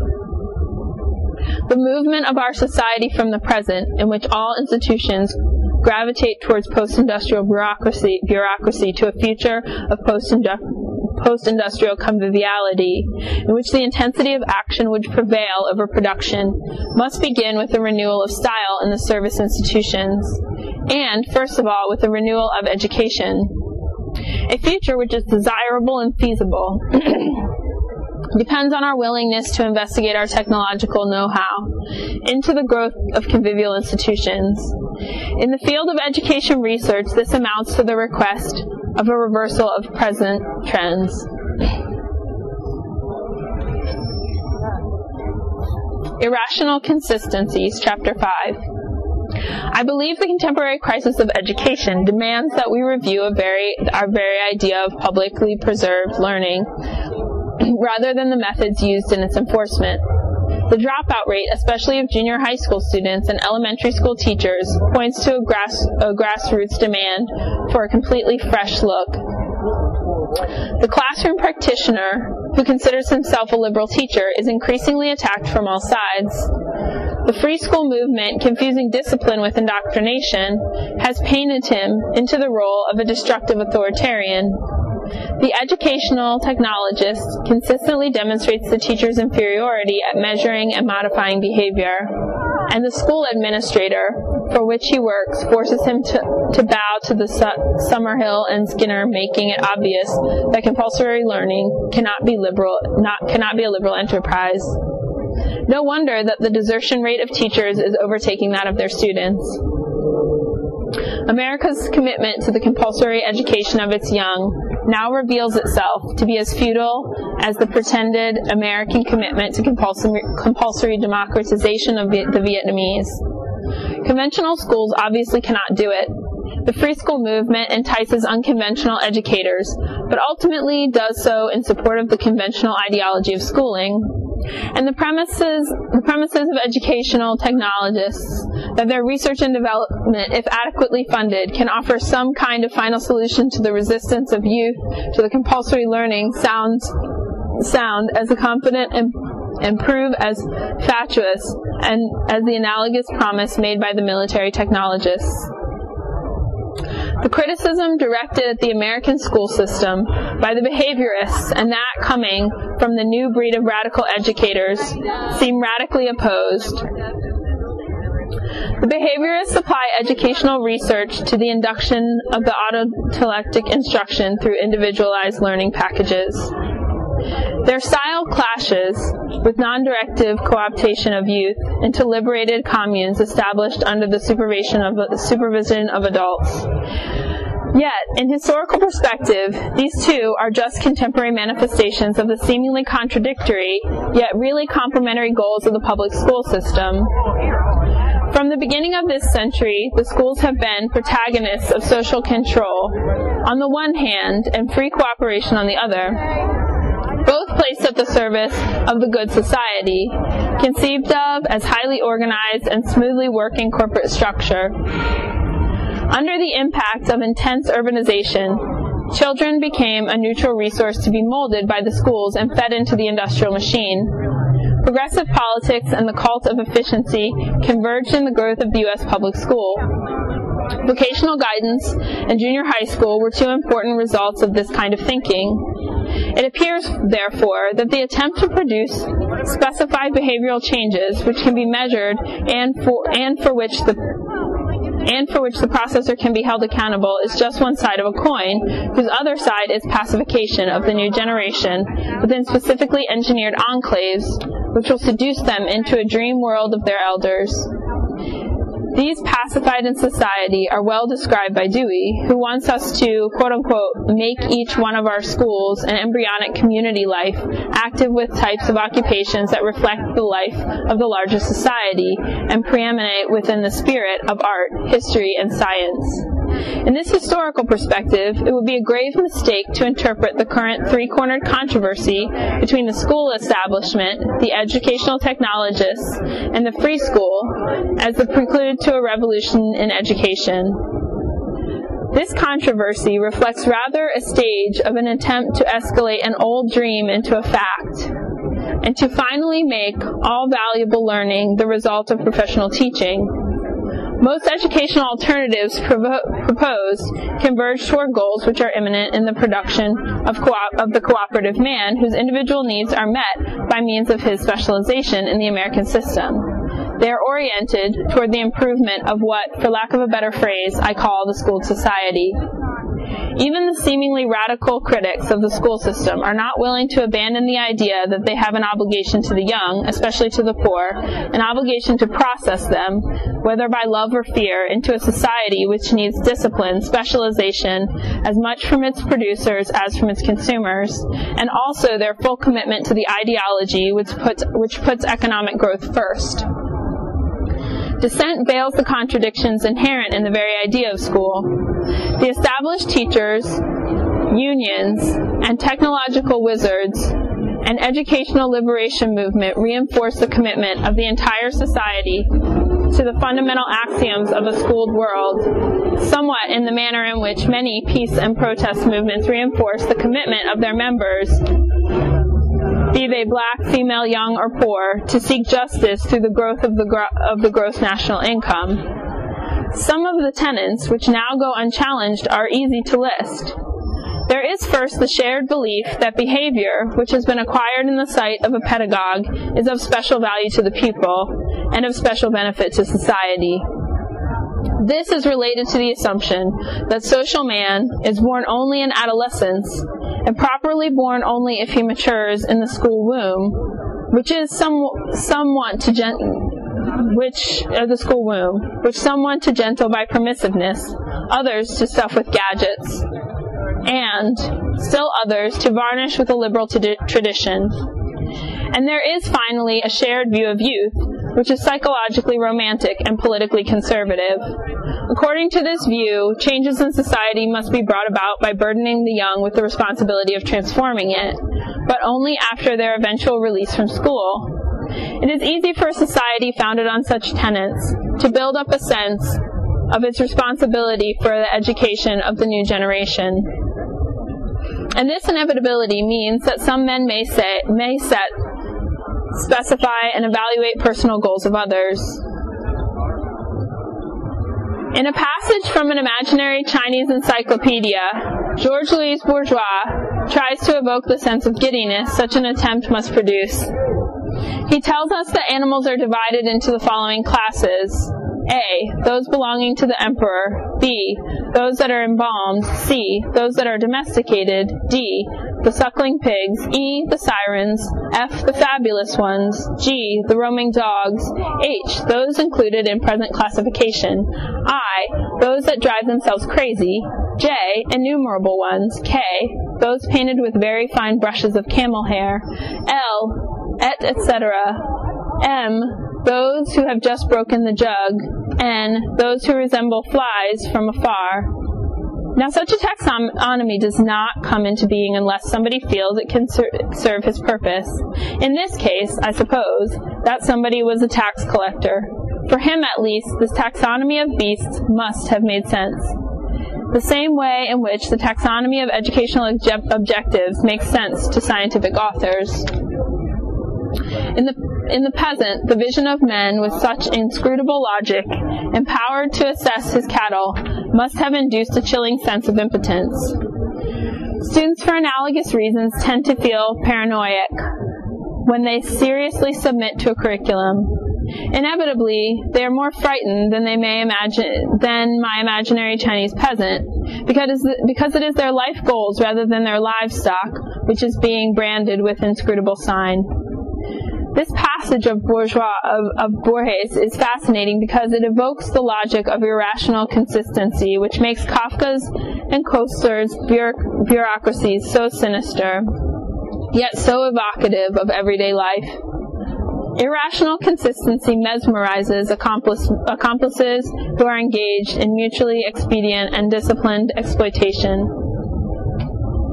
S1: The movement of our society from the present, in which all institutions gravitate towards post-industrial bureaucracy to a future of post-industrial conviviality, in which the intensity of action would prevail over production, must begin with a renewal of style in the service institutions, and, first of all, with a renewal of education. A future which is desirable and feasible depends on our willingness to investigate our technological know-how into the growth of convivial institutions. In the field of education research, this amounts to the request of a reversal of present trends. Irrational Consistencies, Chapter 5. I believe the contemporary crisis of education demands that we review our very idea of publicly preserved learning, rather than the methods used in its enforcement. The dropout rate, especially of junior high school students and elementary school teachers, points to a grassroots demand for a completely fresh look. The classroom practitioner, who considers himself a liberal teacher, is increasingly attacked from all sides. The free school movement, confusing discipline with indoctrination, has painted him into the role of a destructive authoritarian. The educational technologist consistently demonstrates the teacher's inferiority at measuring and modifying behavior, and the school administrator, for which he works, forces him to bow to the Summerhill and Skinner, making it obvious that compulsory learning cannot be a liberal enterprise. No wonder that the desertion rate of teachers is overtaking that of their students. America's commitment to the compulsory education of its young now reveals itself to be as futile as the pretended American commitment to compulsory democratization of the Vietnamese. Conventional schools obviously cannot do it. The free school movement entices unconventional educators, but ultimately does so in support of the conventional ideology of schooling, and the premises of educational technologists that their research and development, if adequately funded, can offer some kind of final solution to the resistance of youth to the compulsory learning sound as confident and prove as fatuous and as the analogous promise made by the military technologists. The criticism directed at the American school system by the behaviorists, and that coming from the new breed of radical educators, seem radically opposed. The behaviorists apply educational research to the induction of the autodidact instruction through individualized learning packages. Their style clashes with non-directive co-optation of youth into liberated communes established under the supervision of adults. Yet, in historical perspective, these two are just contemporary manifestations of the seemingly contradictory, yet really complementary goals of the public school system. From the beginning of this century, the schools have been protagonists of social control on the one hand and free cooperation on the other, both placed at the service of the good society, conceived of as highly organized and smoothly working corporate structure. Under the impact of intense urbanization, children became a neutral resource to be molded by the schools and fed into the industrial machine. Progressive politics and the cult of efficiency converged in the growth of the U.S. public school. Vocational guidance and junior high school were two important results of this kind of thinking. It appears, therefore, that the attempt to produce specified behavioral changes which can be measured and for which the processor can be held accountable is just one side of a coin, whose other side is pacification of the new generation within specifically engineered enclaves which will seduce them into a dream world of their elders. These pacified in society are well described by Dewey, who wants us to, quote-unquote, make each one of our schools an embryonic community life, active with types of occupations that reflect the life of the larger society and preeminent within the spirit of art, history, and science. In this historical perspective, it would be a grave mistake to interpret the current three-cornered controversy between the school establishment, the educational technologists, and the free school as the prelude to a revolution in education. This controversy reflects rather a stage of an attempt to escalate an old dream into a fact, and to finally make all valuable learning the result of professional teaching. Most educational alternatives proposed converge toward goals which are imminent in the production of the cooperative man, whose individual needs are met by means of his specialization in the American system. They are oriented toward the improvement of what, for lack of a better phrase, I call the schooled society. Even the seemingly radical critics of the school system are not willing to abandon the idea that they have an obligation to the young, especially to the poor, an obligation to process them, whether by love or fear, into a society which needs discipline, specialization, as much from its producers as from its consumers, and also their full commitment to the ideology which puts economic growth first. Dissent veils the contradictions inherent in the very idea of school. The established teachers, unions, and technological wizards and educational liberation movement reinforce the commitment of the entire society to the fundamental axioms of a schooled world, somewhat in the manner in which many peace and protest movements reinforce the commitment of their members, be they black, female, young, or poor, to seek justice through the growth of the gross national income. Some of the tenets which now go unchallenged are easy to list. There is first the shared belief that behavior, which has been acquired in the sight of a pedagogue, is of special value to the pupil and of special benefit to society. This is related to the assumption that social man is born only in adolescence and properly born only if he matures in the school womb, which is somewhat to which some want to gentle by permissiveness, others to stuff with gadgets, and still others to varnish with a liberal tradition. And there is finally a shared view of youth, which is psychologically romantic and politically conservative. According to this view, changes in society must be brought about by burdening the young with the responsibility of transforming it, but only after their eventual release from school. It is easy for a society founded on such tenets to build up a sense of its responsibility for the education of the new generation. And this inevitability means that some men may set, specify, and evaluate personal goals of others. In a passage from an imaginary Chinese encyclopedia, Georges Louis Bourgeois tries to evoke the sense of giddiness such an attempt must produce. He tells us that animals are divided into the following classes: A, those belonging to the emperor; B, those that are embalmed; C, those that are domesticated; D, the suckling pigs; E, the sirens; F, the fabulous ones; G, the roaming dogs; H, those included in present classification; I, those that drive themselves crazy; J, innumerable ones; K, those painted with very fine brushes of camel hair; L, etc. M, those who have just broken the jug; N, those who resemble flies from afar. Now, such a taxonomy does not come into being unless somebody feels it can serve his purpose. In this case, I suppose, that somebody was a tax collector. For him, at least, this taxonomy of beasts must have made sense. The same way in which the taxonomy of educational objectives makes sense to scientific authors. In the peasant, the vision of men with such inscrutable logic, empowered to assess his cattle, must have induced a chilling sense of impotence. Students, for analogous reasons, tend to feel paranoid when they seriously submit to a curriculum. Inevitably, they are more frightened than my imaginary Chinese peasant, because it is their life goals rather than their livestock which is being branded with inscrutable sign. This passage of Borges is fascinating because it evokes the logic of irrational consistency, which makes Kafka's and Koestler's bureaucracies so sinister, yet so evocative of everyday life. Irrational consistency mesmerizes accomplices who are engaged in mutually expedient and disciplined exploitation.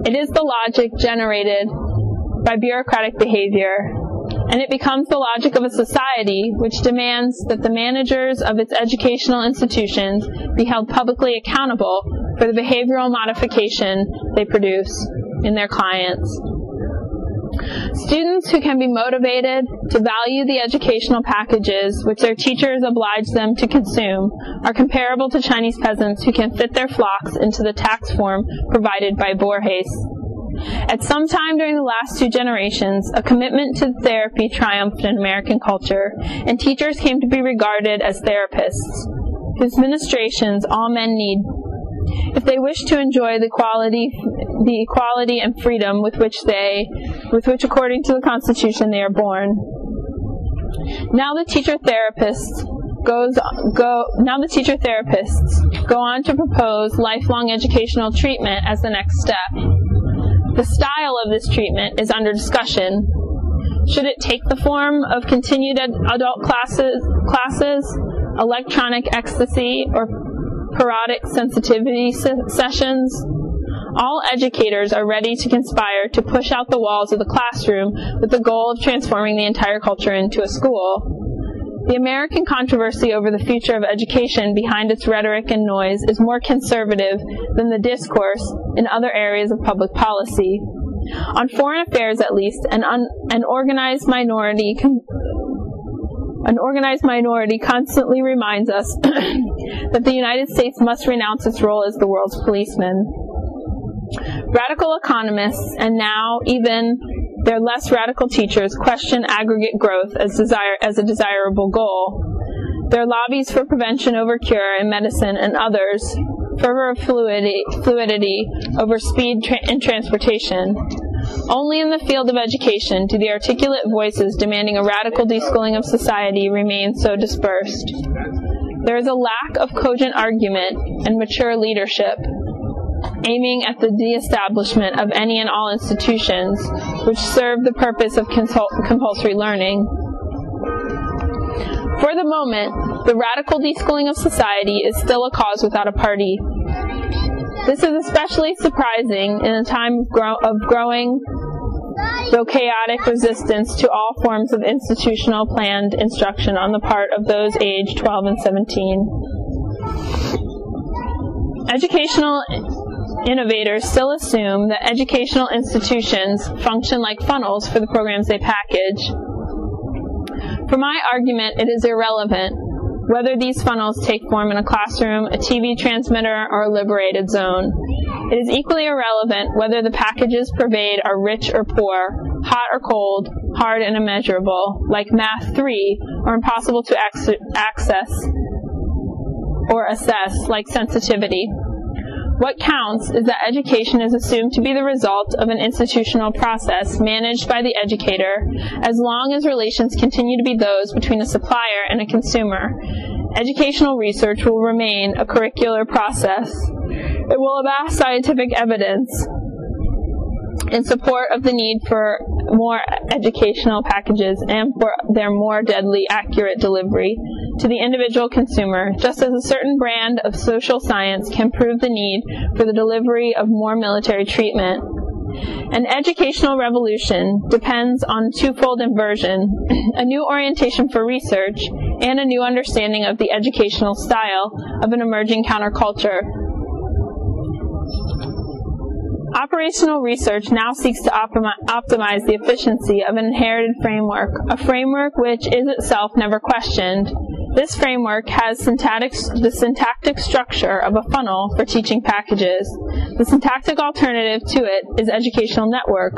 S1: It is the logic generated by bureaucratic behavior, and it becomes the logic of a society which demands that the managers of its educational institutions be held publicly accountable for the behavioral modification they produce in their clients. Students who can be motivated to value the educational packages which their teachers oblige them to consume are comparable to Chinese peasants who can fit their flocks into the tax form provided by Borges. At some time during the last 2 generations, a commitment to therapy triumphed in American culture, and teachers came to be regarded as therapists, whose ministrations all men need if they wish to enjoy the equality and freedom with which according to the Constitution they are born. Now the teacher therapists go on to propose lifelong educational treatment as the next step. The style of this treatment is under discussion. Should it take the form of continued adult classes, electronic ecstasy, or parodic sensitivity sessions? All educators are ready to conspire to push out the walls of the classroom with the goal of transforming the entire culture into a school. The American controversy over the future of education behind its rhetoric and noise is more conservative than the discourse in other areas of public policy. On foreign affairs, at least, an organized minority constantly reminds us that the United States must renounce its role as the world's policeman. Radical economists, and now even their less radical teachers, question aggregate growth as a desirable goal. Their lobbies for prevention over cure in medicine and others, fervor of fluidity over speed in transportation. Only in the field of education do the articulate voices demanding a radical deschooling of society remain so dispersed. There is a lack of cogent argument and mature leadership, aiming at the de-establishment of any and all institutions which serve the purpose of compulsory learning. For the moment, the radical deschooling of society is still a cause without a party. This is especially surprising in a time of growing, though chaotic, resistance to all forms of institutional planned instruction on the part of those aged 12 and 17. Educational innovators still assume that educational institutions function like funnels for the programs they package. For my argument, it is irrelevant whether these funnels take form in a classroom, a TV transmitter, or a liberated zone. It is equally irrelevant whether the packages purveyed are rich or poor, hot or cold, hard and immeasurable, like Math 3, or impossible to access or assess, like sensitivity. What counts is that education is assumed to be the result of an institutional process managed by the educator, as long as relations continue to be those between a supplier and a consumer. Educational research will remain a curricular process. It will amass scientific evidence in support of the need for more educational packages and for their more deadly accurate delivery to the individual consumer, just as a certain brand of social science can prove the need for the delivery of more military treatment. An educational revolution depends on twofold inversion, a new orientation for research and a new understanding of the educational style of an emerging counterculture. Operational research now seeks to optimize the efficiency of an inherited framework, a framework which is itself never questioned. This framework has the syntactic structure of a funnel for teaching packages. The syntactic alternative to it is educational network,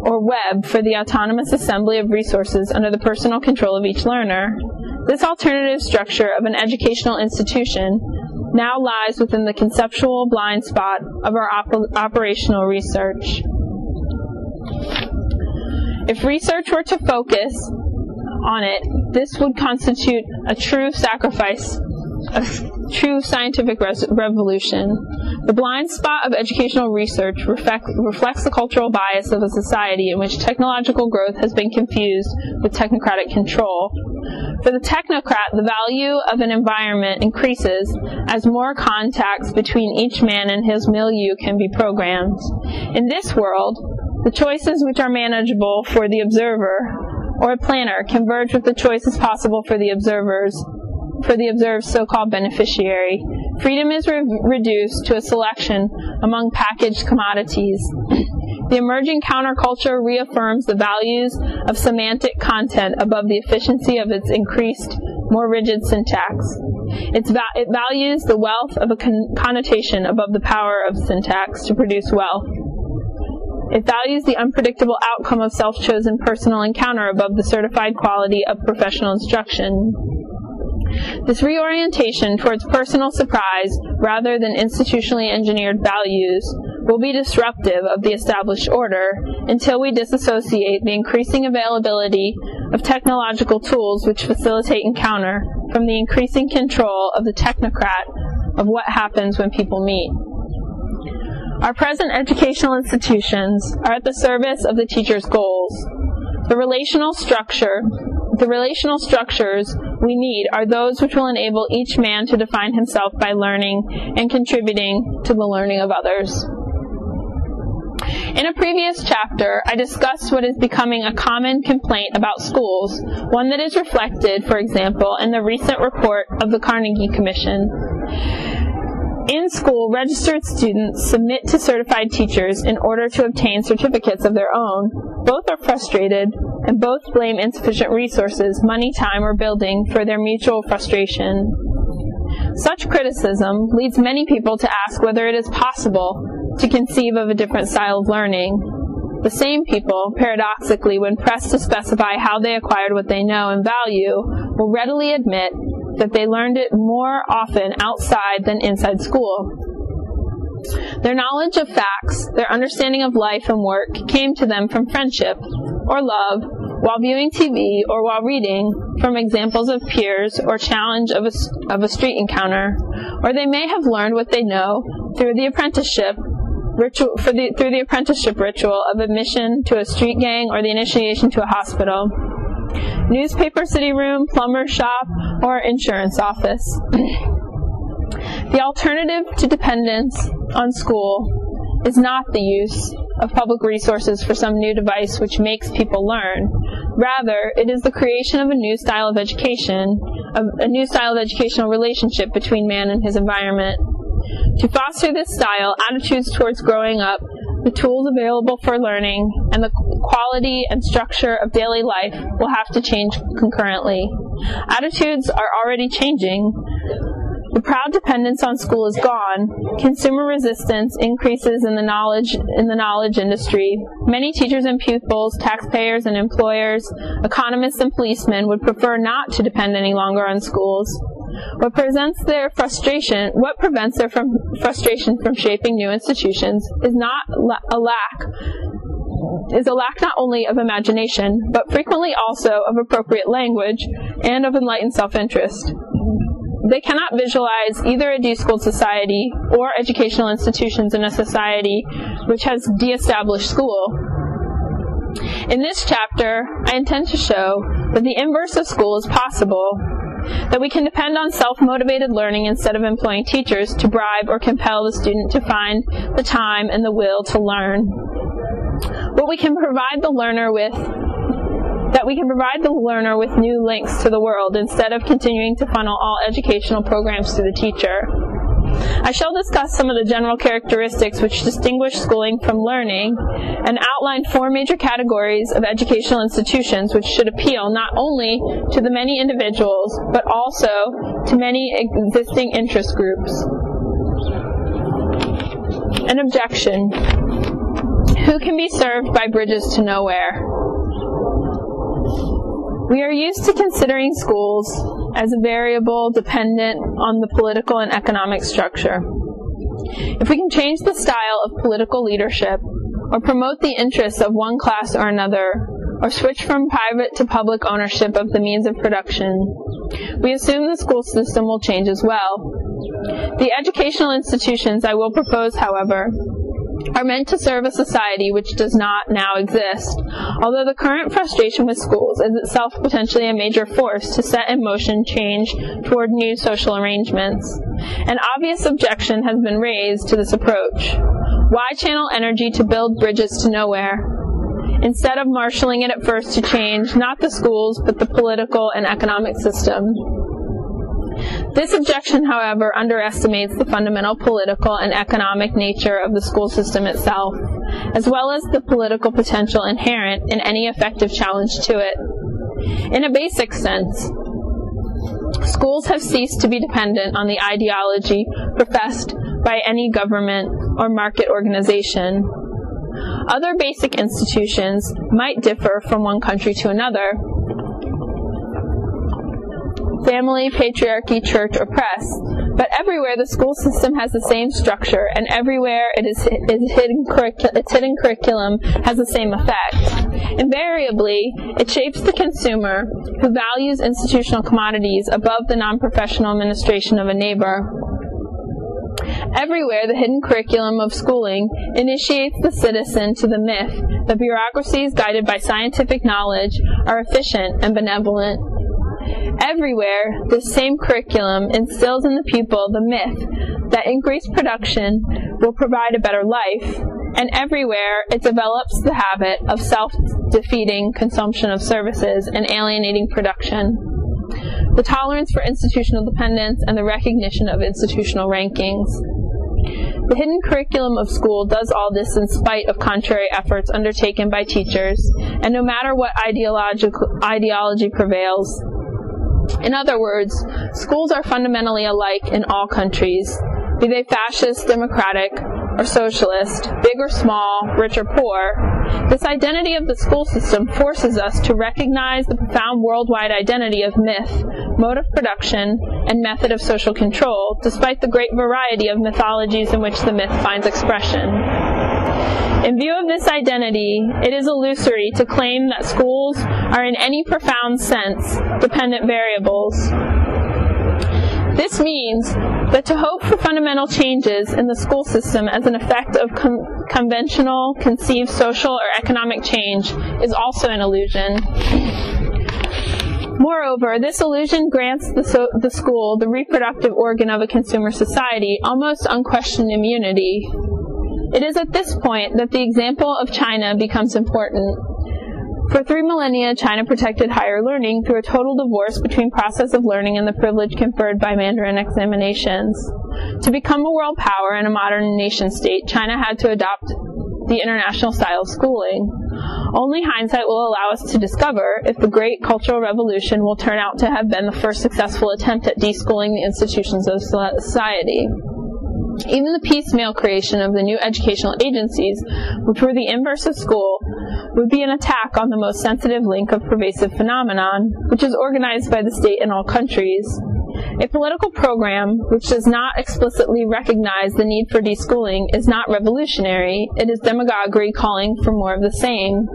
S1: or web, for the autonomous assembly of resources under the personal control of each learner. This alternative structure of an educational institution now lies within the conceptual blind spot of our operational research. If research were to focus on it, this would constitute a true sacrifice, a true scientific revolution. The blind spot of educational research reflects the cultural bias of a society in which technological growth has been confused with technocratic control. For the technocrat, the value of an environment increases as more contacts between each man and his milieu can be programmed. In this world, the choices which are manageable for the observer or a planner converge with the choices possible for the observed so-called beneficiary. Freedom is reduced to a selection among packaged commodities. The emerging counterculture reaffirms the values of semantic content above the efficiency of its increased, more rigid syntax. It values the wealth of a connotation above the power of syntax to produce wealth. It values the unpredictable outcome of self-chosen personal encounter above the certified quality of professional instruction. This reorientation towards personal surprise rather than institutionally engineered values will be disruptive of the established order until we disassociate the increasing availability of technological tools which facilitate encounter from the increasing control of the technocrat of what happens when people meet. Our present educational institutions are at the service of the teacher's goals. The relational structures we need are those which will enable each man to define himself by learning and contributing to the learning of others. In a previous chapter, I discussed what is becoming a common complaint about schools, one that is reflected, for example, in the recent report of the Carnegie Commission. In school, registered students submit to certified teachers in order to obtain certificates of their own. Both are frustrated, and both blame insufficient resources, money, time, or building for their mutual frustration. Such criticism leads many people to ask whether it is possible to conceive of a different style of learning. The same people, paradoxically, when pressed to specify how they acquired what they know and value, will readily admit that they learned it more often outside than inside school. Their knowledge of facts, their understanding of life and work came to them from friendship or love, while viewing TV or while reading from examples of peers or challenge of a street encounter, or they may have learned what they know through the apprenticeship ritual of admission to a street gang or the initiation to a hospital, newspaper city room, plumber shop, or insurance office. The alternative to dependence on school is not the use of public resources for some new device which makes people learn. Rather, it is the creation of a new style of education, a new style of educational relationship between man and his environment. To foster this style, attitudes towards growing up, the tools available for learning, and the quality and structure of daily life will have to change concurrently. Attitudes are already changing. The proud dependence on school is gone. Consumer resistance increases in the knowledge industry. Many teachers and pupils, taxpayers and employers, economists and policemen would prefer not to depend any longer on schools. What prevents their frustration from shaping new institutions is a lack not only of imagination, but frequently also of appropriate language and of enlightened self-interest. They cannot visualize either a deschooled society or educational institutions in a society which has de-established school. In this chapter, I intend to show that the inverse of school is possible, that we can depend on self-motivated learning instead of employing teachers to bribe or compel the student to find the time and the will to learn. That we can provide the learner with new links to the world instead of continuing to funnel all educational programs to the teacher. I shall discuss some of the general characteristics which distinguish schooling from learning and outline 4 major categories of educational institutions which should appeal not only to the many individuals but also to many existing interest groups. An objection. Who can be served by bridges to nowhere? We are used to considering schools as a variable dependent on the political and economic structure. If we can change the style of political leadership, or promote the interests of one class or another, or switch from private to public ownership of the means of production, we assume the school system will change as well. The educational institutions I will propose, however, are meant to serve a society which does not now exist, although the current frustration with schools is itself potentially a major force to set in motion change toward new social arrangements. An obvious objection has been raised to this approach. Why channel energy to build bridges to nowhere, instead of marshalling it at first to change not the schools but the political and economic system? This objection, however, underestimates the fundamental political and economic nature of the school system itself, as well as the political potential inherent in any effective challenge to it. In a basic sense, schools have ceased to be dependent on the ideology professed by any government or market organization. Other basic institutions might differ from one country to another. Family, patriarchy, church, or press, but everywhere the school system has the same structure, and everywhere its hidden curriculum has the same effect. Invariably, it shapes the consumer, who values institutional commodities above the non-professional administration of a neighbor. Everywhere the hidden curriculum of schooling initiates the citizen to the myth that bureaucracies guided by scientific knowledge are efficient and benevolent. Everywhere, this same curriculum instills in the pupil the myth that increased production will provide a better life, and everywhere it develops the habit of self-defeating consumption of services and alienating production, the tolerance for institutional dependence, and the recognition of institutional rankings. The hidden curriculum of school does all this in spite of contrary efforts undertaken by teachers, and no matter what ideology prevails. In other words, schools are fundamentally alike in all countries, be they fascist, democratic, or socialist, big or small, rich or poor, this identity of the school system forces us to recognize the profound worldwide identity of myth, mode of production, and method of social control, despite the great variety of mythologies in which the myth finds expression. In view of this identity, it is illusory to claim that schools are in any profound sense dependent variables. This means that to hope for fundamental changes in the school system as an effect of conventional, conceived social or economic change is also an illusion. Moreover, this illusion grants the school, the reproductive organ of a consumer society, almost unquestioned immunity. It is at this point that the example of China becomes important. For 3 millennia, China protected higher learning through a total divorce between process of learning and the privilege conferred by Mandarin examinations. To become a world power and a modern nation-state, China had to adopt the international style of schooling. Only hindsight will allow us to discover if the great cultural revolution will turn out to have been the first successful attempt at deschooling the institutions of society. Even the piecemeal creation of the new educational agencies, which were the inverse of school, would be an attack on the most sensitive link of pervasive phenomenon, which is organized by the state in all countries. A political program which does not explicitly recognize the need for deschooling is not revolutionary. It is demagoguery calling for more of the same.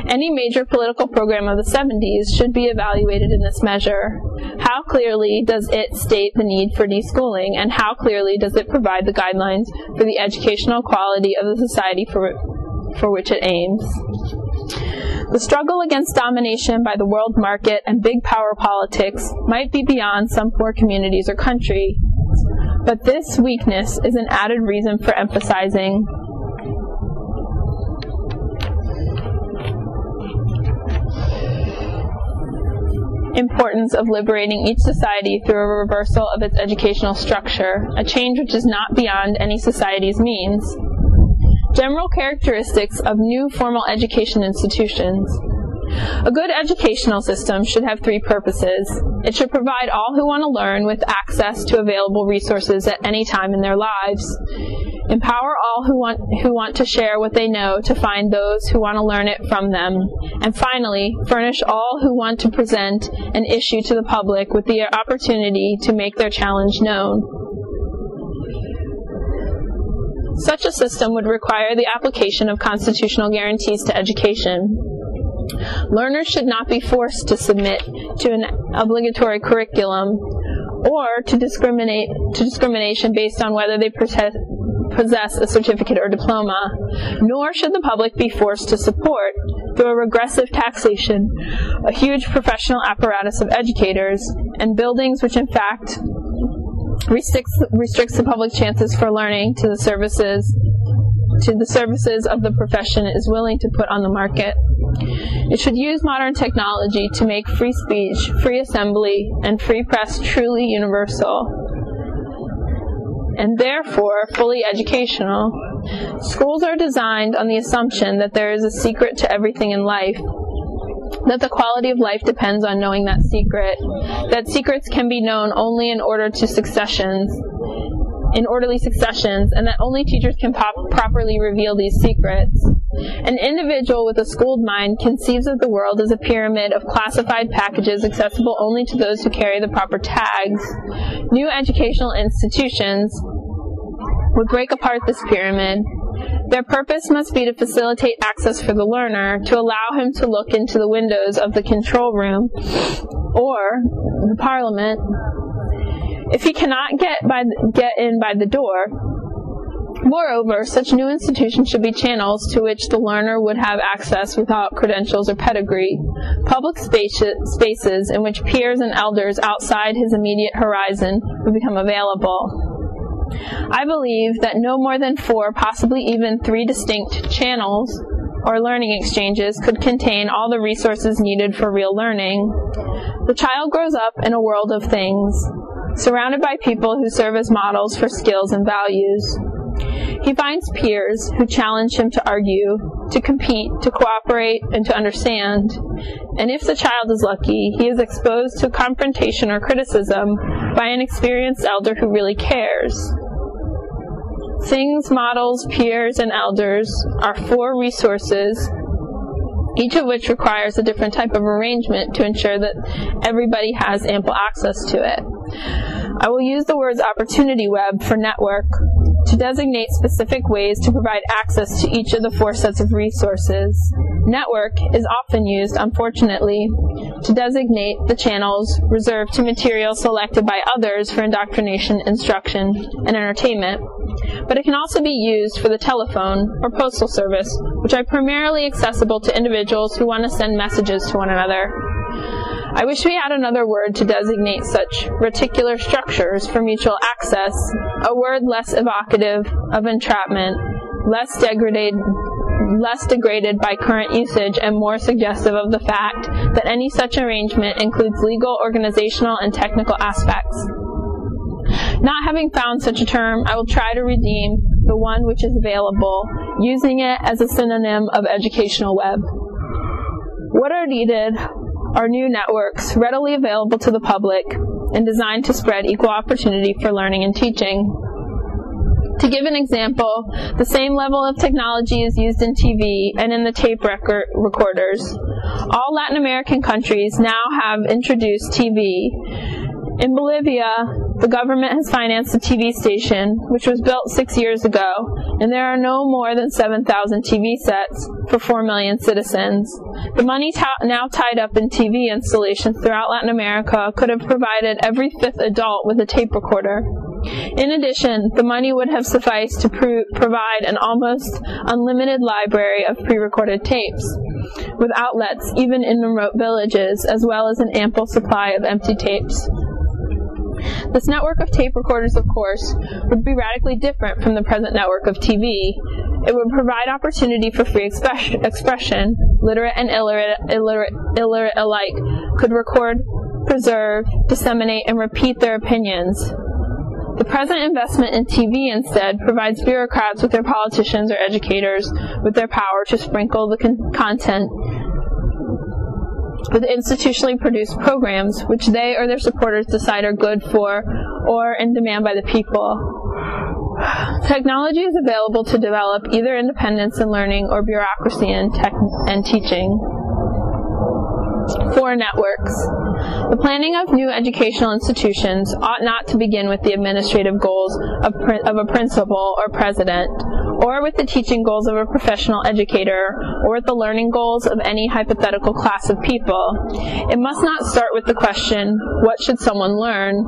S1: Any major political program of the 70s should be evaluated in this measure. How clearly does it state the need for deschooling, and how clearly does it provide the guidelines for the educational quality of the society for which it aims? The struggle against domination by the world market and big power politics might be beyond some poor communities or countries, but this weakness is an added reason for emphasizing importance of liberating each society through a reversal of its educational structure, a change which is not beyond any society's means. General characteristics of new formal education institutions. A good educational system should have 3 purposes. It should provide all who want to learn with access to available resources at any time in their lives. Empower all who want to share what they know to find those who want to learn it from them. And finally, furnish all who want to present an issue to the public with the opportunity to make their challenge known. Such a system would require the application of constitutional guarantees to education. Learners should not be forced to submit to an obligatory curriculum or to discrimination based on whether they possess a certificate or diploma, nor should the public be forced to support, through a regressive taxation, a huge professional apparatus of educators and buildings which in fact restricts the public chances for learning to the services of the profession it is willing to put on the market. It should use modern technology to make free speech, free assembly, and free press truly universal, and therefore fully educational. Schools are designed on the assumption that there is a secret to everything in life, that the quality of life depends on knowing that secret, that secrets can be known only in orderly successions, and that only teachers can properly reveal these secrets. An individual with a schooled mind conceives of the world as a pyramid of classified packages accessible only to those who carry the proper tags. New educational institutions would break apart this pyramid. Their purpose must be to facilitate access for the learner, to allow him to look into the windows of the control room or the parliament. If he cannot get in by the door, moreover, such new institutions should be channels to which the learner would have access without credentials or pedigree, public spaces in which peers and elders outside his immediate horizon would become available. I believe that no more than 4, possibly even 3 distinct channels or learning exchanges could contain all the resources needed for real learning. The child grows up in a world of things, surrounded by people who serve as models for skills and values. He finds peers who challenge him to argue, to compete, to cooperate, and to understand. And if the child is lucky, he is exposed to confrontation or criticism by an experienced elder who really cares. Things, models, peers, and elders are 4 resources, each of which requires a different type of arrangement to ensure that everybody has ample access to it. I will use the words opportunity web for network to designate specific ways to provide access to each of the 4 sets of resources. Network is often used, unfortunately, to designate the channels reserved to material selected by others for indoctrination, instruction, and entertainment. But it can also be used for the telephone or postal service, which are primarily accessible to individuals who want to send messages to one another. I wish we had another word to designate such reticular structures for mutual access, a word less evocative of entrapment, less degraded by current usage, and more suggestive of the fact that any such arrangement includes legal, organizational, and technical aspects. Not having found such a term, I will try to redeem the one which is available, using it as a synonym of educational web. What are needed are new networks readily available to the public and designed to spread equal opportunity for learning and teaching. To give an example, the same level of technology is used in TV and in the tape recorders. All Latin American countries now have introduced TV. In Bolivia, the government has financed a TV station, which was built 6 years ago, and there are no more than 7,000 TV sets for 4 million citizens. The money now tied up in TV installations throughout Latin America could have provided every 5th adult with a tape recorder. In addition, the money would have sufficed to provide an almost unlimited library of pre-recorded tapes, with outlets even in remote villages, as well as an ample supply of empty tapes. This network of tape recorders, of course, would be radically different from the present network of TV. It would provide opportunity for free expression. Literate and illiterate alike could record, preserve, disseminate, and repeat their opinions. The present investment in TV, instead, provides bureaucrats with their politicians or educators with their power to sprinkle the content with institutionally produced programs which they or their supporters decide are good for or in demand by the people. Technology is available to develop either independence in learning or bureaucracy in teaching. 4 networks. The planning of new educational institutions ought not to begin with the administrative goals of a principal or president, or with the teaching goals of a professional educator, or with the learning goals of any hypothetical class of people. It must not start with the question, what should someone learn?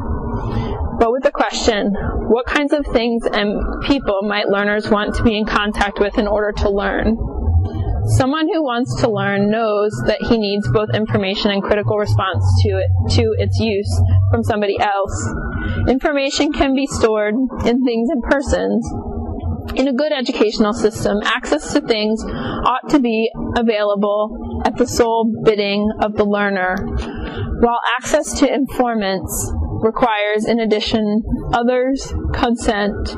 S1: But with the question, what kinds of things and people might learners want to be in contact with in order to learn? Someone who wants to learn knows that he needs both information and critical response to its use from somebody else. Information can be stored in things and persons. In a good educational system, access to things ought to be available at the sole bidding of the learner, while access to informants requires, in addition, others' consent.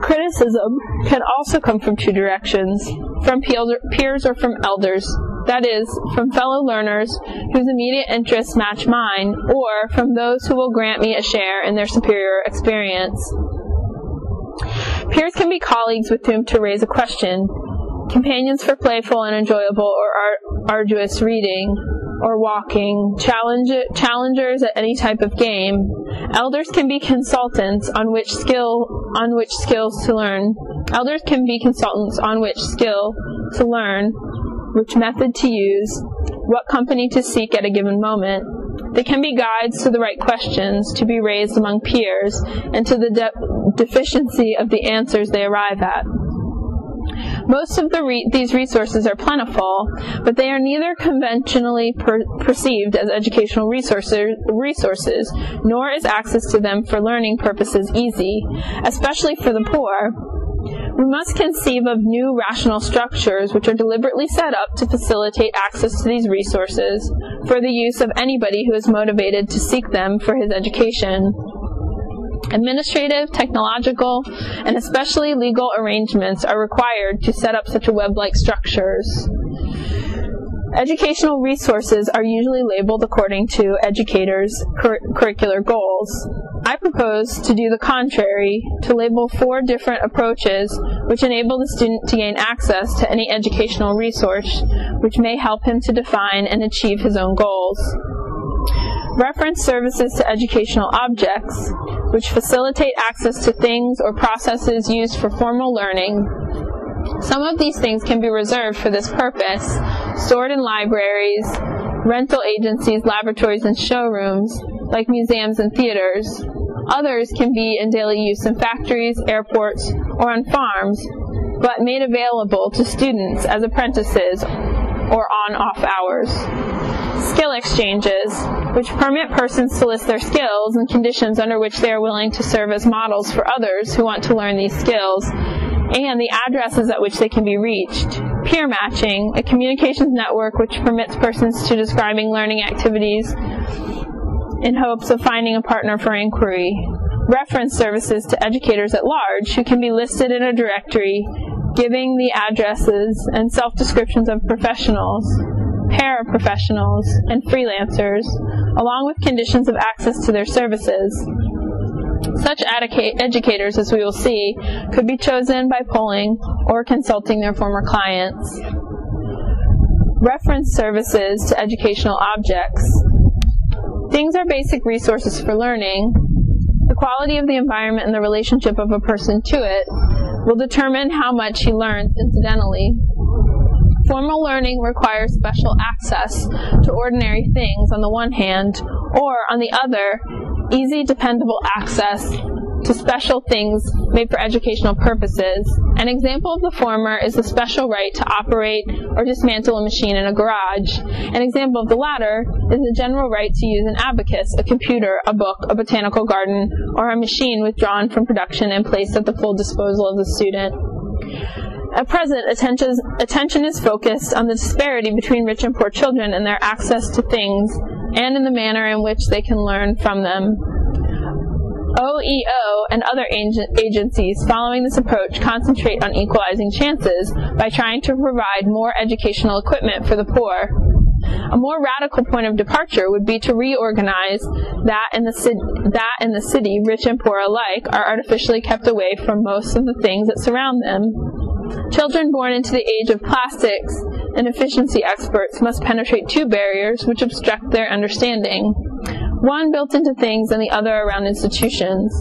S1: Criticism can also come from 2 directions, from peers or from elders, that is, from fellow learners whose immediate interests match mine, or from those who will grant me a share in their superior experience. Peers can be colleagues with whom to raise a question, companions for playful and enjoyable or arduous reading, or walking, challengers at any type of game. Elders can be consultants on which skills to learn. Elders can be consultants on which skill to learn, which method to use, what company to seek at a given moment. They can be guides to the right questions to be raised among peers and to the deficiency of the answers they arrive at. Most of these resources are plentiful, but they are neither conventionally perceived as educational resources, nor is access to them for learning purposes easy, especially for the poor. We must conceive of new rational structures which are deliberately set up to facilitate access to these resources for the use of anybody who is motivated to seek them for his education. Administrative, technological, and especially legal arrangements are required to set up such web-like structures. Educational resources are usually labeled according to educators' curricular goals. I propose to do the contrary, to label 4 different approaches which enable the student to gain access to any educational resource which may help him to define and achieve his own goals. Reference services to educational objects, which facilitate access to things or processes used for formal learning. Some of these things can be reserved for this purpose, stored in libraries, rental agencies, laboratories, and showrooms, like museums and theaters. Others can be in daily use in factories, airports, or on farms, but made available to students as apprentices or on-off hours. Skill exchanges, which permit persons to list their skills and conditions under which they are willing to serve as models for others who want to learn these skills, and the addresses at which they can be reached. Peer matching, a communications network which permits persons to describing learning activities in hopes of finding a partner for inquiry. Reference services to educators at large who can be listed in a directory, giving the addresses and self-descriptions of professionals, paraprofessionals, and freelancers, along with conditions of access to their services. Such educators, as we will see, could be chosen by polling or consulting their former clients. Reference services to educational objects. Things are basic resources for learning. The quality of the environment and the relationship of a person to it will determine how much he learns incidentally. Formal learning requires special access to ordinary things on the one hand, or on the other, easy, dependable access to special things made for educational purposes. An example of the former is the special right to operate or dismantle a machine in a garage. An example of the latter is the general right to use an abacus, a computer, a book, a botanical garden, or a machine withdrawn from production and placed at the full disposal of the student. At present, attention is focused on the disparity between rich and poor children and their access to things, and in the manner in which they can learn from them. OEO and other agencies following this approach concentrate on equalizing chances by trying to provide more educational equipment for the poor. A more radical point of departure would be to reorganize that in the city, rich and poor alike are artificially kept away from most of the things that surround them. Children born into the age of plastics and efficiency experts must penetrate 2 barriers which obstruct their understanding, one built into things and the other around institutions.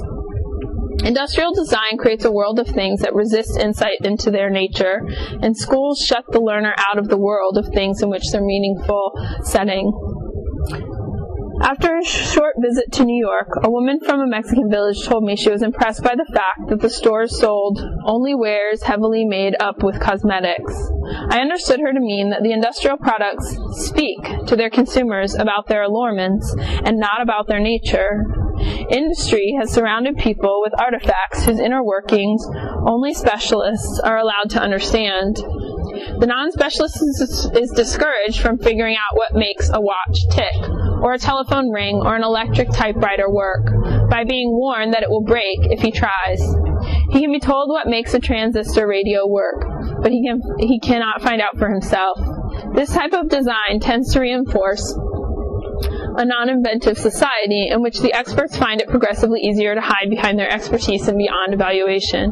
S1: Industrial design creates a world of things that resist insight into their nature, and schools shut the learner out of the world of things in which their meaningful setting. After a short visit to New York, a woman from a Mexican village told me she was impressed by the fact that the stores sold only wares heavily made up with cosmetics. I understood her to mean that the industrial products speak to their consumers about their allurements and not about their nature. Industry has surrounded people with artifacts whose inner workings only specialists are allowed to understand. The non-specialist is discouraged from figuring out what makes a watch tick, or a telephone ring, or an electric typewriter work, by being warned that it will break if he tries. He can be told what makes a transistor radio work, but he cannot find out for himself. This type of design tends to reinforce a non-inventive society in which the experts find it progressively easier to hide behind their expertise and beyond evaluation.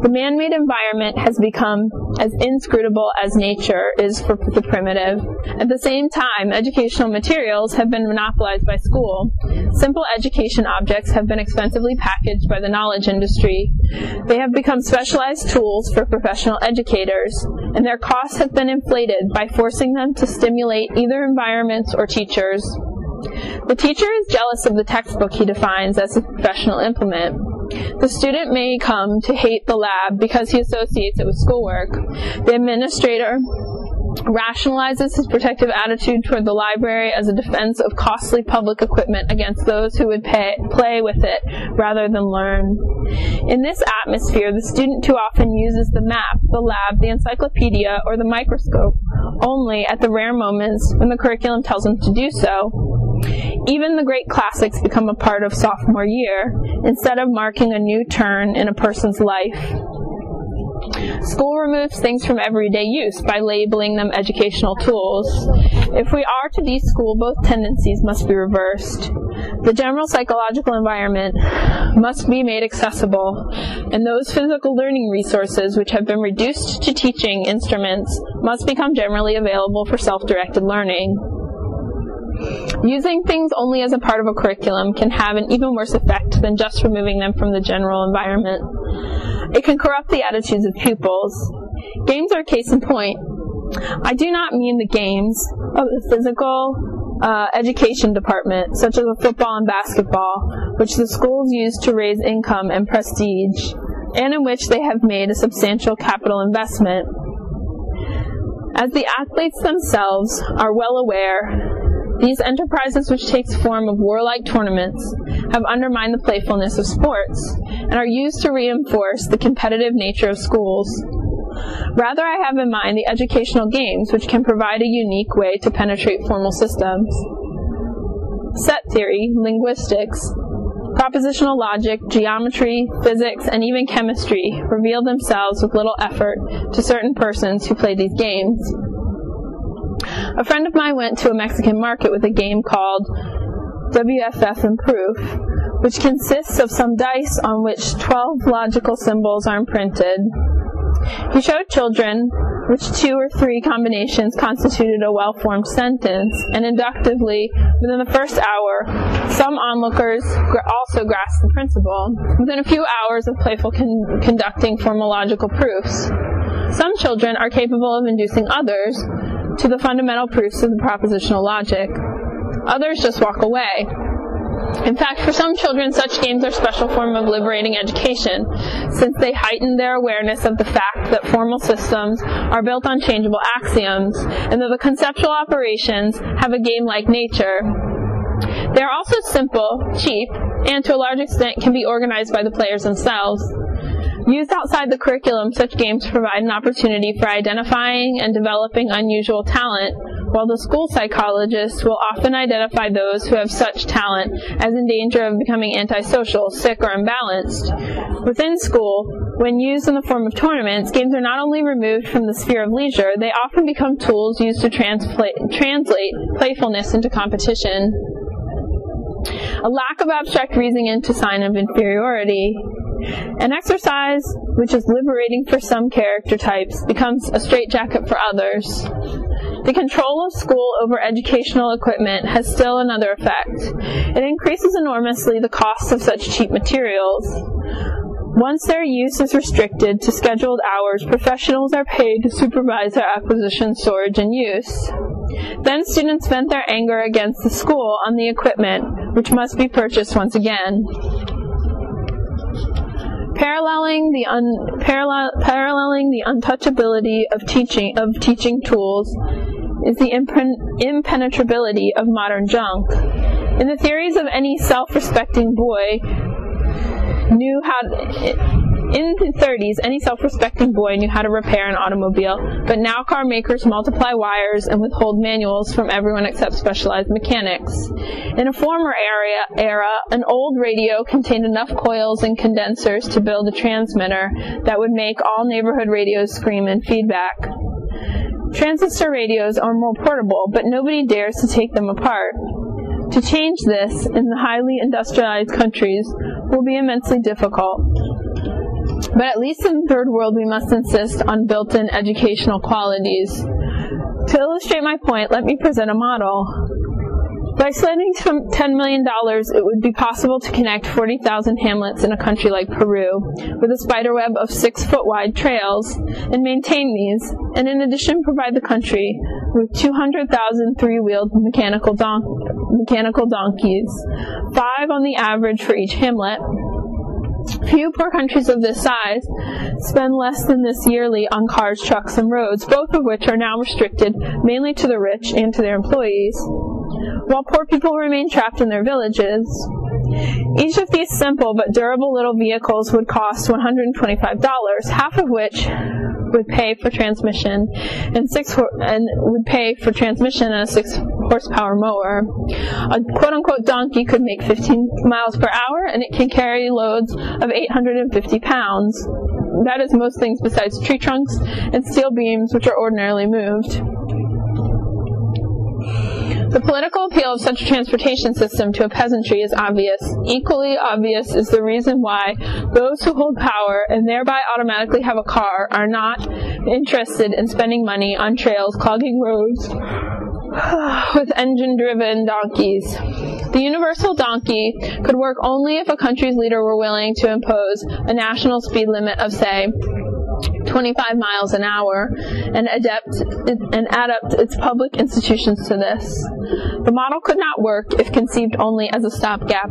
S1: The man-made environment has become as inscrutable as nature is for the primitive. At the same time, educational materials have been monopolized by school. Simple education objects have been expensively packaged by the knowledge industry. They have become specialized tools for professional educators, and their costs have been inflated by forcing them to stimulate either environments or teachers. The teacher is jealous of the textbook he defines as a professional implement. The student may come to hate the lab because he associates it with schoolwork. The administrator rationalizes his protective attitude toward the library as a defense of costly public equipment against those who would play with it rather than learn. In this atmosphere, the student too often uses the map, the lab, the encyclopedia, or the microscope only at the rare moments when the curriculum tells him to do so. Even the great classics become a part of sophomore year, instead of marking a new turn in a person's life. School removes things from everyday use by labeling them educational tools. If we are to de-school, both tendencies must be reversed. The general psychological environment must be made accessible, and those physical learning resources which have been reduced to teaching instruments must become generally available for self-directed learning. Using things only as a part of a curriculum can have an even worse effect than just removing them from the general environment. It can corrupt the attitudes of pupils. Games are a case in point. I do not mean the games of the physical education department, such as football and basketball, which the schools use to raise income and prestige, and in which they have made a substantial capital investment. As the athletes themselves are well aware, these enterprises, which take the form of warlike tournaments, have undermined the playfulness of sports and are used to reinforce the competitive nature of schools. Rather, I have in mind the educational games, which can provide a unique way to penetrate formal systems. Set theory, linguistics, propositional logic, geometry, physics, and even chemistry reveal themselves with little effort to certain persons who play these games. A friend of mine went to a Mexican market with a game called WFF and Proof, which consists of some dice on which 12 logical symbols are imprinted. He showed children which 2 or 3 combinations constituted a well-formed sentence, and inductively, within the first hour, some onlookers also grasped the principle. Within a few hours of playful conducting formal logical proofs, some children are capable of inducing others to the fundamental proofs of the propositional logic. Others just walk away. In fact, for some children, such games are a special form of liberating education, since they heighten their awareness of the fact that formal systems are built on changeable axioms, and that the conceptual operations have a game-like nature. They are also simple, cheap, and to a large extent can be organized by the players themselves. Used outside the curriculum, such games provide an opportunity for identifying and developing unusual talent, while the school psychologists will often identify those who have such talent as in danger of becoming antisocial, sick, or imbalanced. Within school, when used in the form of tournaments, games are not only removed from the sphere of leisure, they often become tools used to translate playfulness into competition. A lack of abstract reasoning into a sign of inferiority. An exercise which is liberating for some character types becomes a straitjacket for others. The control of school over educational equipment has still another effect. It increases enormously the costs of such cheap materials. Once their use is restricted to scheduled hours, professionals are paid to supervise their acquisition, storage, and use. Then students vent their anger against the school on the equipment, which must be purchased once again. Paralleling the untouchability of teaching tools is the impenetrability of modern junk. In the theories of any self-respecting boy in the 30s, any self-respecting boy knew how to repair an automobile, but now car makers multiply wires and withhold manuals from everyone except specialized mechanics. In a former era, an old radio contained enough coils and condensers to build a transmitter that would make all neighborhood radios scream in feedback. Transistor radios are more portable, but nobody dares to take them apart. To change this in the highly industrialized countries will be immensely difficult. But at least in the third world, we must insist on built-in educational qualities. To illustrate my point, let me present a model. By spending $10 million, it would be possible to connect 40,000 hamlets in a country like Peru with a spiderweb of 6-foot-wide trails and maintain these, and in addition provide the country with 200,000 three-wheeled mechanical donkeys, 5 on the average for each hamlet. Few poor countries of this size spend less than this yearly on cars, trucks, and roads, both of which are now restricted mainly to the rich and to their employees, while poor people remain trapped in their villages. Each of these simple but durable little vehicles would cost $125, half of which would pay for transmission and would pay for transmission and a 6-horsepower mower. A quote-unquote donkey could make 15 miles per hour, and it can carry loads of 850 pounds. that is most things besides tree trunks and steel beams which are ordinarily moved. The political appeal of such a transportation system to a peasantry is obvious. Equally obvious is the reason why those who hold power and thereby automatically have a car are not interested in spending money on trails clogging roads with engine-driven donkeys. The universal donkey could work only if a country's leader were willing to impose a national speed limit of, say, 25 miles an hour and adapt its public institutions to this. The model could not work if conceived only as a stopgap.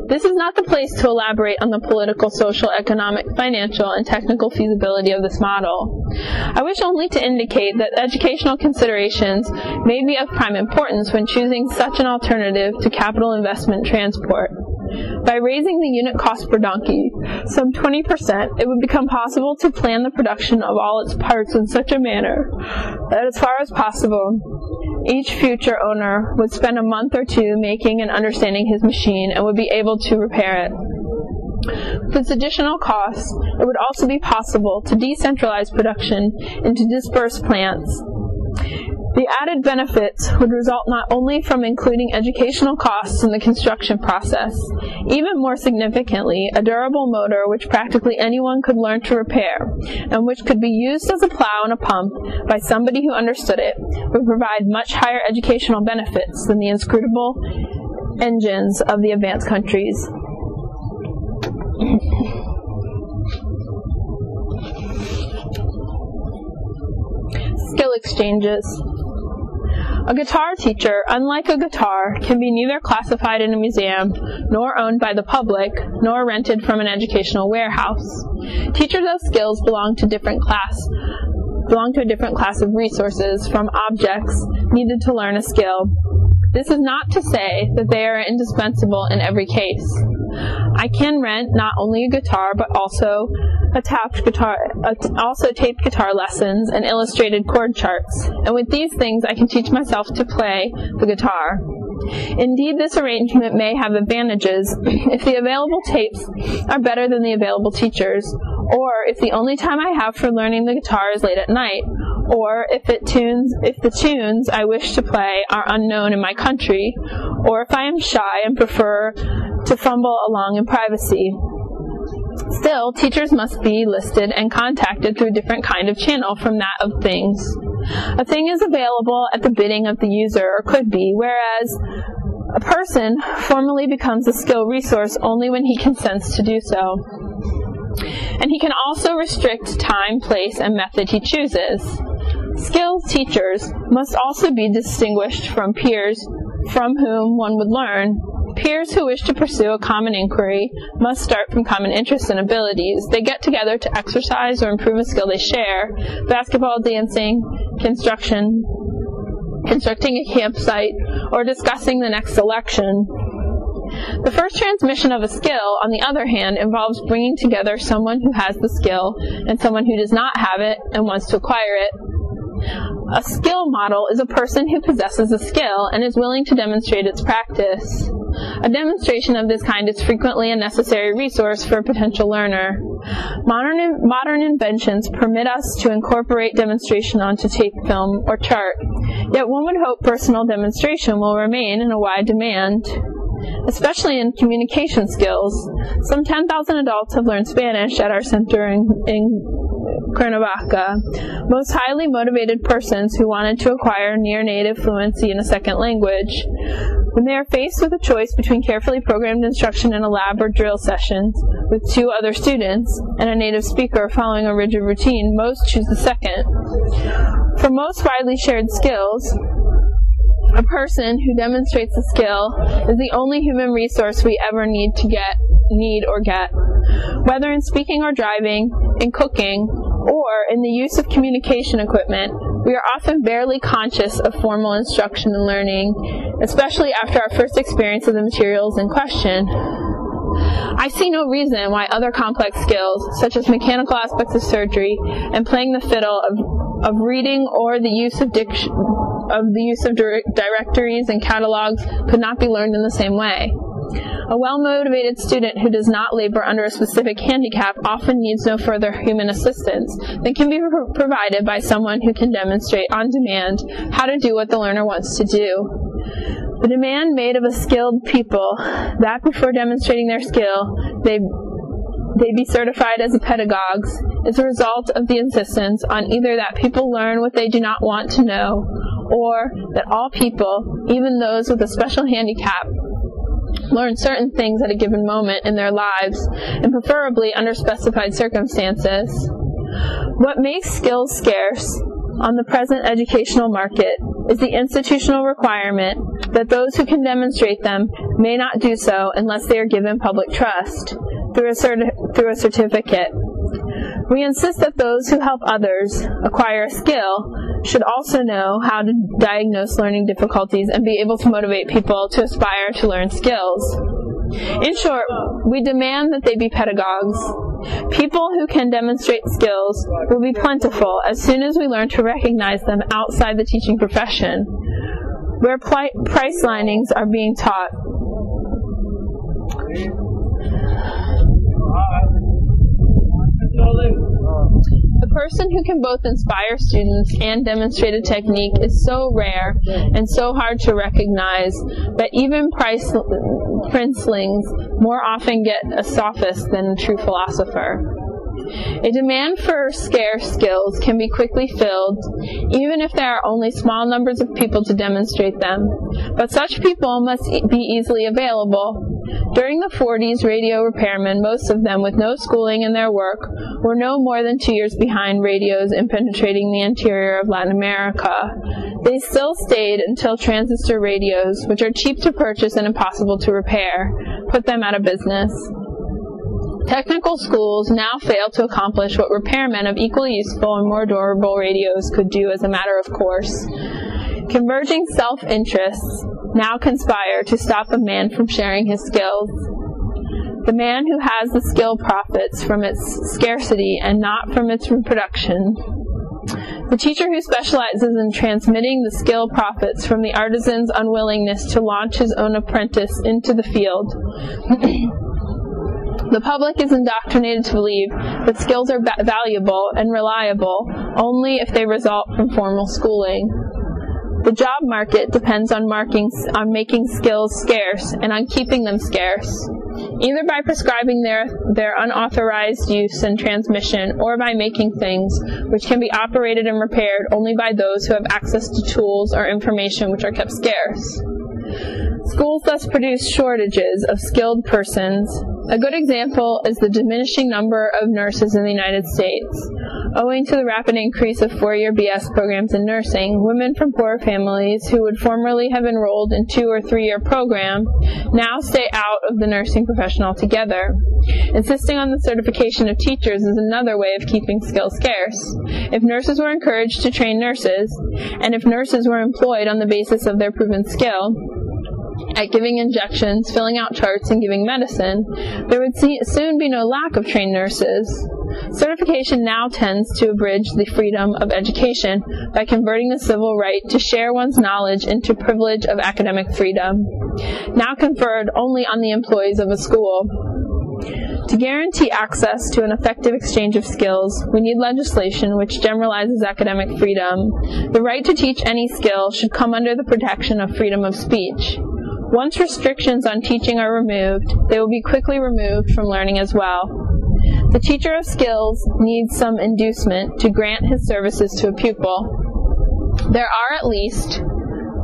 S1: This is not the place to elaborate on the political, social, economic, financial, and technical feasibility of this model. I wish only to indicate that educational considerations may be of prime importance when choosing such an alternative to capital investment transport. By raising the unit cost per donkey some 20%, it would become possible to plan the production of all its parts in such a manner that, as far as possible, each future owner would spend a month or two making and understanding his machine and would be able to repair it. With its additional costs, it would also be possible to decentralize production into dispersed plants. The added benefits would result not only from including educational costs in the construction process, even more significantly, a durable motor which practically anyone could learn to repair, and which could be used as a plow and a pump by somebody who understood it, would provide much higher educational benefits than the inscrutable engines of the advanced countries. Skill exchanges. A guitar teacher, unlike a guitar, can be neither classified in a museum, nor owned by the public, nor rented from an educational warehouse. Teachers of skills belong to a different class of resources, from objects needed to learn a skill. This is not to say that they are indispensable in every case. I can rent not only a guitar, but also taped guitar lessons and illustrated chord charts, and with these things I can teach myself to play the guitar. Indeed, this arrangement may have advantages if the available tapes are better than the available teachers, or if the only time I have for learning the guitar is late at night, or if the tunes I wish to play are unknown in my country, or if I am shy and prefer to fumble along in privacy. Still, teachers must be listed and contacted through a different kind of channel from that of things. A thing is available at the bidding of the user, or could be, whereas a person formally becomes a skill resource only when he consents to do so. And he can also restrict time, place, and method he chooses. Skilled teachers must also be distinguished from peers from whom one would learn. Peers who wish to pursue a common inquiry must start from common interests and abilities. They get together to exercise or improve a skill they share: basketball, dancing, constructing a campsite, or discussing the next election. The first transmission of a skill, on the other hand, involves bringing together someone who has the skill and someone who does not have it and wants to acquire it. A skill model is a person who possesses a skill and is willing to demonstrate its practice. A demonstration of this kind is frequently a necessary resource for a potential learner. Modern inventions permit us to incorporate demonstration onto tape, film, or chart, yet one would hope personal demonstration will remain in a wide demand, especially in communication skills. Some 10,000 adults have learned Spanish at our center in Cuernavaca, most highly motivated persons who wanted to acquire near-native fluency in a second language. When they are faced with a choice between carefully programmed instruction in a lab or drill sessions with 2 other students and a native speaker following a rigid routine, most choose the second. For most widely shared skills, a person who demonstrates a skill is the only human resource we ever need or get. Whether in speaking or driving, in cooking, or in the use of communication equipment, we are often barely conscious of formal instruction and learning, especially after our first experience of the materials in question. I see no reason why other complex skills, such as mechanical aspects of surgery and playing the fiddle, of reading, or the use of directories and catalogs, could not be learned in the same way. A well-motivated student who does not labor under a specific handicap often needs no further human assistance than can be provided by someone who can demonstrate on demand how to do what the learner wants to do. The demand made of a skilled people that before demonstrating their skill, they be certified as pedagogues is a result of the insistence on either that people learn what they do not want to know, or that all people, even those with a special handicap, learn certain things at a given moment in their lives, and preferably under specified circumstances. What makes skills scarce on the present educational market is the institutional requirement that those who can demonstrate them may not do so unless they are given public trust through a certificate. We insist that those who help others acquire a skill should also know how to diagnose learning difficulties and be able to motivate people to aspire to learn skills. In short, we demand that they be pedagogues. People who can demonstrate skills will be plentiful as soon as we learn to recognize them outside the teaching profession, where price linings are being taught. A person who can both inspire students and demonstrate a technique is so rare and so hard to recognize that even princelings more often get a sophist than a true philosopher. A demand for scarce skills can be quickly filled, even if there are only small numbers of people to demonstrate them, but such people must be easily available. During the 40s, radio repairmen, most of them with no schooling in their work, were no more than 2 years behind radios in penetrating the interior of Latin America. They still stayed until transistor radios, which are cheap to purchase and impossible to repair, put them out of business. Technical schools now fail to accomplish what repairmen of equally useful and more durable radios could do as a matter of course. Converging self-interests now conspire to stop a man from sharing his skills. The man who has the skill profits from its scarcity and not from its reproduction. The teacher who specializes in transmitting the skill profits from the artisan's unwillingness to launch his own apprentice into the field. The public is indoctrinated to believe that skills are valuable and reliable only if they result from formal schooling. The job market depends on making skills scarce and on keeping them scarce, either by prescribing their unauthorized use and transmission, or by making things which can be operated and repaired only by those who have access to tools or information which are kept scarce. Schools thus produce shortages of skilled persons. A good example is the diminishing number of nurses in the United States. Owing to the rapid increase of 4-year BS programs in nursing, women from poorer families who would formerly have enrolled in 2- or 3-year program now stay out of the nursing profession altogether. Insisting on the certification of teachers is another way of keeping skills scarce. If nurses were encouraged to train nurses, and if nurses were employed on the basis of their proven skill, at giving injections, filling out charts, and giving medicine, there would soon be no lack of trained nurses. Certification now tends to abridge the freedom of education by converting the civil right to share one's knowledge into privilege of academic freedom, now conferred only on the employees of a school. To guarantee access to an effective exchange of skills, we need legislation which generalizes academic freedom. The right to teach any skill should come under the protection of freedom of speech. Once restrictions on teaching are removed, they will be quickly removed from learning as well. The teacher of skills needs some inducement to grant his services to a pupil. There are at least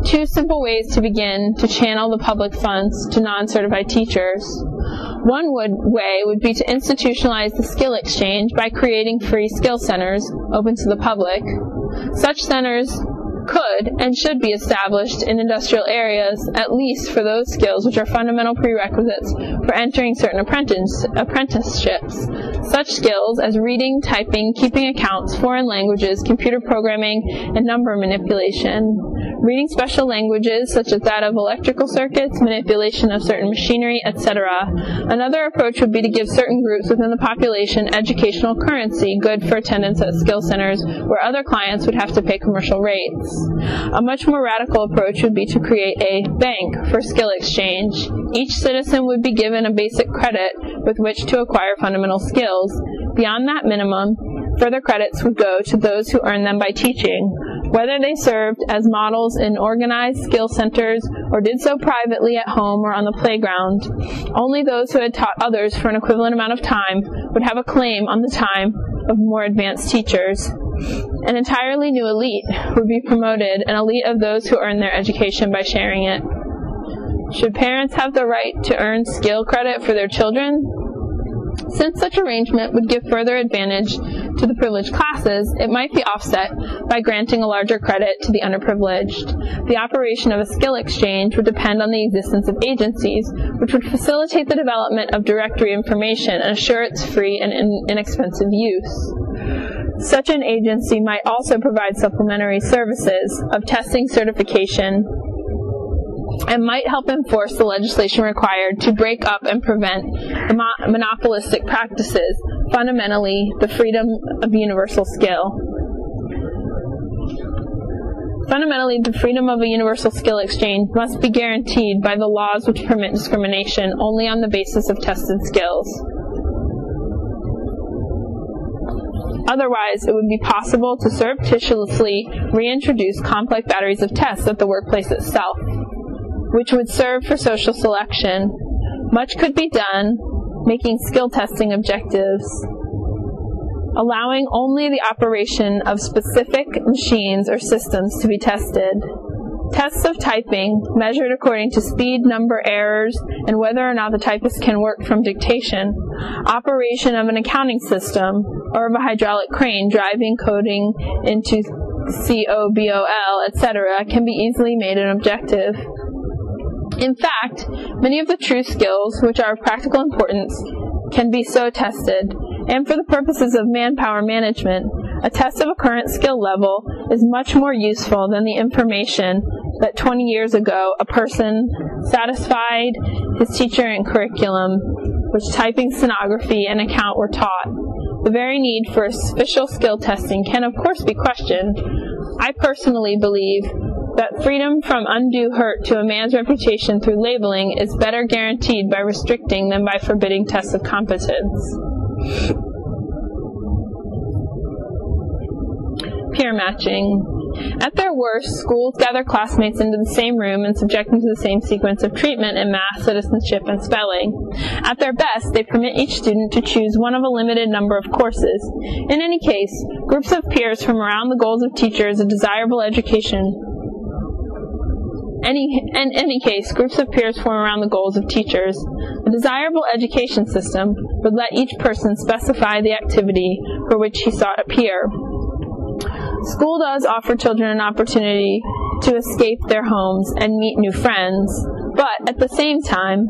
S1: 2 simple ways to begin to channel the public funds to non-certified teachers. One way would be to institutionalize the skill exchange by creating free skill centers open to the public. Such centers could and should be established in industrial areas, at least for those skills which are fundamental prerequisites for entering certain apprenticeships. Such skills as reading, typing, keeping accounts, foreign languages, computer programming, and number manipulation. reading special languages such as that of electrical circuits, manipulation of certain machinery, etc. Another approach would be to give certain groups within the population educational currency, good for attendance at skill centers where other clients would have to pay commercial rates. A much more radical approach would be to create a bank for skill exchange. Each citizen would be given a basic credit with which to acquire fundamental skills. Beyond that minimum, further credits would go to those who earned them by teaching. Whether they served as models in organized skill centers or did so privately at home or on the playground, only those who had taught others for an equivalent amount of time would have a claim on the time of more advanced teachers. An entirely new elite would be promoted, an elite of those who earned their education by sharing it. Should parents have the right to earn skill credit for their children? Since such arrangement would give further advantage to the privileged classes, it might be offset by granting a larger credit to the underprivileged. The operation of a skill exchange would depend on the existence of agencies, which would facilitate the development of directory information and assure its free and inexpensive use. Such an agency might also provide supplementary services of testing certification and might help enforce the legislation required to break up and prevent monopolistic practices, fundamentally the freedom of universal skill. Fundamentally, the freedom of a universal skill exchange must be guaranteed by the laws which permit discrimination only on the basis of tested skills. Otherwise, it would be possible to surreptitiously reintroduce complex batteries of tests at the workplace itself, which would serve for social selection. Much could be done, making skill testing objectives, allowing only the operation of specific machines or systems to be tested. Tests of typing, measured according to speed, number, errors, and whether or not the typist can work from dictation. Operation of an accounting system, or of a hydraulic crane driving coding into COBOL, etc., can be easily made an objective. In fact, many of the true skills, which are of practical importance, can be so tested, and for the purposes of manpower management, a test of a current skill level is much more useful than the information that 20 years ago a person satisfied his teacher and curriculum, which typing, stenography, and account were taught. The very need for official skill testing can of course be questioned. I personally believe that freedom from undue hurt to a man's reputation through labeling is better guaranteed by restricting than by forbidding tests of competence. Peer matching. At their worst, schools gather classmates into the same room and subject them to the same sequence of treatment in math, citizenship, and spelling. At their best, they permit each student to choose one of a limited number of courses. In any case, groups of peers from around the goals of teachers, a desirable education. In any case, groups of peers form around the goals of teachers. A desirable education system would let each person specify the activity for which he sought a peer. School does offer children an opportunity to escape their homes and meet new friends, but at the same time,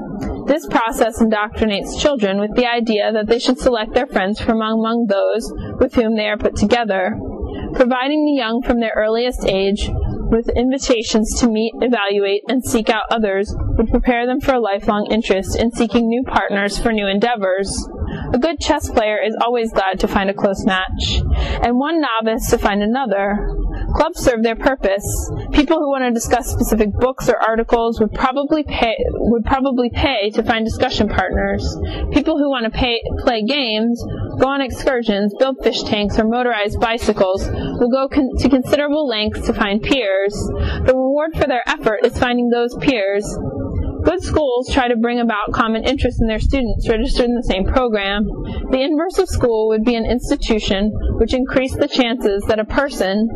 S1: this process indoctrinates children with the idea that they should select their friends from among those with whom they are put together, providing the young from their earliest age with invitations to meet, evaluate, and seek out others would prepare them for a lifelong interest in seeking new partners for new endeavors. A good chess player is always glad to find a close match, and one novice to find another. Clubs serve their purpose. People who want to discuss specific books or articles would probably pay to find discussion partners. People who want to play games, go on excursions, build fish tanks, or motorized bicycles will go to considerable lengths to find peers. The reward for their effort is finding those peers. Good schools try to bring about common interest in their students registered in the same program. The inverse of school would be an institution which increased the chances that a person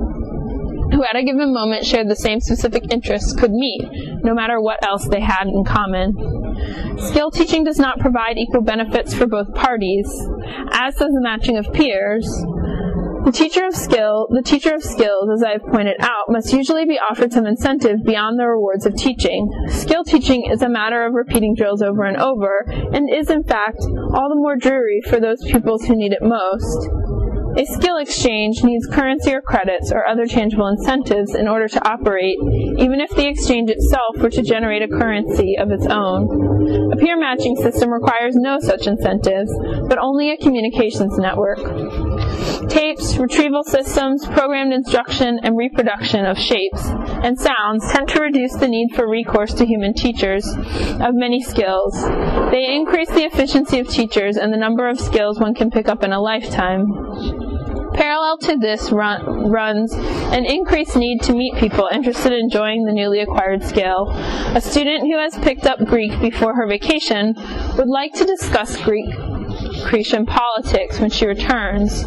S1: who at a given moment shared the same specific interests could meet, no matter what else they had in common. Skill teaching does not provide equal benefits for both parties, as does the matching of peers. The teacher of skills, as I have pointed out, must usually be offered some incentive beyond the rewards of teaching. Skill teaching is a matter of repeating drills over and over, and is in fact all the more dreary for those pupils who need it most. A skill exchange needs currency or credits or other tangible incentives in order to operate, even if the exchange itself were to generate a currency of its own. A peer matching system requires no such incentives, but only a communications network. Tapes, retrieval systems, programmed instruction, and reproduction of shapes and sounds tend to reduce the need for recourse to human teachers of many skills. They increase the efficiency of teachers and the number of skills one can pick up in a lifetime. Parallel to this runs an increased need to meet people interested in enjoying the newly acquired skill. A student who has picked up Greek before her vacation would like to discuss Grecian politics when she returns.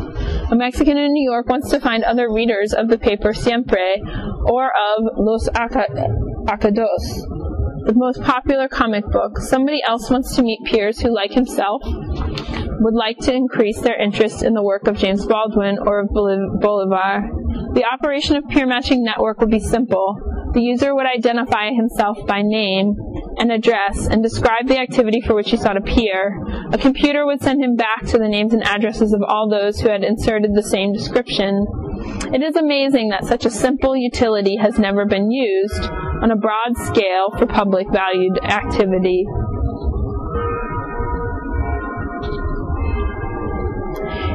S1: A Mexican in New York wants to find other readers of the paper Siempre or of Los Acados, the most popular comic book. Somebody else wants to meet peers who, like himself, would like to increase their interest in the work of James Baldwin or of Bolivar. The operation of peer matching network would be simple. The user would identify himself by name and address and describe the activity for which he sought a peer. A computer would send him back to the names and addresses of all those who had inserted the same description. It is amazing that such a simple utility has never been used on a broad scale for public valued activity.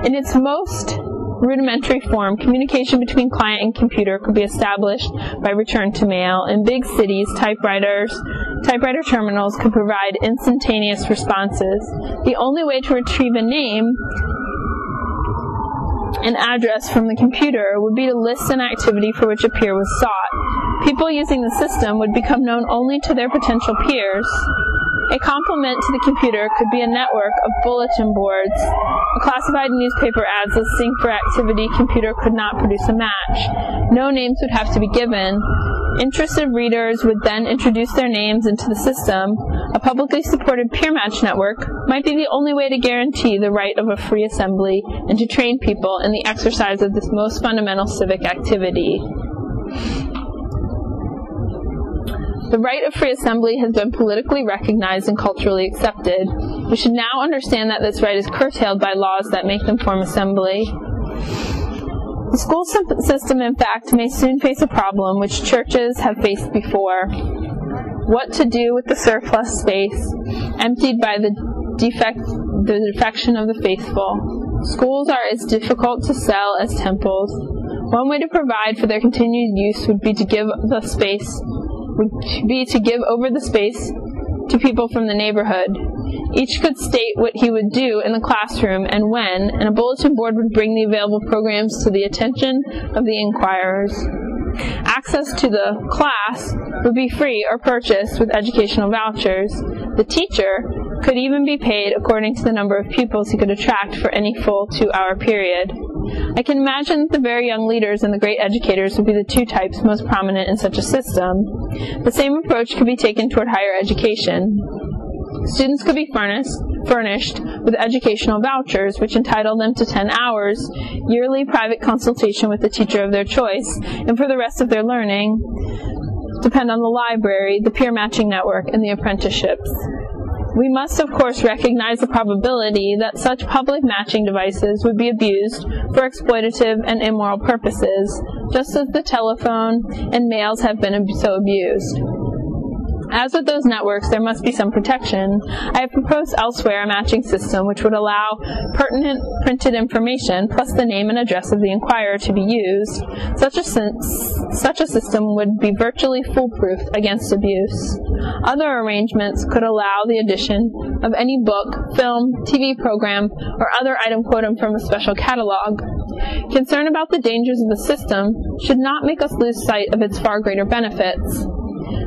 S1: In its most rudimentary form, communication between client and computer could be established by return to mail. In big cities, typewriter terminals could provide instantaneous responses. The only way to retrieve a name and address from the computer would be to list an activity for which a peer was sought. People using the system would become known only to their potential peers. A complement to the computer could be a network of bulletin boards. A classified newspaper ads listing for activity computer could not produce a match. No names would have to be given. Interested readers would then introduce their names into the system. A publicly supported peer match network might be the only way to guarantee the right of a free assembly and to train people in the exercise of this most fundamental civic activity. The right of free assembly has been politically recognized and culturally accepted. We should now understand that this right is curtailed by laws that make them form assembly. The school system, in fact, may soon face a problem which churches have faced before. What to do with the surplus space emptied by the defection of the faithful? Schools are as difficult to sell as temples. One way to provide for their continued use would be to give over the space to people from the neighborhood. Each could state what he would do in the classroom and when, and a bulletin board would bring the available programs to the attention of the inquirers. Access to the class would be free or purchased with educational vouchers. The teacher could even be paid according to the number of pupils he could attract for any full 2-hour period. I can imagine that the very young leaders and the great educators would be the two types most prominent in such a system. The same approach could be taken toward higher education. Students could be furnished with educational vouchers, which entitle them to 10 hours, yearly private consultation with the teacher of their choice, and for the rest of their learning, depend on the library, the peer matching network, and the apprenticeships. We must, of course, recognize the probability that such public matching devices would be abused for exploitative and immoral purposes, just as the telephone and mails have been so abused. As with those networks, there must be some protection. I have proposed elsewhere a matching system which would allow pertinent printed information plus the name and address of the inquirer to be used. Such a system would be virtually foolproof against abuse. Other arrangements could allow the addition of any book, film, TV program, or other item quoted from a special catalog. Concern about the dangers of the system should not make us lose sight of its far greater benefits.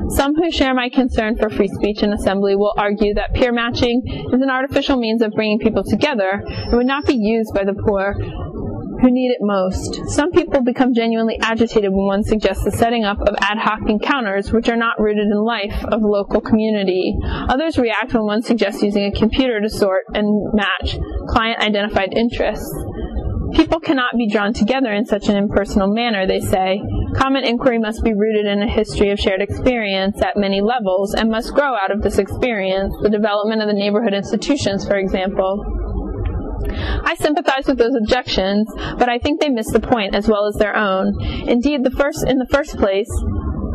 S1: Some who share my concern for free speech and assembly will argue that peer matching is an artificial means of bringing people together and would not be used by the poor who need it most. Some people become genuinely agitated when one suggests the setting up of ad hoc encounters which are not rooted in life of the local community. Others react when one suggests using a computer to sort and match client-identified interests. People cannot be drawn together in such an impersonal manner, they say. Common inquiry must be rooted in a history of shared experience at many levels and must grow out of this experience, the development of the neighborhood institutions, for example. I sympathize with those objections, but I think they miss the point as well as their own. Indeed, in the first place,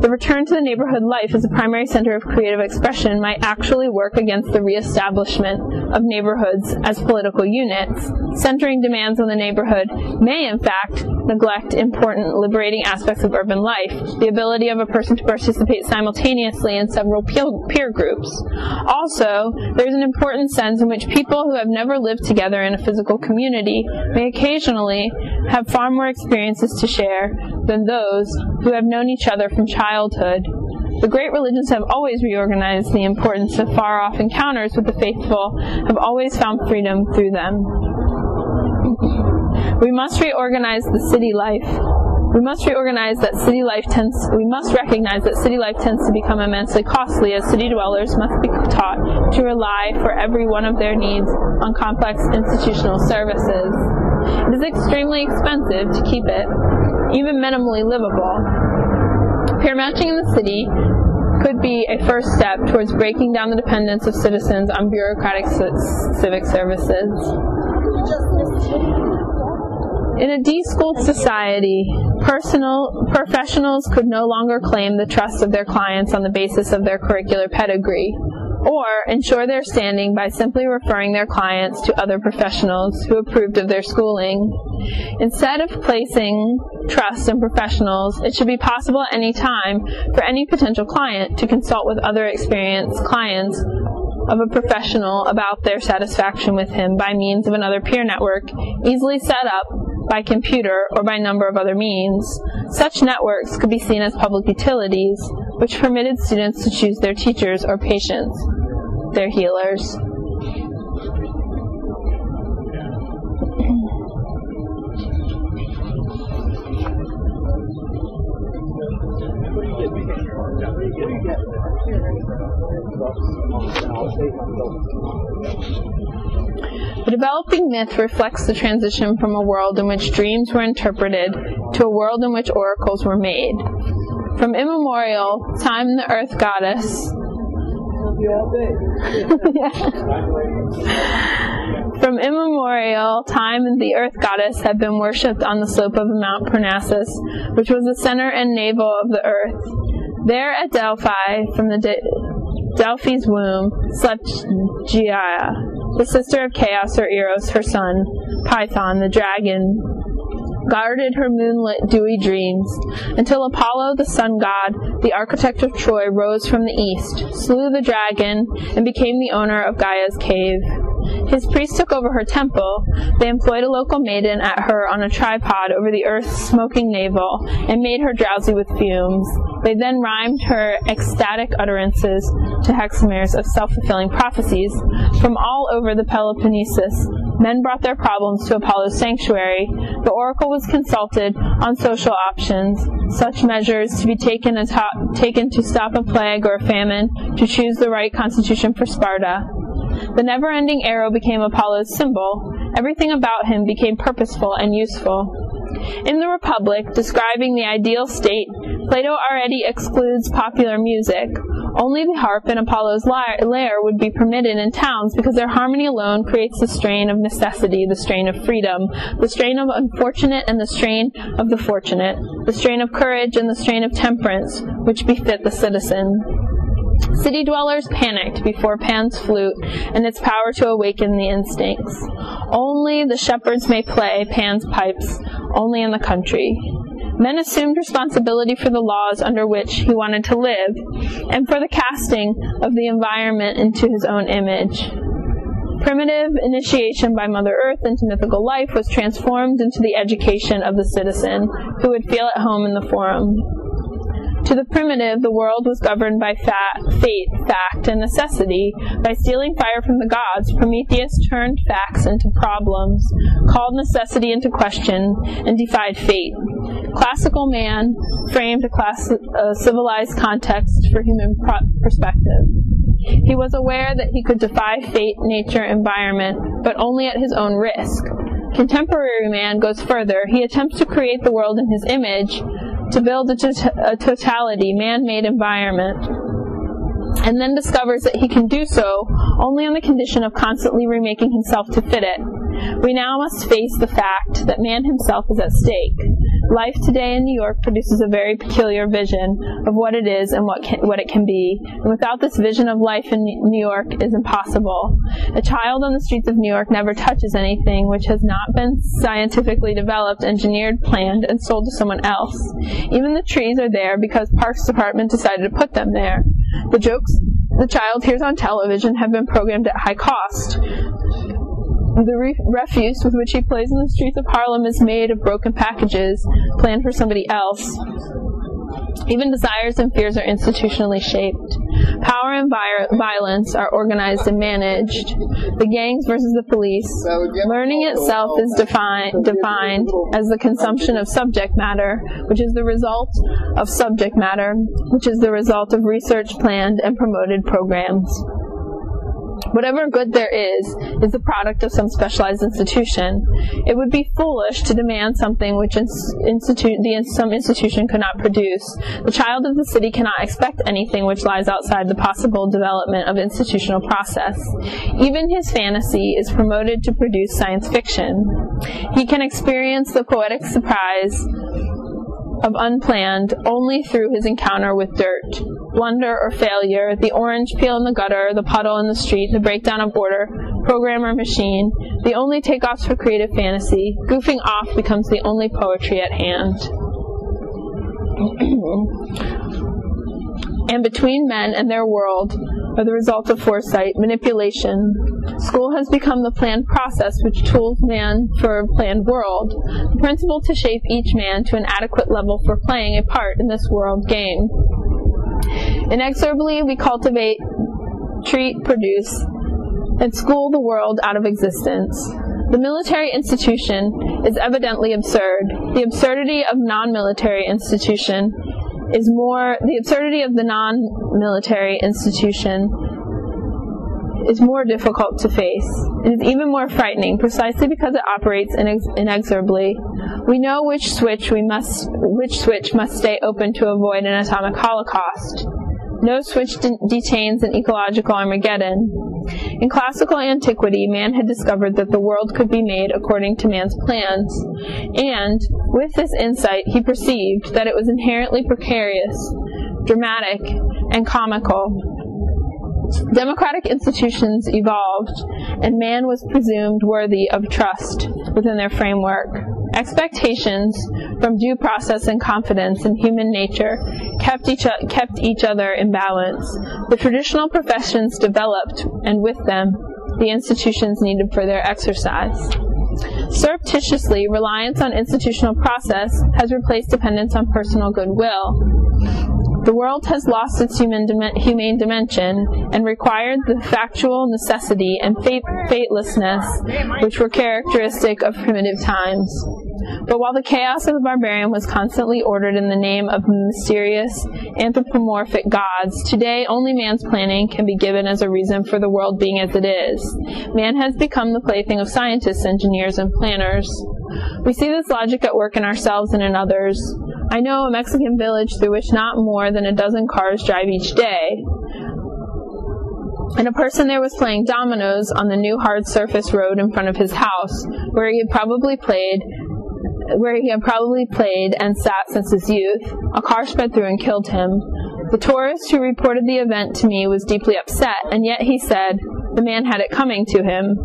S1: the return to the neighborhood life as a primary center of creative expression might actually work against the reestablishment of neighborhoods as political units. Centering demands on the neighborhood may, in fact, neglect important liberating aspects of urban life, the ability of a person to participate simultaneously in several peer groups. Also, there is an important sense in which people who have never lived together in a physical community may occasionally have far more experiences to share than those who have known each other from childhood. The great religions have always reorganized the importance of far-off encounters with the faithful, have always found freedom through them. We must reorganize the city life. We must recognize that city life tends to become immensely costly, as city dwellers must be taught to rely for every one of their needs on complex institutional services. It is extremely expensive to keep it, even minimally livable. Peer matching in the city could be a first step towards breaking down the dependence of citizens on bureaucratic civic services. In a deschooled society, professionals could no longer claim the trust of their clients on the basis of their curricular pedigree, or ensure their standing by simply referring their clients to other professionals who approved of their schooling. Instead of placing trust in professionals, it should be possible at any time for any potential client to consult with other experienced clients of a professional about their satisfaction with him by means of another peer network, easily set up by computer or by number of other means. Such networks could be seen as public utilities, which permitted students to choose their teachers or patients, their healers. The developing myth reflects the transition from a world in which dreams were interpreted to a world in which oracles were made. From immemorial time, the earth goddess From immemorial time, the earth goddess had been worshipped on the slope of Mount Parnassus, which was the center and navel of the earth. There at Delphi, from the Delphi's womb, slept Gaia, the sister of Chaos, or Eros, her son. Python, the dragon, guarded her moonlit, dewy dreams, until Apollo, the sun god, the architect of Troy, rose from the east, slew the dragon, and became the owner of Gaia's cave. His priests took over her temple. They employed a local maiden at her on a tripod over the earth's smoking navel, and made her drowsy with fumes. They then rhymed her ecstatic utterances to hexameters of self-fulfilling prophecies. From all over the Peloponnesus, men brought their problems to Apollo's sanctuary. The oracle was consulted on social options, such measures to be taken to stop a plague or a famine, to choose the right constitution for Sparta. The never-ending arrow became Apollo's symbol. Everything about him became purposeful and useful. In the Republic, describing the ideal state, Plato already excludes popular music. Only the harp in Apollo's lair would be permitted in towns because their harmony alone creates the strain of necessity, the strain of freedom, the strain of unfortunate and the strain of the fortunate, the strain of courage and the strain of temperance, which befit the citizen. City dwellers panicked before Pan's flute and its power to awaken the instincts. Only the shepherds may play Pan's pipes, only in the country. Men assumed responsibility for the laws under which he wanted to live, and for the casting of the environment into his own image. Primitive initiation by Mother Earth into mythical life was transformed into the education of the citizen, who would feel at home in the forum. To the primitive, the world was governed by fate, fact, and necessity. By stealing fire from the gods, Prometheus turned facts into problems, called necessity into question, and defied fate. Classical man framed a civilized context for human perspective. He was aware that he could defy fate, nature, environment, but only at his own risk. Contemporary man goes further. He attempts to create the world in his image, to build a totality, man-made environment, and then discovers that he can do so only on the condition of constantly remaking himself to fit it. We now must face the fact that man himself is at stake. Life today in New York produces a very peculiar vision of what it is and what it can be, and without this vision of life in New York is impossible. A child on the streets of New York never touches anything which has not been scientifically developed, engineered, planned, and sold to someone else. Even the trees are there because Parks Department decided to put them there. The jokes the child hears on television have been programmed at high cost. The refuse with which he plays in the streets of Harlem is made of broken packages planned for somebody else. Even desires and fears are institutionally shaped. Power and violence are organized and managed. The gangs versus the police. Learning itself is defined as the consumption of subject matter, which is the result of subject matter, which is the result of research planned and promoted programs. Whatever good there is the product of some specialized institution. It would be foolish to demand something which some institution could not produce. The child of the city cannot expect anything which lies outside the possible development of institutional process. Even his fantasy is promoted to produce science fiction. He can experience the poetic surprise of unplanned only through his encounter with dirt, blunder or failure, the orange peel in the gutter, the puddle in the street, the breakdown of order, program or machine, the only takeoffs for creative fantasy. Goofing off becomes the only poetry at hand. And between men and their world are the result of foresight, manipulation. School has become the planned process which tools man for a planned world, the principle to shape each man to an adequate level for playing a part in this world game. Inexorably we cultivate, treat, produce, and school the world out of existence. The military institution is evidently absurd. The absurdity of non-military institution the absurdity of the non-military institution is more difficult to face. It is even more frightening, precisely because it operates inexorably. We know which switch must stay open to avoid an atomic holocaust. No switch detains an ecological Armageddon. In classical antiquity, man had discovered that the world could be made according to man's plans, and with this insight he perceived that it was inherently precarious, dramatic, and comical. Democratic institutions evolved, and man was presumed worthy of trust within their framework. Expectations from due process and confidence in human nature kept each other in balance. The traditional professions developed, and with them, the institutions needed for their exercise. Surreptitiously, reliance on institutional process has replaced dependence on personal goodwill. The world has lost its humane dimension and required the factual necessity and fatelessness which were characteristic of primitive times. But while the chaos of the barbarian was constantly ordered in the name of mysterious, anthropomorphic gods, today only man's planning can be given as a reason for the world being as it is. Man has become the plaything of scientists, engineers, and planners. We see this logic at work in ourselves and in others. I know a Mexican village through which not more than a dozen cars drive each day, and a person there was playing dominoes on the new hard surface road in front of his house, where he had probably played and sat since his youth. A car sped through and killed him. The tourist who reported the event to me was deeply upset, and yet he said the man had it coming to him.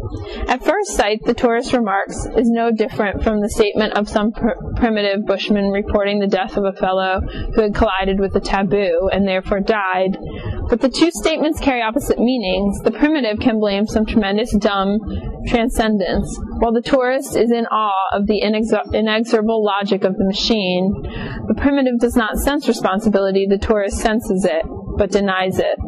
S1: At first sight, the tourist's remarks is no different from the statement of some primitive bushman reporting the death of a fellow who had collided with a taboo and therefore died. But the two statements carry opposite meanings. The primitive can blame some tremendous dumb transcendence, while the tourist is in awe of the inexorable logic of the machine. The primitive does not sense responsibility, the tourist senses it, but denies it.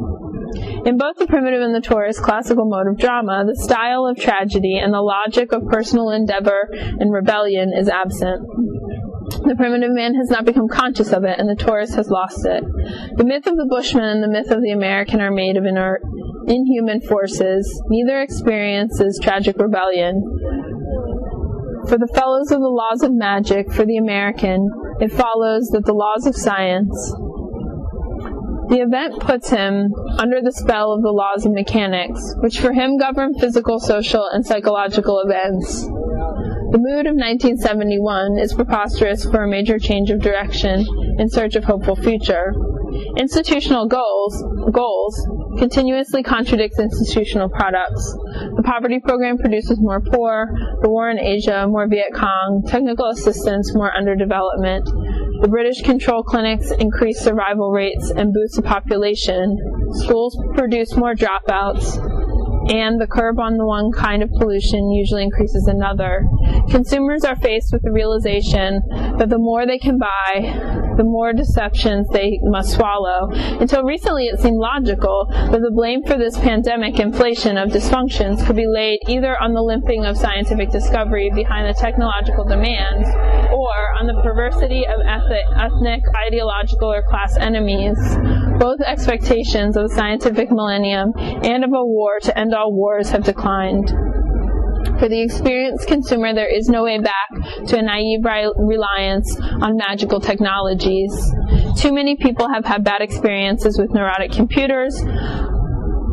S1: In both the primitive and the tourist classical mode of drama, the style of tragedy and the logic of personal endeavor and rebellion is absent. The primitive man has not become conscious of it, and the tourist has lost it. The myth of the Bushman and the myth of the American are made of inert, inhuman forces. Neither experiences tragic rebellion. For the fellows of the laws of magic, for the American, it follows that the laws of science The event puts him under the spell of the laws of mechanics, which for him govern physical, social, and psychological events. The mood of 1971 is preposterous for a major change of direction in search of hopeful future. Institutional goals continuously contradicts institutional products. The poverty program produces more poor, the war in Asia, more Viet Cong, technical assistance, more underdevelopment. The British control clinics increase survival rates and boost the population. Schools produce more dropouts, and the curb on the one kind of pollution usually increases another. Consumers are faced with the realization that the more they can buy, the more deceptions they must swallow. Until recently, it seemed logical that the blame for this pandemic inflation of dysfunctions could be laid either on the limping of scientific discovery behind the technological demands, or on the perversity of ethnic, ideological, or class enemies. Both expectations of the scientific millennium and of a war to end all wars have declined. For the experienced consumer, there is no way back to a naive reliance on magical technologies. Too many people have had bad experiences with neurotic computers,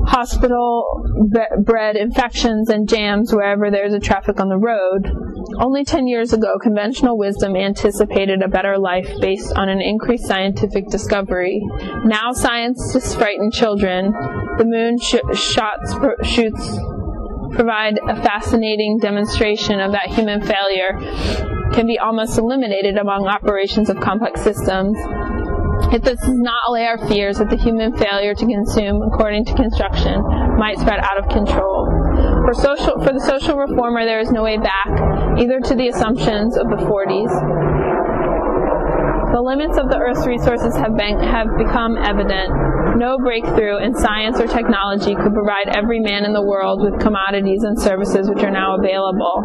S1: hospital-bred infections, and jams wherever there's a traffic on the road. Only 10 years ago, conventional wisdom anticipated a better life based on an increased scientific discovery. Now scientists frighten children. The moon shoots provide a fascinating demonstration of that human failure can be almost eliminated among operations of complex systems. If this does not allay our fears that the human failure to consume according to construction might spread out of control. For the social reformer, there is no way back, either to the assumptions of the 40s. The limits of the Earth's resources have become evident. No breakthrough in science or technology could provide every man in the world with commodities and services which are now available.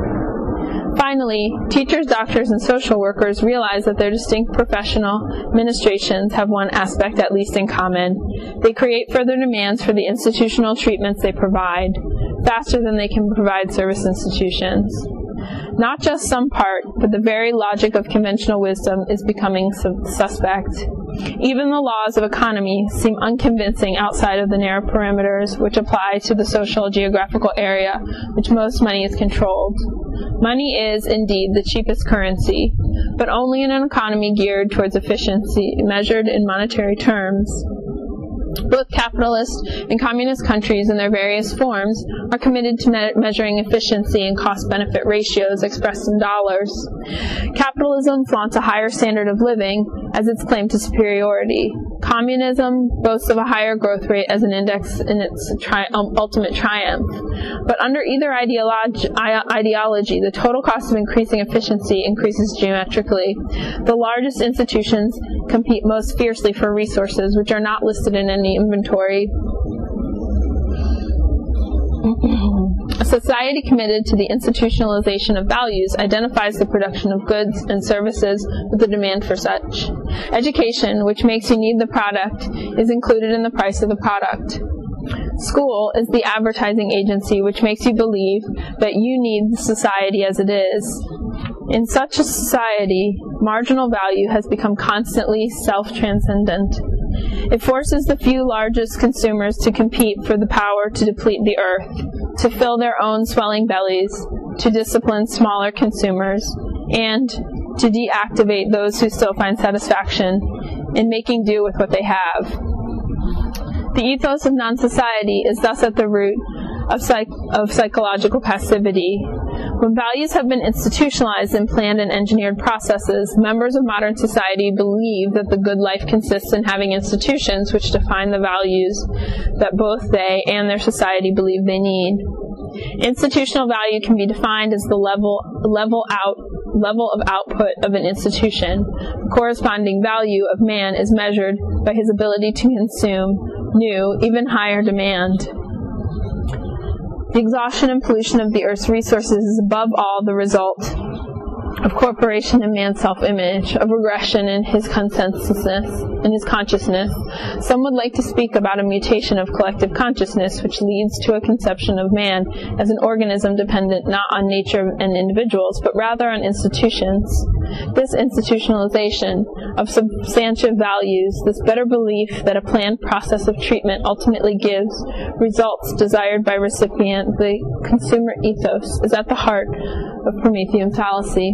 S1: Finally, teachers, doctors, and social workers realize that their distinct professional administrations have one aspect at least in common. They create further demands for the institutional treatments they provide, faster than they can provide service institutions. Not just some part, but the very logic of conventional wisdom is becoming suspect. Even the laws of economy seem unconvincing outside of the narrow perimeters which apply to the social geographical area which most money is controlled. Money is, indeed, the cheapest currency, but only in an economy geared towards efficiency, measured in monetary terms. Both capitalist and communist countries in their various forms are committed to measuring efficiency and cost-benefit ratios expressed in dollars. Capitalism flaunts a higher standard of living as its claim to superiority. Communism boasts of a higher growth rate as an index in its ultimate triumph. But under either ideology, the total cost of increasing efficiency increases geometrically. The largest institutions compete most fiercely for resources which are not listed in any inventory. A society committed to the institutionalization of values identifies the production of goods and services with the demand for such. Education, which makes you need the product, is included in the price of the product. School is the advertising agency which makes you believe that you need society as it is. In such a society, marginal value has become constantly self-transcendent. It forces the few largest consumers to compete for the power to deplete the earth, to fill their own swelling bellies, to discipline smaller consumers, and to deactivate those who still find satisfaction in making do with what they have. The ethos of non-society is thus at the root of psychological passivity. When values have been institutionalized in planned and engineered processes, members of modern society believe that the good life consists in having institutions which define the values that both they and their society believe they need. Institutional value can be defined as the level of output of an institution. The corresponding value of man is measured by his ability to consume new, even higher demand. The exhaustion and pollution of the earth's resources is above all the result of corporation in man's self-image, of regression in his consciousness. Some would like to speak about a mutation of collective consciousness which leads to a conception of man as an organism dependent not on nature and individuals, but rather on institutions. This institutionalization of substantive values, this better belief that a planned process of treatment ultimately gives results desired by recipient, the consumer ethos, is at the heart of Promethean fallacy.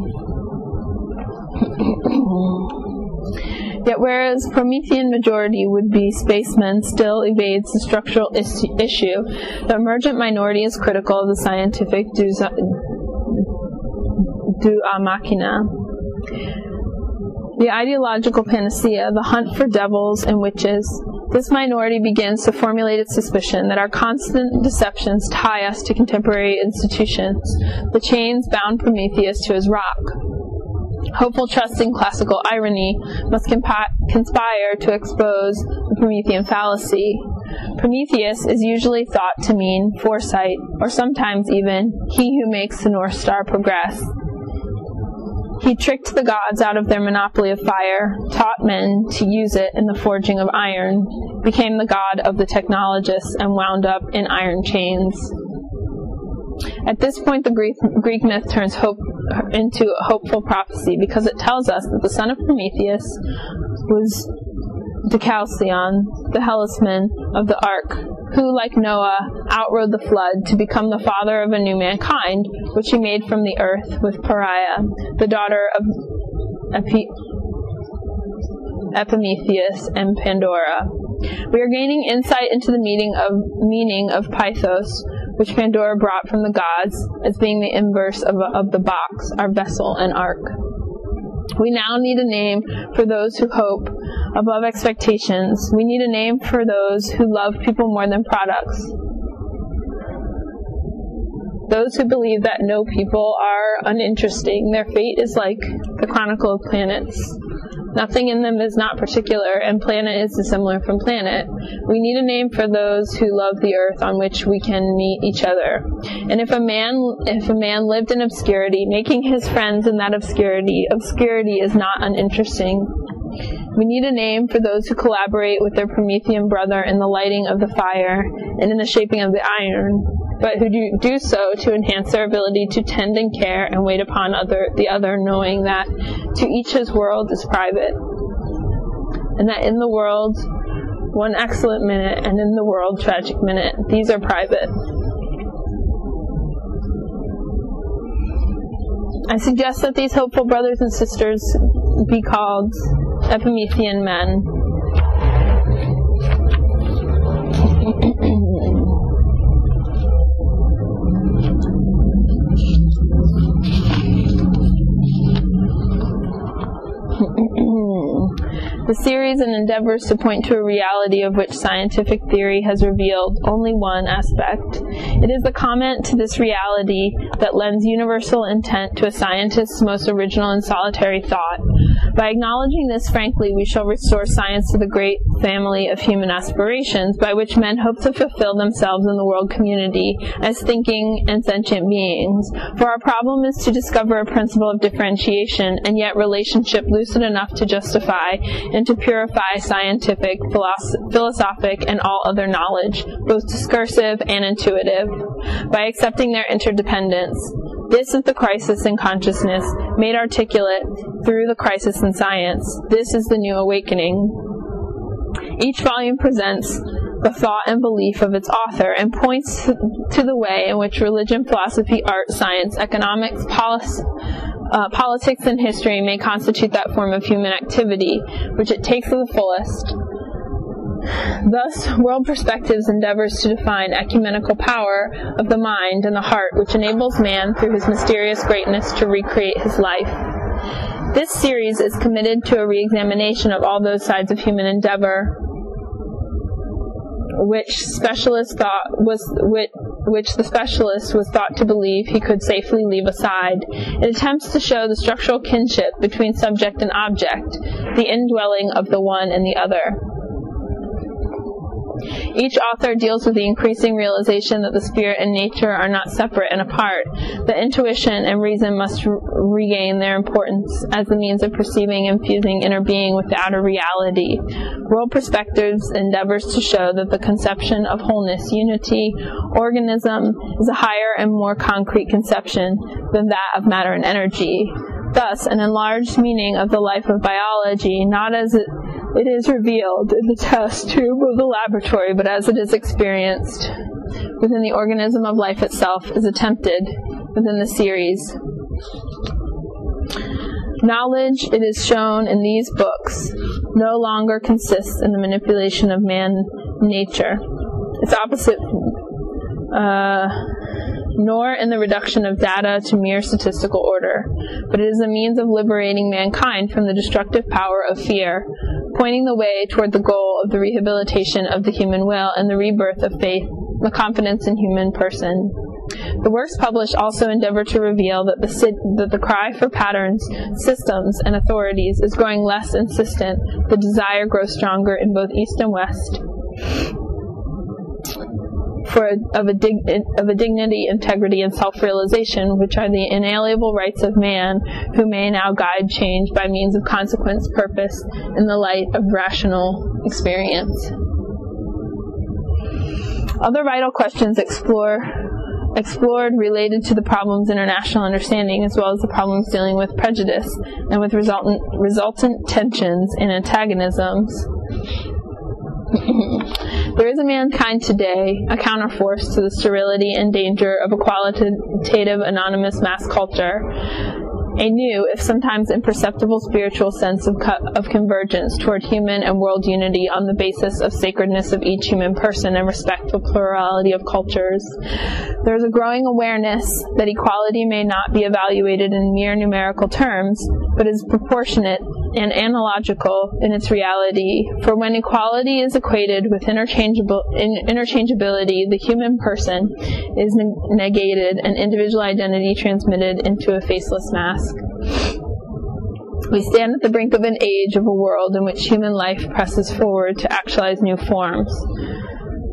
S1: Yet whereas Promethean majority would-be spacemen still evades the structural issue, the emergent minority is critical of the scientific deus machina. The ideological panacea, the hunt for devils and witches. This minority begins to formulate its suspicion that our constant deceptions tie us to contemporary institutions. The chains bound Prometheus to his rock. Hopeful trust in classical irony must conspire to expose the Promethean fallacy. Prometheus is usually thought to mean foresight, or sometimes even he who makes the North Star progress. He tricked the gods out of their monopoly of fire, taught men to use it in the forging of iron, became the god of the technologists, and wound up in iron chains. At this point, the Greek myth turns hope into a hopeful prophecy because it tells us that the son of Prometheus was Deschooling, the Hellasman of the Ark, who, like Noah, outrode the flood to become the father of a new mankind, which he made from the earth with Pariah, the daughter of Epimetheus and Pandora. We are gaining insight into the meaning of Pythos, which Pandora brought from the gods, as being the inverse of the box, our vessel and ark. We now need a name for those who hope above expectations. We need a name for those who love people more than products. Those who believe that no people are uninteresting. Their fate is like the Chronicle of Planets. Nothing in them is not particular, and planet is dissimilar from planet. We need a name for those who love the earth on which we can meet each other. And if a man lived in obscurity, making his friends in that obscurity is not uninteresting. We need a name for those who collaborate with their Promethean brother in the lighting of the fire and in the shaping of the iron, but who do so to enhance their ability to tend and care and wait upon the other, knowing that to each his world is private, and that in the world one excellent minute and in the world tragic minute, these are private. I suggest that these hopeful brothers and sisters be called Epimethean men. The series and endeavors to point to a reality of which scientific theory has revealed only one aspect. It is the comment to this reality that lends universal intent to a scientist's most original and solitary thought. By acknowledging this frankly, we shall restore science to the great family of human aspirations by which men hope to fulfill themselves in the world community as thinking and sentient beings. For our problem is to discover a principle of differentiation and yet relationship lucid enough to justify and to purify scientific, philosophic, and all other knowledge, both discursive and intuitive, by accepting their interdependence. This is the crisis in consciousness, made articulate through the crisis in science. This is the new awakening. Each volume presents the thought and belief of its author and points to the way in which religion, philosophy, art, science, economics, politics, and history may constitute that form of human activity, which it takes to the fullest. Thus, World Perspectives endeavors to define ecumenical power of the mind and the heart, which enables man, through his mysterious greatness, to recreate his life. This series is committed to a re-examination of all those sides of human endeavor which the specialist was thought to believe he could safely leave aside. It attempts to show the structural kinship between subject and object, the indwelling of the one and the other. Each author deals with the increasing realization that the spirit and nature are not separate and apart. The intuition and reason must regain their importance as the means of perceiving and fusing inner being with the outer reality. World Perspectives endeavors to show that the conception of wholeness, unity, organism is a higher and more concrete conception than that of matter and energy. Thus, an enlarged meaning of the life of biology, not as it is revealed in the test tube of the laboratory, but as it is experienced within the organism of life itself, is attempted within the series. Knowledge, it is shown in these books, no longer consists in the manipulation of man-nature, its opposite, nor in the reduction of data to mere statistical order, but it is a means of liberating mankind from the destructive power of fear, pointing the way toward the goal of the rehabilitation of the human will and the rebirth of faith, the confidence in human person. The works published also endeavor to reveal that the cry for patterns, systems, and authorities is growing less insistent. The desire grows stronger in both East and West of a dignity, integrity, and self-realization, which are the inalienable rights of man, who may now guide change by means of consequence, purpose, in the light of rational experience. Other vital questions explored related to the problems in international understanding, as well as the problems dealing with prejudice and with resultant tensions and antagonisms. There is in mankind today a counterforce to the sterility and danger of a qualitative anonymous mass culture, a new, if sometimes imperceptible, spiritual sense of convergence toward human and world unity on the basis of sacredness of each human person and respect for plurality of cultures. There is a growing awareness that equality may not be evaluated in mere numerical terms, but is proportionate and analogical in its reality, for when equality is equated with interchangeability, the human person is negated and individual identity transmitted into a faceless mask. We stand at the brink of an age of a world in which human life presses forward to actualize new forms.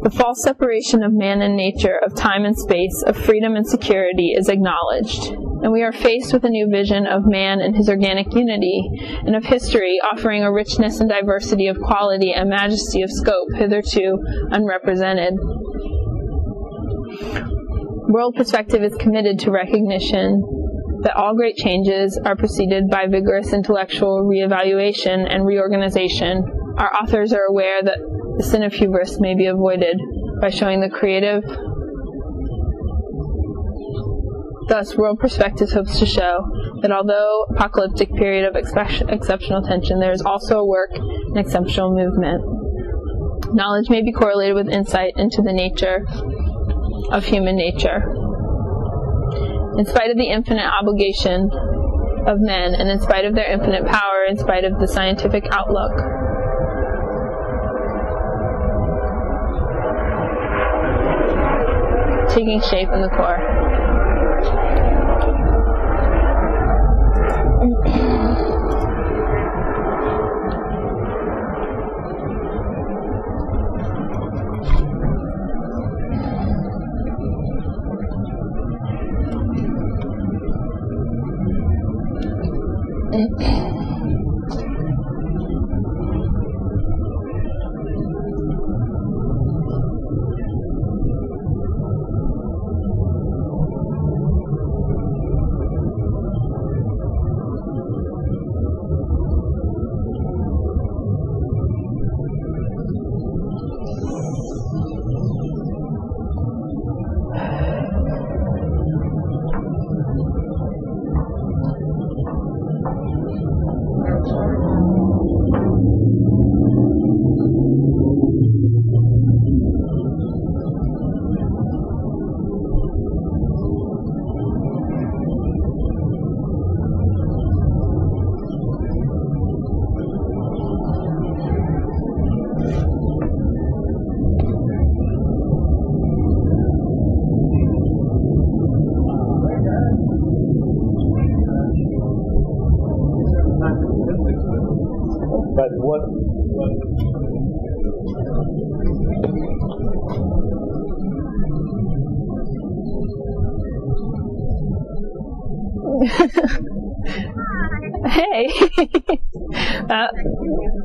S1: The false separation of man and nature, of time and space, of freedom and security is acknowledged, and we are faced with a new vision of man and his organic unity, and of history offering a richness and diversity of quality and majesty of scope hitherto unrepresented. World perspective is committed to recognition that all great changes are preceded by vigorous intellectual reevaluation and reorganization. Our authors are aware that the sin of hubris may be avoided by showing the creative. Thus, world perspective hopes to show that although apocalyptic period of exceptional tension, there is also a work and exceptional movement. Knowledge may be correlated with insight into the nature of human nature. In spite of the infinite obligation of men, and in spite of their infinite power, in spite of the scientific outlook, taking shape in the core.
S2: But what
S1: Hey, that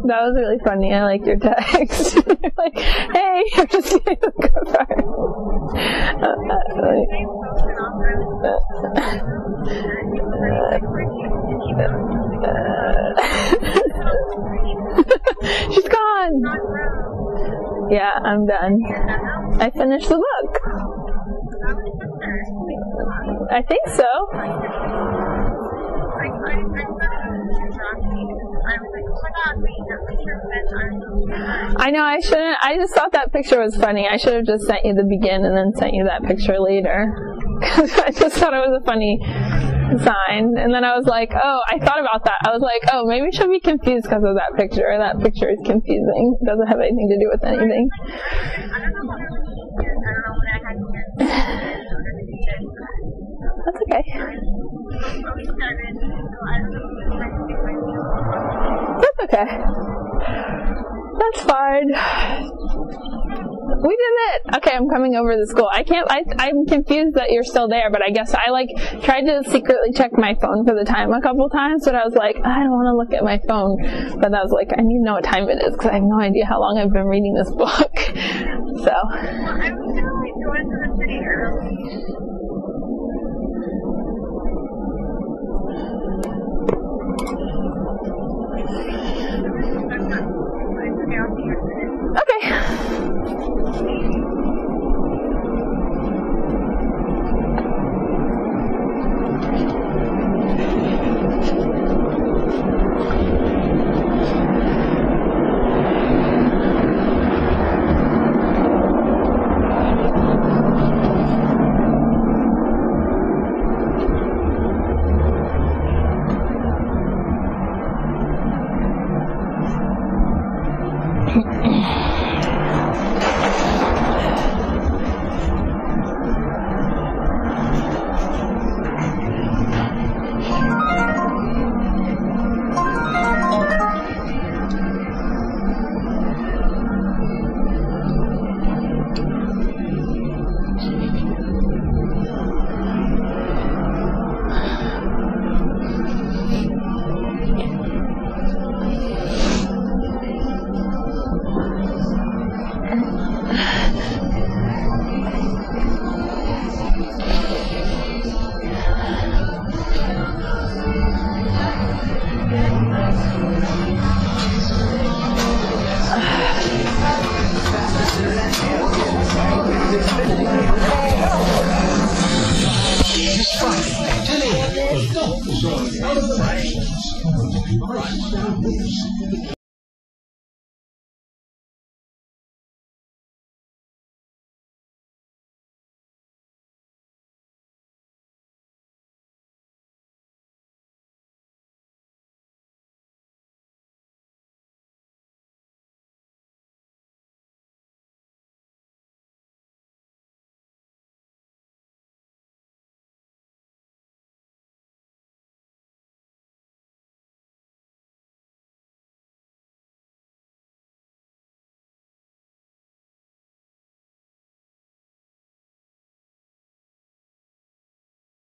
S1: was really funny. I like your text. Like, hey, I'm just getting the good part. Yeah, I'm done. I finished the book. I think so. I know, I shouldn't. I just thought that picture was funny. I should have just sent you the begin and then sent you that picture later. Because I just thought it was a funny sign. And then I was like, oh, I thought about that. I was like, oh, maybe she'll be confused because of that picture. That picture is confusing. It doesn't have anything to do with anything. That's okay. That's okay. That's fine. We did it. Okay, I'm coming over to the school. I'm confused that you're still there, but I guess I tried to secretly check my phone for the time a couple times, but I was like, I don't want to look at my phone. But I was like, I need to know what time it is because I have no idea how long I've been reading this book. So. Okay.